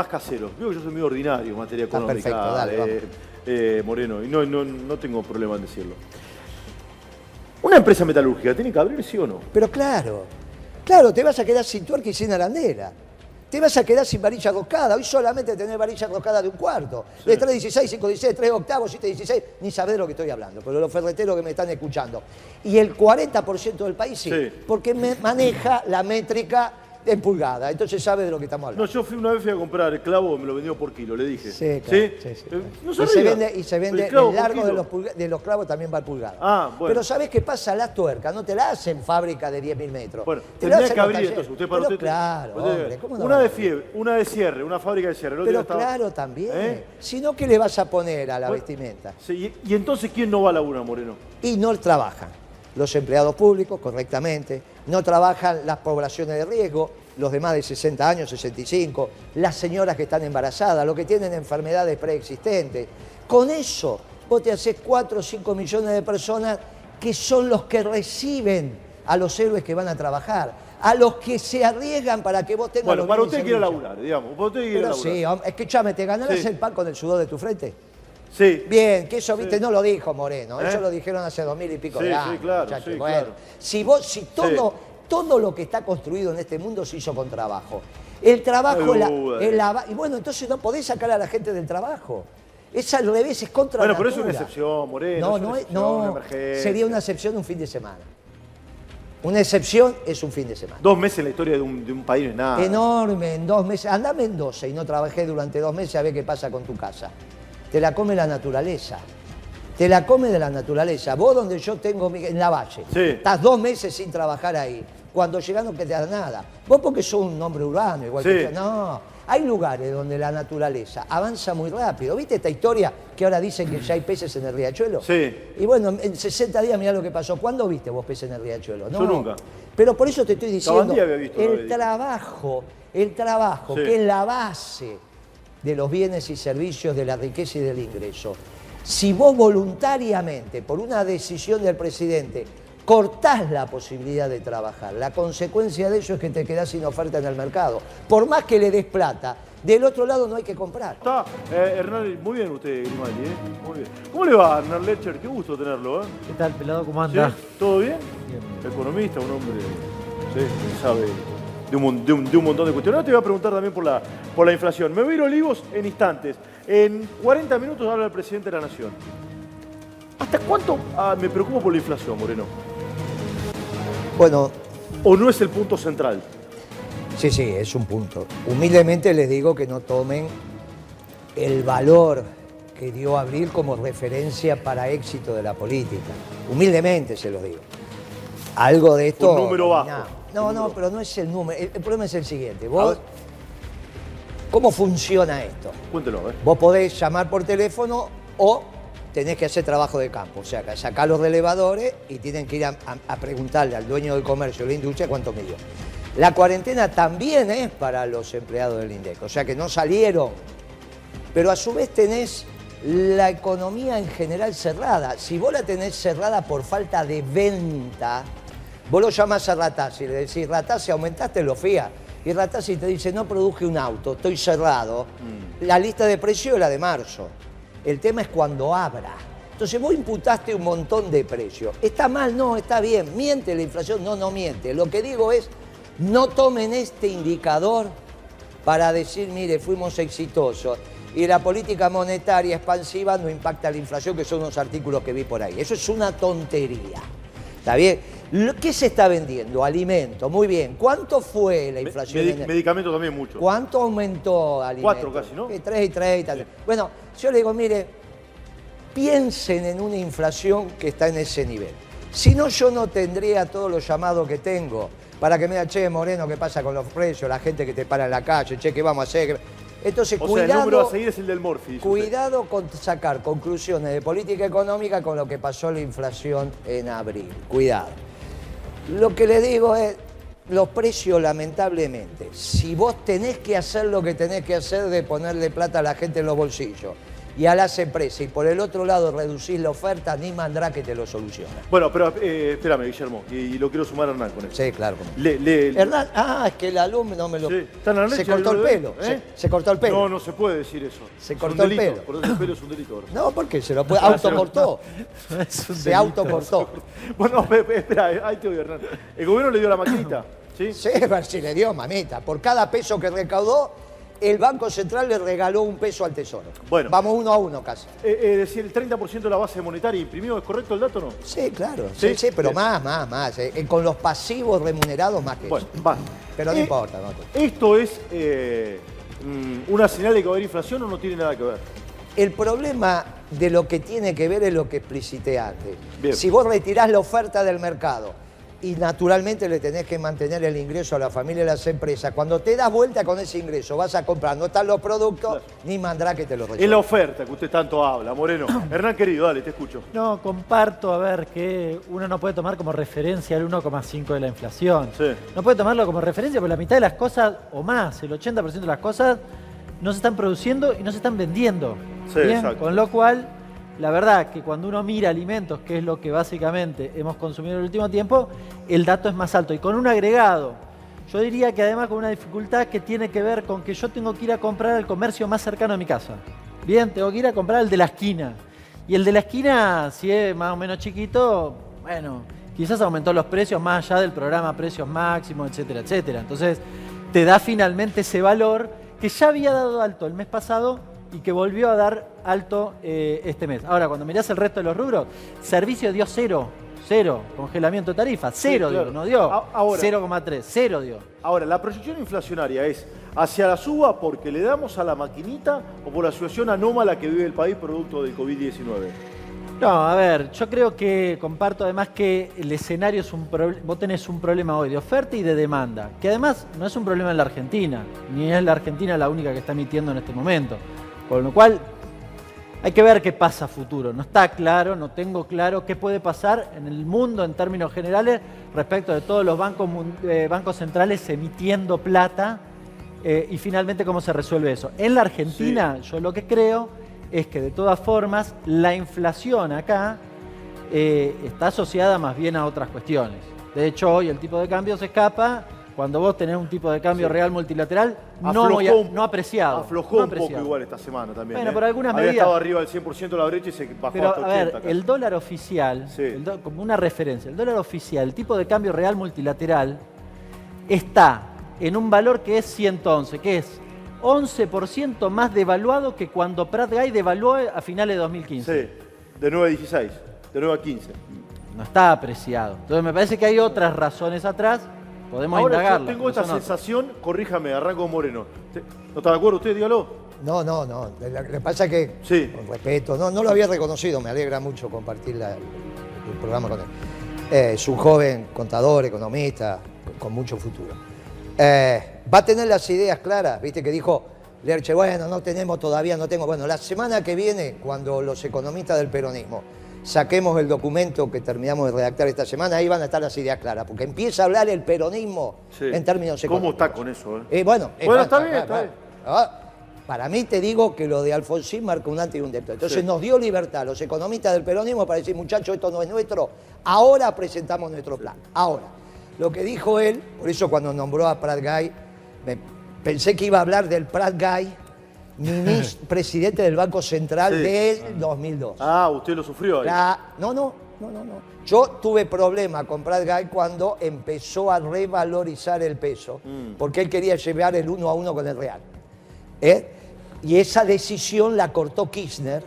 [SPEAKER 7] caseros. Digo que yo soy muy ordinario en materia
[SPEAKER 2] Está
[SPEAKER 7] económica,
[SPEAKER 2] perfecto, dale, vamos.
[SPEAKER 7] Moreno, y no tengo problema en decirlo. ¿Una empresa metalúrgica tiene que abrir, sí o no?
[SPEAKER 2] Pero claro, te vas a quedar sin tuerca y sin arandela. Te vas a quedar sin varilla roscada. Hoy solamente tenés varilla roscada de un cuarto. De 3,16, 5,16, 3 octavos, 7,16. Ni sabés de lo que estoy hablando, pero los ferreteros que me están escuchando. Y el 40% del país sí, porque maneja la métrica en pulgada. Entonces sabe de lo que estamos hablando.
[SPEAKER 7] No, yo una vez fui a comprar el clavo, me lo vendió por kilo, le dije.
[SPEAKER 2] Sí, claro. Sí.
[SPEAKER 7] No
[SPEAKER 2] Y se vende
[SPEAKER 7] el clavo
[SPEAKER 2] el
[SPEAKER 7] por
[SPEAKER 2] largo
[SPEAKER 7] kilo.
[SPEAKER 2] de los clavos también va al pulgada.
[SPEAKER 7] Ah, bueno.
[SPEAKER 2] Pero ¿sabés qué pasa? Las tuercas no te la hacen fábrica de 10.000 metros.
[SPEAKER 7] Bueno,
[SPEAKER 2] Te la
[SPEAKER 7] tendría
[SPEAKER 2] hacen
[SPEAKER 7] que
[SPEAKER 2] los
[SPEAKER 7] abrir
[SPEAKER 2] talleres.
[SPEAKER 7] entonces. Usted para
[SPEAKER 2] Pero
[SPEAKER 7] usted.
[SPEAKER 2] claro,
[SPEAKER 7] usted-
[SPEAKER 2] hombre, ¿cómo no
[SPEAKER 7] una
[SPEAKER 2] va a
[SPEAKER 7] de
[SPEAKER 2] abrir?
[SPEAKER 7] una de cierre, una fábrica de cierre. El otro
[SPEAKER 2] Pero
[SPEAKER 7] día estaba-
[SPEAKER 2] claro, también.
[SPEAKER 7] ¿Eh?
[SPEAKER 2] Si no, ¿qué le vas a poner a la
[SPEAKER 7] Bueno,
[SPEAKER 2] vestimenta?
[SPEAKER 7] Sí, y entonces, ¿quién no va a laburar, Moreno?
[SPEAKER 2] Y no trabajan los empleados públicos correctamente, no trabajan las poblaciones de riesgo, los de más de 60 años, 65, las señoras que están embarazadas, los que tienen enfermedades preexistentes. Con eso vos te haces 4 o 5 millones de personas que son los que reciben a los héroes que van a trabajar, a los que se arriesgan para que vos tengas
[SPEAKER 7] Bueno,
[SPEAKER 2] los
[SPEAKER 7] para
[SPEAKER 2] bienes
[SPEAKER 7] usted
[SPEAKER 2] en
[SPEAKER 7] quiere
[SPEAKER 2] lucha.
[SPEAKER 7] laburar, digamos. Para usted quiere
[SPEAKER 2] Pero
[SPEAKER 7] laburar.
[SPEAKER 2] sí, hombre, escúchame, ¿te ganarás
[SPEAKER 7] Sí.
[SPEAKER 2] el pan con el sudor de tu frente?
[SPEAKER 7] Sí.
[SPEAKER 2] Bien, que eso, viste, no lo dijo Moreno,
[SPEAKER 7] ¿Eh?
[SPEAKER 2] eso lo dijeron hace 2000 y pico
[SPEAKER 7] Sí,
[SPEAKER 2] de
[SPEAKER 7] sí,
[SPEAKER 2] años.
[SPEAKER 7] claro,
[SPEAKER 2] muchachos.
[SPEAKER 7] sí,
[SPEAKER 2] Bueno,
[SPEAKER 7] claro.
[SPEAKER 2] si todo lo que está construido en este mundo se hizo con trabajo. El trabajo
[SPEAKER 7] No hay
[SPEAKER 2] es
[SPEAKER 7] duda.
[SPEAKER 2] y bueno, entonces no podés sacar a la gente del trabajo. Es al revés, es contra
[SPEAKER 7] Bueno, pero
[SPEAKER 2] natura.
[SPEAKER 7] es una excepción, Moreno.
[SPEAKER 2] No,
[SPEAKER 7] es una
[SPEAKER 2] no,
[SPEAKER 7] excepción, una
[SPEAKER 2] no,
[SPEAKER 7] emergencia.
[SPEAKER 2] sería una excepción un fin de semana. Una excepción es un fin de semana.
[SPEAKER 7] 2 meses en la historia de un país no es nada.
[SPEAKER 2] Enorme, en 2 meses. Andá a Mendoza y no trabajé durante 2 meses a ver qué pasa con tu casa. Te la come la naturaleza. Te la come de la naturaleza. Vos donde yo tengo, en la Valle,
[SPEAKER 7] Sí.
[SPEAKER 2] estás 2 meses sin trabajar ahí. cuando llegas no queda nada. Vos porque sos un hombre urbano, igual
[SPEAKER 7] Sí.
[SPEAKER 2] que yo. No, hay lugares donde la naturaleza avanza muy rápido. ¿Viste esta historia que ahora dicen que ya hay peces en el riachuelo?
[SPEAKER 7] Sí.
[SPEAKER 2] Y bueno, en 60 días mirá lo que pasó. ¿Cuándo viste vos peces en el riachuelo? No.
[SPEAKER 7] Yo nunca.
[SPEAKER 2] Pero por eso te estoy diciendo,
[SPEAKER 7] Cabandía había visto, no había
[SPEAKER 2] el
[SPEAKER 7] dicho.
[SPEAKER 2] trabajo,
[SPEAKER 7] Sí.
[SPEAKER 2] que es la base de los bienes y servicios, de la riqueza y del ingreso. Si vos voluntariamente, por una decisión del presidente, cortás la posibilidad de trabajar, la consecuencia de eso es que te quedás sin oferta en el mercado. Por más que le des plata, del otro lado no hay que comprar.
[SPEAKER 7] Está, Hernán, muy bien usted, Grimaldi, muy bien. ¿Cómo le va, Hernán Lecher? Qué gusto tenerlo, ¿eh?
[SPEAKER 9] ¿Qué tal, pelado? ¿Cómo
[SPEAKER 7] ¿Sí?
[SPEAKER 9] anda?
[SPEAKER 7] ¿Todo bien?
[SPEAKER 9] Bien.
[SPEAKER 7] Economista, un hombre, sí, que sabe de un montón de cuestiones. Ahora te voy a preguntar también por la inflación. Me voy a ir a Olivos en instantes. En 40 minutos habla el presidente de la Nación. ¿Hasta cuánto me preocupo por la inflación, Moreno?
[SPEAKER 2] Bueno,
[SPEAKER 7] ¿O no es el punto central?
[SPEAKER 2] sí, es un punto. Humildemente les digo que no tomen el valor que dio Abril como referencia para éxito de la política. Humildemente se lo digo. Algo de esto...
[SPEAKER 7] Un número bajo.
[SPEAKER 2] No, pero no es el número. El problema es el siguiente. Vos, ¿cómo funciona esto?
[SPEAKER 7] Cuéntelo, a ver.
[SPEAKER 2] Vos podés llamar por teléfono o tenés que hacer trabajo de campo. O sea, que sacar los relevadores y tienen que ir a preguntarle al dueño del comercio, de la industria, cuánto midió. La cuarentena también es para los empleados del INDEC. O sea, que no salieron. Pero a su vez tenés la economía en general cerrada. Si vos la tenés cerrada por falta de venta, vos lo llamás a Ratazzi y le decís, Ratazzi, aumentaste los FIA. Y Ratazzi te dice, no produje un auto, estoy cerrado. La lista de precios es la de marzo. El tema es cuando abra. Entonces vos imputaste un montón de precios. ¿Está mal? No, está bien. ¿Miente la inflación? No, no miente. Lo que digo es, no tomen este indicador para decir, mire, fuimos exitosos. Y la política monetaria expansiva no impacta la inflación, que son unos artículos que vi por ahí. Eso es una tontería. ¿Está bien? ¿Qué se está vendiendo? Alimento. Muy bien. ¿Cuánto fue la inflación?
[SPEAKER 7] Medicamentos también mucho.
[SPEAKER 2] ¿Cuánto aumentó alimento?
[SPEAKER 7] 4 casi, ¿no?
[SPEAKER 2] 3,30. Sí. Bueno, yo le digo, mire, piensen en una inflación que está en ese nivel. Si no, yo no tendría todos los llamados que tengo para que me diga, che, Moreno, ¿qué pasa con los precios? La gente que te para en la calle, che, ¿qué vamos a hacer? Entonces,
[SPEAKER 7] O sea, el número a seguir es el del Morphy. dice
[SPEAKER 2] cuidado con sacar conclusiones de política económica con lo que pasó la inflación en abril. Cuidado. Lo que le digo es, los precios, lamentablemente, si vos tenés que hacer lo que tenés que hacer de ponerle plata a la gente en los bolsillos y a las empresas, y por el otro lado reducís la oferta, ni mandrá que te lo soluciona.
[SPEAKER 7] Bueno, pero espérame, Guillermo, y lo quiero sumar a Hernán con eso.
[SPEAKER 2] Sí, claro.
[SPEAKER 7] Hernán,
[SPEAKER 2] Es que el alumno me lo...
[SPEAKER 7] sí. ¿Está en la
[SPEAKER 2] Se
[SPEAKER 7] leche,
[SPEAKER 2] cortó el
[SPEAKER 7] lo de-
[SPEAKER 2] pelo. Se cortó el pelo.
[SPEAKER 7] No, no se puede decir eso.
[SPEAKER 2] Se
[SPEAKER 7] Es
[SPEAKER 2] cortó
[SPEAKER 7] un
[SPEAKER 2] el
[SPEAKER 7] delito.
[SPEAKER 2] pelo.
[SPEAKER 7] Por eso el pelo es un delito. ahora.
[SPEAKER 2] No, porque se lo puede... autocortó.
[SPEAKER 9] Es un
[SPEAKER 2] Se
[SPEAKER 9] delito.
[SPEAKER 2] autocortó.
[SPEAKER 7] Bueno, espera, ahí te voy, Hernán. El gobierno le dio la maquinita, ¿sí?
[SPEAKER 2] Sí, si le dio, mamita. Por cada peso que recaudó, el Banco Central le regaló un peso al Tesoro.
[SPEAKER 7] Bueno.
[SPEAKER 2] Vamos 1 a 1 casi.
[SPEAKER 7] Es decir, el 30% de la base monetaria imprimió, ¿es correcto el dato o no?
[SPEAKER 2] Sí, claro.
[SPEAKER 7] Sí,
[SPEAKER 2] Sí, pero
[SPEAKER 7] bien.
[SPEAKER 2] más. Con los pasivos remunerados más que
[SPEAKER 7] Bueno,
[SPEAKER 2] eso.
[SPEAKER 7] va.
[SPEAKER 2] Pero no importa. No.
[SPEAKER 7] ¿Esto es una señal de que va a haber inflación o no tiene nada que ver?
[SPEAKER 2] El problema de lo que tiene que ver es lo que explicité antes.
[SPEAKER 7] Bien.
[SPEAKER 2] Si vos retirás la oferta del mercado y naturalmente le tenés que mantener el ingreso a la familia y a las empresas, cuando te das vuelta con ese ingreso, vas a comprar, no están los productos,
[SPEAKER 7] Claro.
[SPEAKER 2] ni mandrá que te los
[SPEAKER 7] Es la
[SPEAKER 2] resuelva.
[SPEAKER 7] oferta que usted tanto habla, Moreno. Hernán, querido, dale, te escucho.
[SPEAKER 9] No, comparto, a ver, que uno no puede tomar como referencia el 1,5 de la inflación.
[SPEAKER 7] Sí.
[SPEAKER 9] No puede tomarlo como referencia porque la mitad de las cosas, o más, el 80% de las cosas, no se están produciendo y no se están vendiendo.
[SPEAKER 7] Sí,
[SPEAKER 9] Bien,
[SPEAKER 7] exacto.
[SPEAKER 9] con lo cual, la verdad que cuando uno mira alimentos, que es lo que básicamente hemos consumido en el último tiempo, el dato es más alto. Y con un agregado, yo diría que además con una dificultad que tiene que ver con que yo tengo que ir a comprar al comercio más cercano a mi casa. Bien, tengo que ir a comprar el de la esquina. Y el de la esquina, si es más o menos chiquito, bueno, quizás aumentó los precios más allá del programa Precios Máximos, etcétera, etcétera. Entonces, te da finalmente ese valor que ya había dado alto el mes pasado y que volvió a dar alto este mes. Ahora, cuando mirás el resto de los rubros, servicio dio cero, congelamiento de tarifa, cero
[SPEAKER 7] claro.
[SPEAKER 9] dio, no dio
[SPEAKER 7] Ahora-
[SPEAKER 9] 0,3, cero dio.
[SPEAKER 7] Ahora, ¿la proyección inflacionaria es hacia la suba porque le damos a la maquinita o por la situación anómala que vive el país producto del COVID-19?
[SPEAKER 9] No, a ver, yo creo que comparto además que el escenario es vos tenés un problema hoy de oferta y de demanda, que además no es un problema en la Argentina, ni es la Argentina la única que está emitiendo en este momento. Con lo cual, hay que ver qué pasa a futuro. No está claro, no tengo claro qué puede pasar en el mundo en términos generales respecto de todos los bancos centrales emitiendo plata y finalmente cómo se resuelve eso. En la Argentina, yo lo que creo es que de todas formas la inflación acá está asociada más bien a otras cuestiones. De hecho, hoy el tipo de cambio se escapa cuando vos tenés un tipo de cambio real multilateral no apreciado.
[SPEAKER 7] Aflojó
[SPEAKER 9] no
[SPEAKER 7] un poco igual esta semana también.
[SPEAKER 9] Bueno, por algunas
[SPEAKER 7] Había
[SPEAKER 9] medidas.
[SPEAKER 7] estado arriba del 100% de la brecha y se bajó
[SPEAKER 9] Pero,
[SPEAKER 7] hasta
[SPEAKER 9] a
[SPEAKER 7] 80.
[SPEAKER 9] ver,
[SPEAKER 7] casi.
[SPEAKER 9] el dólar oficial, como una referencia, el dólar oficial, el tipo de cambio real multilateral, está en un valor que es 111, que es 11% más devaluado que cuando Prat Guy devaluó a finales de 2015.
[SPEAKER 7] Sí, de 9 a 16, de 9 a 15.
[SPEAKER 9] No está apreciado. Entonces me parece que hay otras razones atrás, podemos
[SPEAKER 7] Ahora
[SPEAKER 9] indagarlas.
[SPEAKER 7] yo tengo esta sensación, corríjame, arranco con Moreno. ¿No está de acuerdo usted? Dígalo.
[SPEAKER 2] No. Lo que pasa es que, con respeto, no lo había reconocido, me alegra mucho compartir el programa con él. Es un joven contador, economista, con mucho futuro. Va a tener las ideas claras, viste que dijo Lerche, bueno, no tengo. Bueno, la semana que viene, cuando los economistas del peronismo saquemos el documento que terminamos de redactar esta semana, ahí van a estar las ideas claras, porque empieza a hablar el peronismo en términos económicos.
[SPEAKER 7] ¿Cómo está con eso?
[SPEAKER 2] Bueno,
[SPEAKER 7] está bien.
[SPEAKER 2] Para mí te digo que lo de Alfonsín marca un antes y un después. Entonces nos dio libertad los economistas del peronismo para decir, muchachos, esto no es nuestro, ahora presentamos nuestro plan. Ahora, lo que dijo él, por eso cuando nombró a Prat Guy, pensé que iba a hablar del Prat Guy, presidente del Banco Central del 2002.
[SPEAKER 7] Ah, usted lo sufrió ahí.
[SPEAKER 2] No. Yo tuve problema con Prat Guy cuando empezó a revalorizar el peso, porque él quería llevar el 1 a 1 con el real. Y esa decisión la cortó Kirchner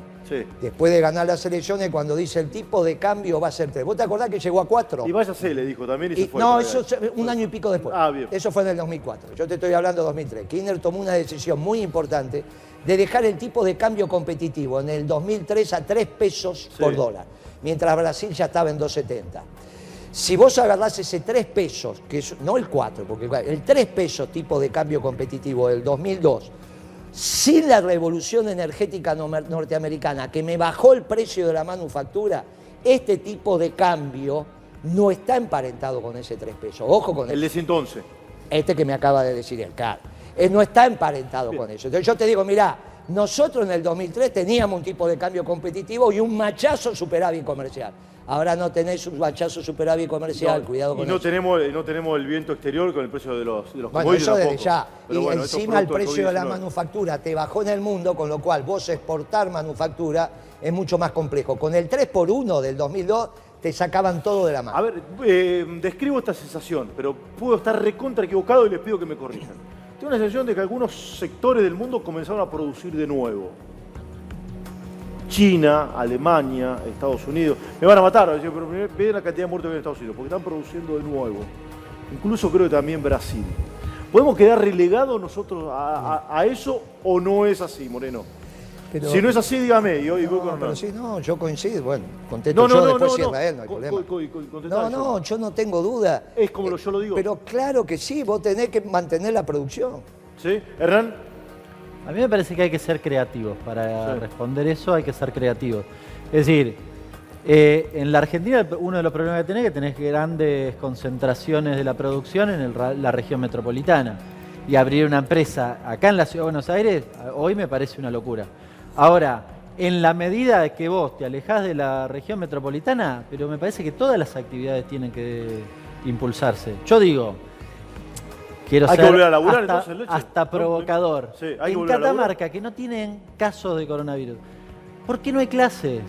[SPEAKER 2] después de ganar las elecciones, cuando dice el tipo de cambio va a ser 3. ¿Vos te acordás que llegó a 4?
[SPEAKER 7] Y váyase, le dijo también, y se fue.
[SPEAKER 2] No, eso un año y pico después.
[SPEAKER 7] Bien.
[SPEAKER 2] Eso fue en el 2004. Yo te estoy hablando de 2003. Kirchner tomó una decisión muy importante de dejar el tipo de cambio competitivo en el 2003 a 3 pesos por dólar, mientras Brasil ya estaba en 2,70. Si vos agarrás ese 3 pesos, que es, no el 4, porque el 3 pesos tipo de cambio competitivo del 2002, sin la revolución energética norteamericana, que me bajó el precio de la manufactura, este tipo de cambio no está emparentado con ese 3 pesos. Ojo con eso.
[SPEAKER 7] El de 111.
[SPEAKER 2] Este que me acaba de decir el CAR. No está emparentado con eso. Entonces yo te digo, mirá, nosotros en el 2003 teníamos un tipo de cambio competitivo y un machazo superávit comercial. Ahora no tenés un machazo superávit comercial, cuidado con
[SPEAKER 7] eso. No tenemos el viento exterior con el precio de los
[SPEAKER 2] bueno, eso desde ya. Y encima el precio de la manufactura te bajó en el mundo, con lo cual vos exportar manufactura es mucho más complejo. Con el 3x1 del 2002 te sacaban todo de la mano.
[SPEAKER 7] A ver, describo esta sensación, pero puedo estar recontra equivocado y les pido que me corrijan. Tengo una sensación de que algunos sectores del mundo comenzaron a producir de nuevo. China, Alemania, Estados Unidos. Me van a matar, pero vean la cantidad de muertos que hay en Estados Unidos, porque están produciendo de nuevo. Incluso creo que también Brasil. ¿Podemos quedar relegados nosotros a eso o no es así, Moreno? Pero, si no es así, dígame. Y voy con
[SPEAKER 2] pero sí, yo coincido. Bueno, contesto yo, después cierra él, no hay problema. Yo no tengo duda.
[SPEAKER 7] Es como yo lo digo.
[SPEAKER 2] Pero claro que sí, vos tenés que mantener la producción.
[SPEAKER 7] ¿Sí? ¿Hernán?
[SPEAKER 9] A mí me parece que hay que ser creativos. Para responder eso hay que ser creativos. Es decir, en la Argentina uno de los problemas que tenés es que tenés grandes concentraciones de la producción en la región metropolitana. Y abrir una empresa acá en la Ciudad de Buenos Aires, hoy me parece una locura. Ahora, en la medida que vos te alejás de la región metropolitana, pero me parece que todas las actividades tienen que impulsarse. Yo digo, quiero ser
[SPEAKER 7] volver a laburar,
[SPEAKER 9] hasta provocador.
[SPEAKER 7] Sí,
[SPEAKER 9] en Catamarca, que no tienen casos de coronavirus, ¿por qué no hay clases?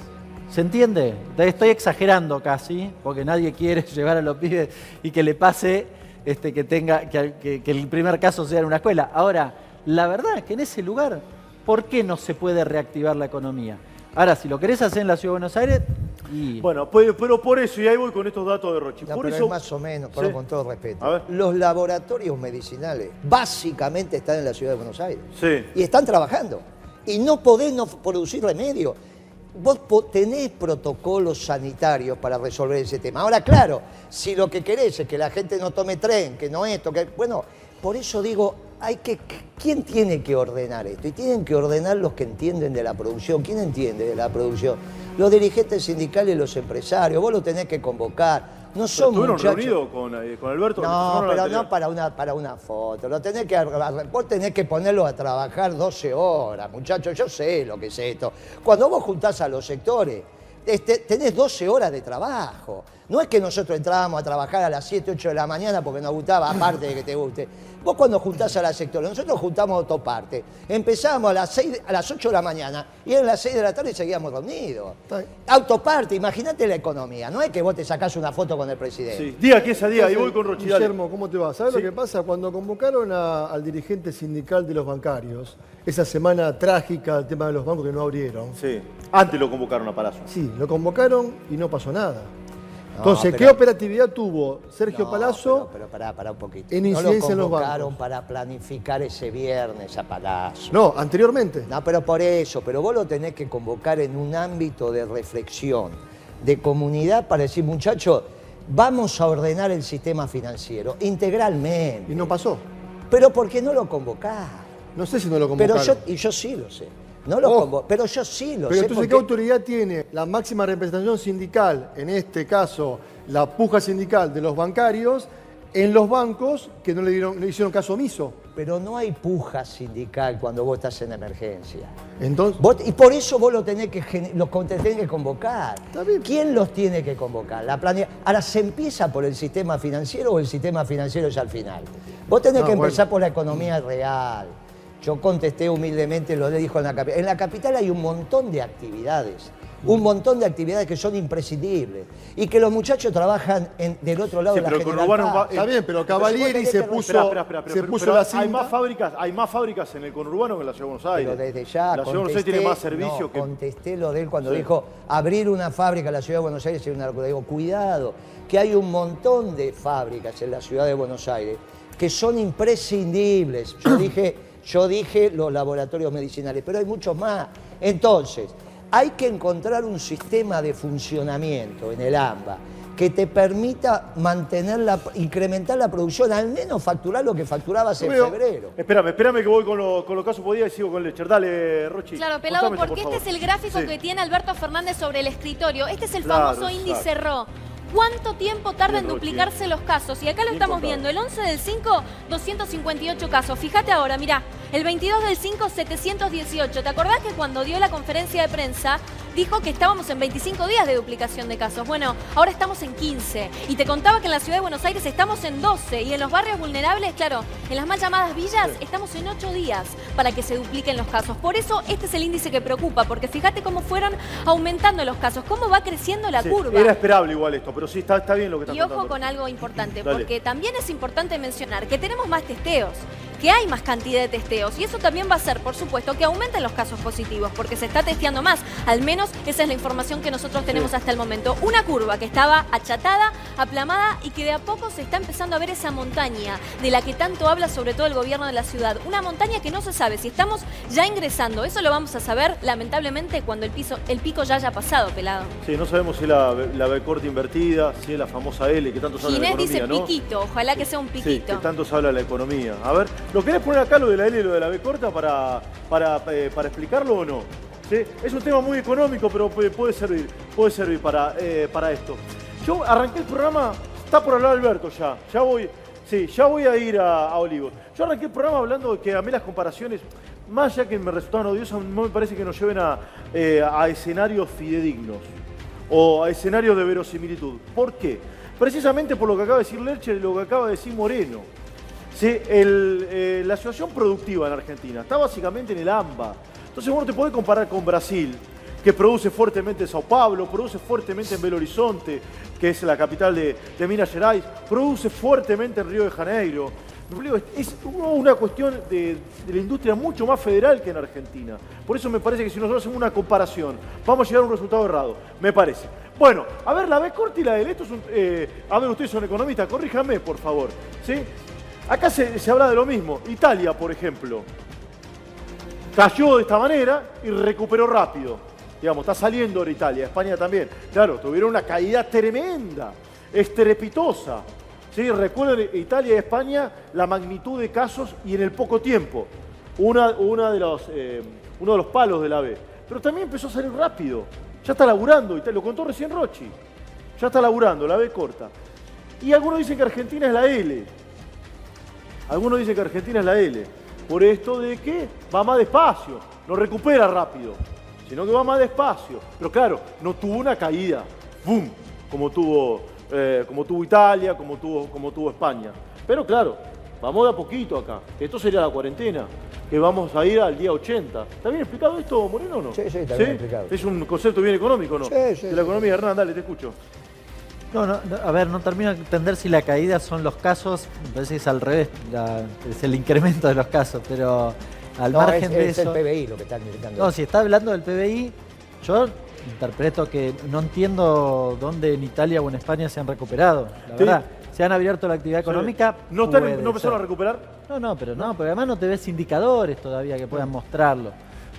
[SPEAKER 9] ¿Se entiende? Estoy exagerando casi, porque nadie quiere llevar a los pibes y que le pase que el primer caso sea en una escuela. Ahora, la verdad es que en ese lugar, ¿por qué no se puede reactivar la economía? Ahora, si lo querés hacer en la Ciudad de Buenos Aires...
[SPEAKER 7] Bueno, pero por eso, y ahí voy con estos datos de Rochi.
[SPEAKER 2] No,
[SPEAKER 7] por
[SPEAKER 2] pero
[SPEAKER 7] eso...
[SPEAKER 2] es más o menos, pero con todo respeto. Los laboratorios medicinales básicamente están en la Ciudad de Buenos Aires.
[SPEAKER 7] Sí.
[SPEAKER 2] Y están trabajando. Y no podés no producir remedio. vos tenés protocolos sanitarios para resolver ese tema. Ahora, claro, si lo que querés es que la gente no tome tren, que no esto, que... Bueno, por eso digo, ¿quién tiene que ordenar esto? Y tienen que ordenar los que entienden de la producción. ¿Quién entiende de la producción? Los dirigentes sindicales y los empresarios. Vos lo tenés que convocar. No son
[SPEAKER 7] ¿Estuvieron
[SPEAKER 2] muchachos...
[SPEAKER 7] reunidos con Alberto?
[SPEAKER 2] No, pero no para una foto. Vos tenés que ponerlo a trabajar 12 horas, muchachos. Yo sé lo que es esto. Cuando vos juntás a los sectores, tenés 12 horas de trabajo. No es que nosotros entrábamos a trabajar a las 7, 8 de la mañana porque nos gustaba, aparte de que te guste. Vos cuando juntás a las sectores, nosotros juntamos autoparte. Empezábamos a las 8 de la mañana y a las 6 de la tarde seguíamos reunidos. Autoparte, imagínate la economía. No es que vos te sacás una foto con el presidente.
[SPEAKER 7] Sí. Día que esa día, y voy con Rochi.
[SPEAKER 10] Guillermo, ¿cómo te va? ¿Sabes
[SPEAKER 7] Sí.
[SPEAKER 10] lo que pasa? Cuando convocaron al dirigente sindical de los bancarios, esa semana trágica, el tema de los bancos que no abrieron.
[SPEAKER 7] Sí. Antes lo convocaron a Palazzo.
[SPEAKER 10] Sí, lo convocaron y no pasó nada.
[SPEAKER 2] No,
[SPEAKER 10] Entonces,
[SPEAKER 2] pero-
[SPEAKER 10] ¿qué operatividad tuvo Sergio Palazzo?
[SPEAKER 2] Pero pará un poquito.
[SPEAKER 10] en
[SPEAKER 2] No lo
[SPEAKER 10] incidencia en los
[SPEAKER 2] convocaron
[SPEAKER 10] bancos.
[SPEAKER 2] para planificar ese viernes a Palazzo.
[SPEAKER 10] No, anteriormente.
[SPEAKER 2] No, pero por eso, pero vos lo tenés que convocar en un ámbito de reflexión, de comunidad, para decir, muchachos, vamos a ordenar el sistema financiero integralmente.
[SPEAKER 10] Y no pasó.
[SPEAKER 2] Pero ¿por qué no lo convocás?
[SPEAKER 10] No sé si no lo
[SPEAKER 2] Pero
[SPEAKER 10] convocaron.
[SPEAKER 2] yo sí lo sé. No lo convoco, pero yo sí lo
[SPEAKER 10] Pero
[SPEAKER 2] sé.
[SPEAKER 10] entonces,
[SPEAKER 2] porque-
[SPEAKER 10] ¿qué autoridad tiene la máxima representación sindical, en este caso la puja sindical de los bancarios, en los bancos que no le hicieron caso omiso?
[SPEAKER 2] Pero no hay puja sindical cuando vos estás en emergencia.
[SPEAKER 10] Entonces,
[SPEAKER 2] Y por eso vos lo tenés que convocar.
[SPEAKER 10] Está bien.
[SPEAKER 2] ¿Quién los tiene que convocar? Ahora, ¿se empieza por el sistema financiero o el sistema financiero es al final? Vos tenés
[SPEAKER 10] No,
[SPEAKER 2] que empezar
[SPEAKER 10] bueno.
[SPEAKER 2] por la economía real. Yo contesté humildemente, lo dijo en la capital. En la capital hay un montón de actividades. Un montón de actividades que son imprescindibles. Y que los muchachos trabajan del otro lado
[SPEAKER 7] Sí,
[SPEAKER 2] de la
[SPEAKER 7] pero el
[SPEAKER 2] General
[SPEAKER 7] conurbano
[SPEAKER 2] Paz.
[SPEAKER 10] está bien, pero Cavalieri se puso, se puso
[SPEAKER 7] pero
[SPEAKER 10] la
[SPEAKER 7] hay
[SPEAKER 10] cinta.
[SPEAKER 7] más fábricas en el conurbano que en la Ciudad de Buenos Aires.
[SPEAKER 2] Pero desde ya
[SPEAKER 7] La Ciudad de Buenos Aires tiene más servicio
[SPEAKER 2] no,
[SPEAKER 7] que...
[SPEAKER 2] contesté lo de él cuando
[SPEAKER 7] Sí.
[SPEAKER 2] dijo abrir una fábrica en la Ciudad de Buenos Aires es una locura. Digo, cuidado, que hay un montón de fábricas en la Ciudad de Buenos Aires que son imprescindibles. Yo dije los laboratorios medicinales, pero hay muchos más. Entonces, hay que encontrar un sistema de funcionamiento en el AMBA que te permita incrementar la producción, al menos facturar lo que facturabas en
[SPEAKER 7] Veo.
[SPEAKER 2] febrero.
[SPEAKER 7] Espérame que voy con los casos podía y sigo con Lecher. Dale, Rochi.
[SPEAKER 8] Claro, Pelado,
[SPEAKER 7] Contame esto,
[SPEAKER 8] porque
[SPEAKER 7] por
[SPEAKER 8] este es
[SPEAKER 7] favor.
[SPEAKER 8] el gráfico
[SPEAKER 7] Sí.
[SPEAKER 8] que tiene Alberto Fernández sobre el escritorio. Este es el
[SPEAKER 7] Claro,
[SPEAKER 8] famoso índice
[SPEAKER 7] exacto.
[SPEAKER 8] RO. ¿Cuánto tiempo tarda
[SPEAKER 7] Bien,
[SPEAKER 8] en
[SPEAKER 7] Rochi.
[SPEAKER 8] duplicarse los casos? Y acá lo
[SPEAKER 7] Bien
[SPEAKER 8] estamos
[SPEAKER 7] contado.
[SPEAKER 8] viendo. El 11 del 5, 258 casos. Fíjate ahora, mirá. El 22 del 5, 718. ¿Te acordás que cuando dio la conferencia de prensa dijo que estábamos en 25 días de duplicación de casos? Bueno, ahora estamos en 15. Y te contaba que en la Ciudad de Buenos Aires estamos en 12. Y en los barrios vulnerables, claro, en las mal llamadas villas, estamos en 8 días para que se dupliquen los casos. Por eso este es el índice que preocupa, porque fíjate cómo fueron aumentando los casos, cómo va creciendo la
[SPEAKER 7] Sí,
[SPEAKER 8] curva.
[SPEAKER 7] Era esperable igual esto, pero sí, está bien lo que estás
[SPEAKER 8] Y ojo
[SPEAKER 7] contando.
[SPEAKER 8] con algo importante,
[SPEAKER 7] Dale.
[SPEAKER 8] porque también es importante mencionar que tenemos más testeos, que hay más cantidad de testeos, y eso también va a hacer, por supuesto, que aumenten los casos positivos, porque se está testeando más. Al menos esa es la información que nosotros tenemos hasta el momento. Una curva que estaba achatada, aplamada, y que de a poco se está empezando a ver esa montaña de la que tanto habla sobre todo el gobierno de la ciudad. Una montaña que no se sabe si estamos ya ingresando. Eso lo vamos a saber, lamentablemente, cuando el pico ya haya pasado, Pelado.
[SPEAKER 7] Sí, no sabemos si es la B corta invertida, si es la famosa L, que tanto se habla de la
[SPEAKER 8] Ginés
[SPEAKER 7] economía,
[SPEAKER 8] dice
[SPEAKER 7] ¿no?
[SPEAKER 8] piquito, ojalá que sea un
[SPEAKER 7] Sí,
[SPEAKER 8] piquito.
[SPEAKER 7] que tanto se habla de la economía. A ver, ¿lo querés poner acá lo de la L y lo de la B corta para explicarlo o no? ¿Sí? Es un tema muy económico, pero puede servir para esto. Yo arranqué el programa, está por hablar Alberto ya voy a ir a Olivos. Yo arranqué el programa hablando de que a mí las comparaciones, más allá que me resultaban odiosas, no me parece que nos lleven a escenarios fidedignos o a escenarios de verosimilitud. ¿Por qué? Precisamente por lo que acaba de decir Lercher y lo que acaba de decir Moreno. Sí, la situación productiva en Argentina está básicamente en el AMBA. Entonces vos no te podés comparar con Brasil, que produce fuertemente en Sao Paulo, produce fuertemente en Belo Horizonte, que es la capital de Minas Gerais, produce fuertemente en Río de Janeiro. Es una cuestión de la industria mucho más federal que en Argentina. Por eso me parece que si nosotros hacemos una comparación, vamos a llegar a un resultado errado, me parece. Bueno, a ver, la B corta y la L, esto es a ver, ustedes son economistas, corríjanme, por favor. ¿Sí? Acá se habla de lo mismo. Italia, por ejemplo, cayó de esta manera y recuperó rápido. digamos, está saliendo ahora Italia, España también. Claro, tuvieron una caída tremenda, estrepitosa. ¿Sí? Recuerden Italia y España la magnitud de casos y en el poco tiempo. Uno de los palos de la B. Pero también empezó a salir rápido. Ya está laburando, lo contó recién Rochi. Ya está laburando, la B corta. Y algunos dicen que Argentina es la L. Algunos dicen que Argentina es la L. Por esto de que va más despacio, no recupera rápido, sino que va más despacio. Pero claro, no tuvo una caída, ¡boom!, como tuvo Italia, como tuvo España. Pero claro, vamos de a poquito acá. Esto sería la cuarentena, que vamos a ir al día 80. ¿Está bien explicado esto, Moreno, o no?
[SPEAKER 2] Sí, está bien explicado.
[SPEAKER 7] Es un concepto bien económico, ¿no?
[SPEAKER 2] Sí.
[SPEAKER 7] De la economía. Hernán, dale, te escucho.
[SPEAKER 9] A ver, no termino de entender si la caída son los casos, me parece que es al revés, es el incremento de los casos, pero al margen de eso...
[SPEAKER 2] Es el PBI lo que están indicando.
[SPEAKER 9] No, si está hablando del PBI, yo interpreto que no entiendo dónde en Italia o en España se han recuperado, la verdad. Se han abierto la actividad económica.
[SPEAKER 7] ¿No empezaron a recuperar?
[SPEAKER 9] Pero además no te ves indicadores todavía que puedan mostrarlo.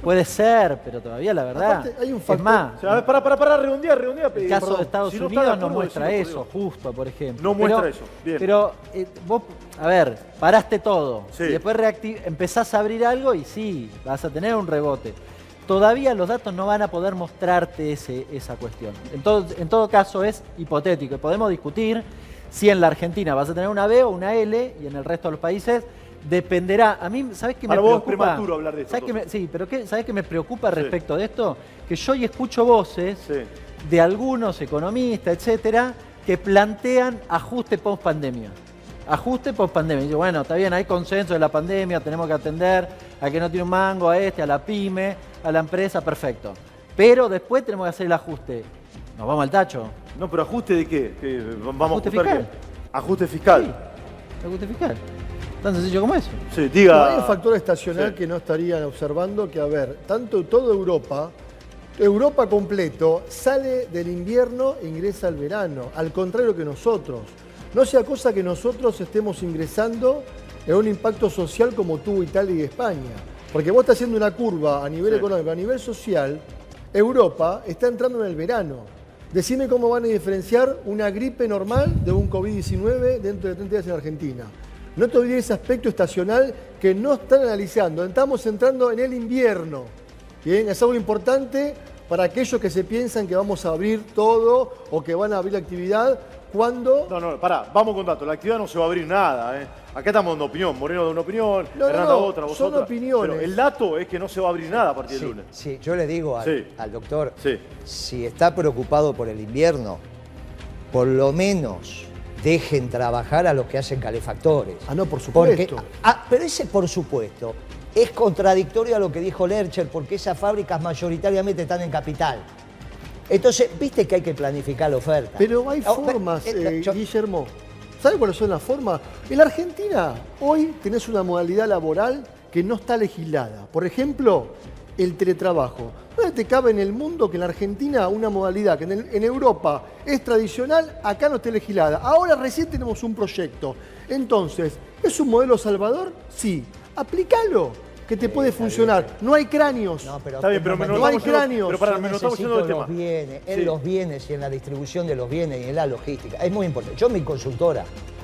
[SPEAKER 9] Puede ser, pero todavía la verdad.
[SPEAKER 10] Aparte, hay un factor.
[SPEAKER 9] Es más,
[SPEAKER 7] O sea, para redondear.
[SPEAKER 9] el caso de Estados
[SPEAKER 7] Si no está
[SPEAKER 9] Unidos
[SPEAKER 7] de
[SPEAKER 9] no
[SPEAKER 7] acuerdo,
[SPEAKER 9] muestra
[SPEAKER 7] decilo,
[SPEAKER 9] eso,
[SPEAKER 7] por Dios.
[SPEAKER 9] justo, por ejemplo.
[SPEAKER 7] No muestra eso, bien.
[SPEAKER 9] Pero vos, a ver, paraste todo.
[SPEAKER 7] Sí.
[SPEAKER 9] Y después empezás a abrir algo y sí, vas a tener un rebote. Todavía los datos no van a poder mostrarte esa cuestión. En todo caso es hipotético. Podemos discutir si en la Argentina vas a tener una B o una L y en el resto de los países dependerá. A mí, ¿sabés qué me
[SPEAKER 7] Para vos es
[SPEAKER 9] preocupa?
[SPEAKER 7] prematuro hablar de esto.
[SPEAKER 9] ¿Sabés qué me preocupa respecto de esto? Que yo hoy escucho voces de algunos economistas, etcétera, que plantean ajuste post pandemia. Ajuste post pandemia. Y yo, bueno, está bien, hay consenso de la pandemia, tenemos que atender a que no tiene un mango, a la pyme, a la empresa, perfecto. Pero después tenemos que hacer el ajuste. ¿Nos vamos al tacho?
[SPEAKER 7] No, pero ¿ajuste de qué? ¿Vamos
[SPEAKER 9] ¿Ajuste
[SPEAKER 7] a ajustar
[SPEAKER 9] fiscal?
[SPEAKER 7] qué? ¿Ajuste fiscal?
[SPEAKER 9] Sí, ajuste fiscal. Tan sencillo como eso.
[SPEAKER 7] Sí, diga.
[SPEAKER 10] No, hay un factor estacional
[SPEAKER 7] Sí.
[SPEAKER 10] que no estarían observando que, a ver, toda Europa completo sale del invierno e ingresa al verano, al contrario que nosotros. No sea cosa que nosotros estemos ingresando en un impacto social como tuvo Italia y España. Porque vos estás haciendo una curva a nivel económico, a nivel social, Europa está entrando en el verano. Decime cómo van a diferenciar una gripe normal de un COVID-19 dentro de 30 días en Argentina. No te olvides ese aspecto estacional que no están analizando. Estamos entrando en el invierno. Bien, es algo importante para aquellos que se piensan que vamos a abrir todo o que van a abrir la actividad cuando...
[SPEAKER 7] No, pará, vamos con datos. La actividad no se va a abrir nada, ¿eh? Acá estamos dando opinión. Moreno da una opinión, Hernanda otra, vos
[SPEAKER 10] son
[SPEAKER 7] otra.
[SPEAKER 10] opiniones.
[SPEAKER 7] Pero el dato es que no se va a abrir nada a partir del lunes.
[SPEAKER 2] Sí, yo le digo al doctor,
[SPEAKER 7] Sí.
[SPEAKER 2] si está preocupado por el invierno, por lo menos dejen trabajar a los que hacen calefactores.
[SPEAKER 10] Ah, no, por supuesto.
[SPEAKER 2] Pero ese por supuesto es contradictorio a lo que dijo Lercher, porque esas fábricas mayoritariamente están en capital. Entonces, viste que hay que planificar la oferta.
[SPEAKER 10] Pero hay formas, Guillermo. ¿Sabes cuáles son las formas? En la Argentina, hoy tenés una modalidad laboral que no está legislada. Por ejemplo, el teletrabajo. ¿Dónde te cabe en el mundo que en la Argentina una modalidad que en Europa es tradicional, acá no esté legislada? Ahora recién tenemos un proyecto. Entonces, ¿es un modelo salvador? Sí. Aplícalo, que te puede funcionar. No hay cráneos.
[SPEAKER 2] No, pero,
[SPEAKER 7] Está bien, pero
[SPEAKER 10] no hay cráneos.
[SPEAKER 7] Pero para, me nos estamos yendo del tema.
[SPEAKER 2] Los bienes, en
[SPEAKER 7] Sí.
[SPEAKER 2] los bienes y en la distribución de los bienes y en la logística. Es muy importante. Yo, mi consultora,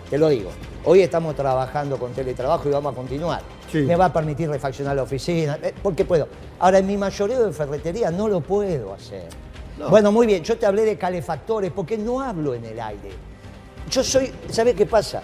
[SPEAKER 2] te lo digo, hoy estamos trabajando con teletrabajo y vamos a continuar.
[SPEAKER 10] Sí.
[SPEAKER 2] Me va a permitir refaccionar la oficina, porque puedo. Ahora, en mi mayoreo de ferretería no lo puedo hacer.
[SPEAKER 10] No.
[SPEAKER 2] Bueno, muy bien, yo te hablé de calefactores porque no hablo en el aire. Yo soy, ¿sabés qué pasa?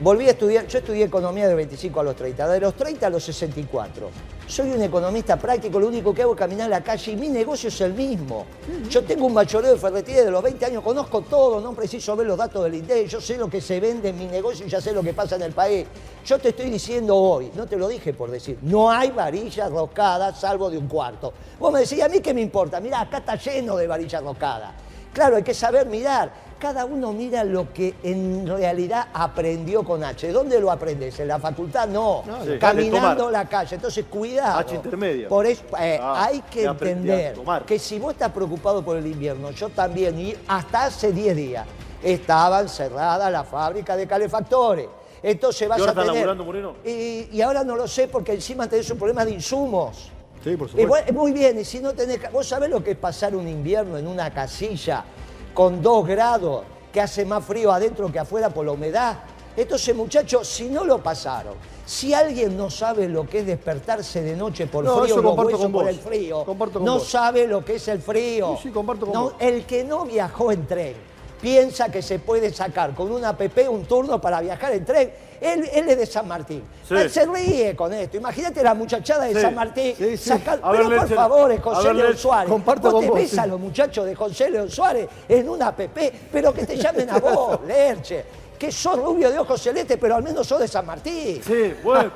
[SPEAKER 2] Volví a estudiar, yo estudié economía de 25 a los 30, de los 30 a los 64. Soy un economista práctico, lo único que hago es caminar en la calle y mi negocio es el mismo. Yo tengo un bachoreo de ferretería de los 20 años, conozco todo, no preciso ver los datos del INDEC, yo sé lo que se vende en mi negocio y ya sé lo que pasa en el país. Yo te estoy diciendo hoy, no te lo dije por decir, no hay varillas roscadas salvo de un cuarto. Vos me decís, ¿a mí qué me importa? Mirá, acá está lleno de varillas roscadas. Claro, hay que saber mirar. Cada uno mira lo que en realidad aprendió con H. ¿Dónde lo aprendes? ¿En la facultad? No,
[SPEAKER 7] Sí.
[SPEAKER 2] caminando la calle. Entonces, cuidado.
[SPEAKER 7] H intermedia.
[SPEAKER 2] Por eso, hay que
[SPEAKER 7] ya aprendí a
[SPEAKER 2] entender
[SPEAKER 7] tomar.
[SPEAKER 2] que si vos estás preocupado por el invierno, yo también, y hasta hace 10 días, estaban cerradas las fábricas de calefactores. Entonces vas
[SPEAKER 7] ¿Y ahora
[SPEAKER 2] a tener...
[SPEAKER 7] están laburando, Moreno?
[SPEAKER 2] Y ahora no lo sé porque encima tenés un problema de insumos.
[SPEAKER 10] Sí, por
[SPEAKER 2] Y
[SPEAKER 10] supuesto.
[SPEAKER 2] muy bien, y si no tenés... ¿Vos sabés lo que es pasar un invierno en una casilla con 2 grados, que hace más frío adentro que afuera por la humedad? Entonces, muchachos, si no lo pasaron, si alguien no sabe lo que es despertarse de noche por
[SPEAKER 10] No,
[SPEAKER 2] frío,
[SPEAKER 10] eso
[SPEAKER 2] los
[SPEAKER 10] comparto
[SPEAKER 2] huesos
[SPEAKER 10] con
[SPEAKER 2] por
[SPEAKER 10] vos.
[SPEAKER 2] el frío,
[SPEAKER 10] Comparto con
[SPEAKER 2] no
[SPEAKER 10] vos.
[SPEAKER 2] sabe lo que es el frío.
[SPEAKER 10] Sí, comparto con
[SPEAKER 2] No,
[SPEAKER 10] vos.
[SPEAKER 2] el que no viajó en tren piensa que se puede sacar con una app un turno para viajar en tren. Él es de San Martín.
[SPEAKER 7] Sí.
[SPEAKER 2] Él se ríe con esto. Imagínate la muchachada de
[SPEAKER 7] Sí.
[SPEAKER 2] San Martín.
[SPEAKER 10] Sí, sí.
[SPEAKER 2] Sacar,
[SPEAKER 7] A ver,
[SPEAKER 2] pero por
[SPEAKER 7] Lerche,
[SPEAKER 2] favor,
[SPEAKER 7] a
[SPEAKER 2] José
[SPEAKER 7] ver,
[SPEAKER 2] León
[SPEAKER 7] Lerche,
[SPEAKER 2] Suárez.
[SPEAKER 10] comparto
[SPEAKER 2] Vos
[SPEAKER 10] con
[SPEAKER 2] te
[SPEAKER 10] vos,
[SPEAKER 2] ves
[SPEAKER 10] sí.
[SPEAKER 2] a los muchachos de José León Suárez en una app, pero que te llamen a vos, Lerche. Que sos rubio de ojos celestes, pero al menos sos de San Martín.
[SPEAKER 7] Sí, bueno.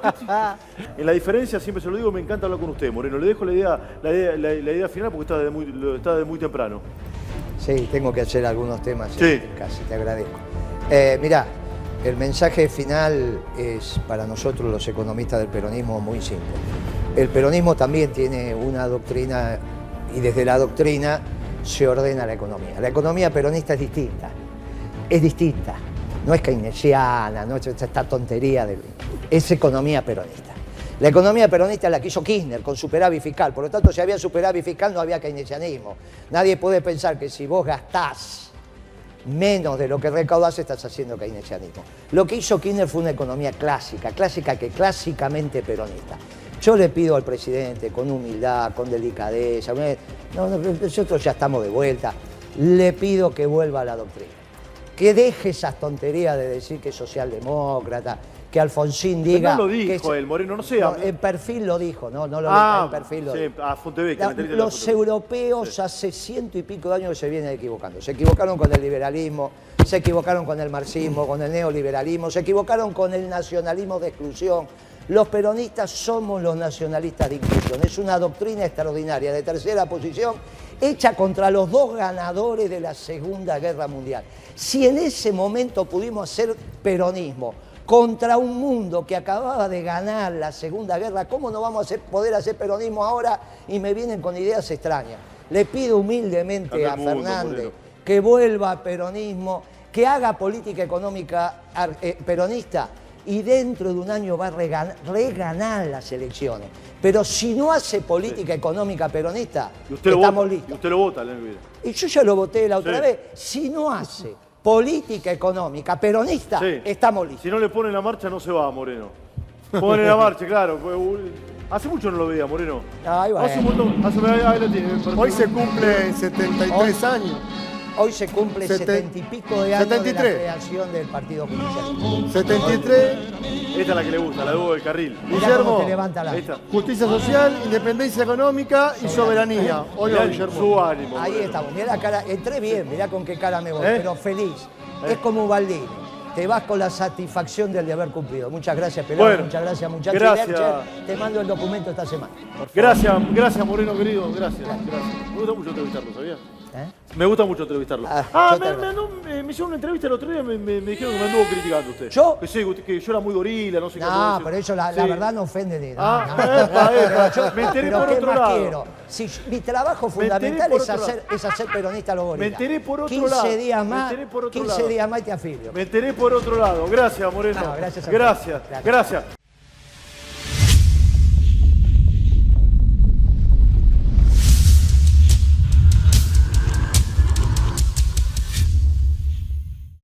[SPEAKER 7] En la diferencia, siempre se lo digo, me encanta hablar con usted, Moreno. Le dejo la idea final porque está de muy temprano.
[SPEAKER 2] Sí, tengo que hacer algunos temas
[SPEAKER 7] Sí.
[SPEAKER 2] casi, te agradezco. Mirá, el mensaje final es para nosotros los economistas del peronismo muy simple. El peronismo también tiene una doctrina y desde la doctrina se ordena la economía. La economía peronista es distinta, no es keynesiana, no es esta tontería, es economía peronista. La economía peronista es la que hizo Kirchner con superávit fiscal, por lo tanto si había superávit fiscal no había keynesianismo. Nadie puede pensar que si vos gastás menos de lo que recaudás estás haciendo keynesianismo. Lo que hizo Kirchner fue una economía clásica que clásicamente peronista. Yo le pido al presidente con humildad, con delicadeza, nosotros ya estamos de vuelta, le pido que vuelva a la doctrina, que deje esas tonterías de decir que es socialdemócrata, que Alfonsín diga...
[SPEAKER 7] Pero no lo dijo
[SPEAKER 2] que
[SPEAKER 7] él, Moreno, no sé.
[SPEAKER 2] No, en perfil lo dijo, no lo dijo, en perfil lo dijo.
[SPEAKER 7] A Fontevecchia.
[SPEAKER 2] Los europeos hace 100 y pico de años que se vienen equivocando. Se equivocaron con el liberalismo, se equivocaron con el marxismo, con el neoliberalismo, se equivocaron con el nacionalismo de exclusión. Los peronistas somos los nacionalistas de inclusión. Es una doctrina extraordinaria de tercera posición hecha contra los 2 ganadores de la Segunda Guerra Mundial. Si en ese momento pudimos hacer peronismo contra un mundo que acababa de ganar la Segunda Guerra, ¿cómo no vamos a poder hacer peronismo ahora? Y me vienen con ideas extrañas. Le pido humildemente a Fernández que vuelva a peronismo, que haga política económica peronista y dentro de un año va a reganar las elecciones. Pero si no hace política económica peronista, estamos listos.
[SPEAKER 7] Y usted lo vota, León.
[SPEAKER 2] Y yo ya lo voté la otra vez. Si no hace política económica peronista, estamos listos.
[SPEAKER 7] Si no le ponen la marcha, no se va, Moreno. Ponen la marcha, claro. Hace mucho no lo veía, Moreno.
[SPEAKER 2] Ay, bueno.
[SPEAKER 7] Hace un montón. Ahí lo tiene.
[SPEAKER 10] Hoy se cumplen 73 años.
[SPEAKER 2] Hoy se cumple 70 y pico de años
[SPEAKER 10] 73.
[SPEAKER 2] de la creación del Partido Justicialista.
[SPEAKER 10] 73.
[SPEAKER 7] Esta es la que le gusta, la de Hugo del Carril.
[SPEAKER 2] Mirá
[SPEAKER 10] Guillermo,
[SPEAKER 2] cómo te levanta la...
[SPEAKER 7] Ahí está.
[SPEAKER 10] Justicia social, independencia económica y soberanía. Hoy
[SPEAKER 7] Mirá
[SPEAKER 10] Guillermo.
[SPEAKER 7] su ánimo.
[SPEAKER 2] Ahí
[SPEAKER 7] Moreno.
[SPEAKER 2] estamos, mirá la cara, entré bien, mirá con qué cara me voy, pero feliz. Es como Baldini, te vas con la satisfacción del de haber cumplido. Muchas gracias, Pelado,
[SPEAKER 7] Bueno,
[SPEAKER 2] muchas gracias, muchachos.
[SPEAKER 7] gracias.
[SPEAKER 2] Lercher, te mando el documento esta semana.
[SPEAKER 7] Gracias, Moreno, querido. Gracias. Me gusta mucho entrevistarlo, ¿sabías? Me gusta mucho entrevistarlo. Me hicieron una entrevista el otro día, me dijeron que me anduvo criticando usted.
[SPEAKER 2] ¿Yo?
[SPEAKER 7] Que sí, que yo era muy gorila, no sé qué.
[SPEAKER 2] No, pero eso la verdad no ofende ni
[SPEAKER 7] epa. Me enteré por
[SPEAKER 2] ¿qué
[SPEAKER 7] otro
[SPEAKER 2] más
[SPEAKER 7] lado.
[SPEAKER 2] quiero? Si mi trabajo
[SPEAKER 7] Me enteré
[SPEAKER 2] fundamental
[SPEAKER 7] por
[SPEAKER 2] es
[SPEAKER 7] otro
[SPEAKER 2] hacer peronista a los gorilas.
[SPEAKER 7] Me enteré por otro
[SPEAKER 2] 15
[SPEAKER 7] lado.
[SPEAKER 2] días
[SPEAKER 7] Me
[SPEAKER 2] más,
[SPEAKER 7] enteré por otro
[SPEAKER 2] 15
[SPEAKER 7] lado.
[SPEAKER 2] días más y te afilio.
[SPEAKER 7] Me enteré por otro lado. Gracias, Moreno.
[SPEAKER 2] No, gracias a
[SPEAKER 7] Gracias.
[SPEAKER 2] ustedes.
[SPEAKER 7] Gracias.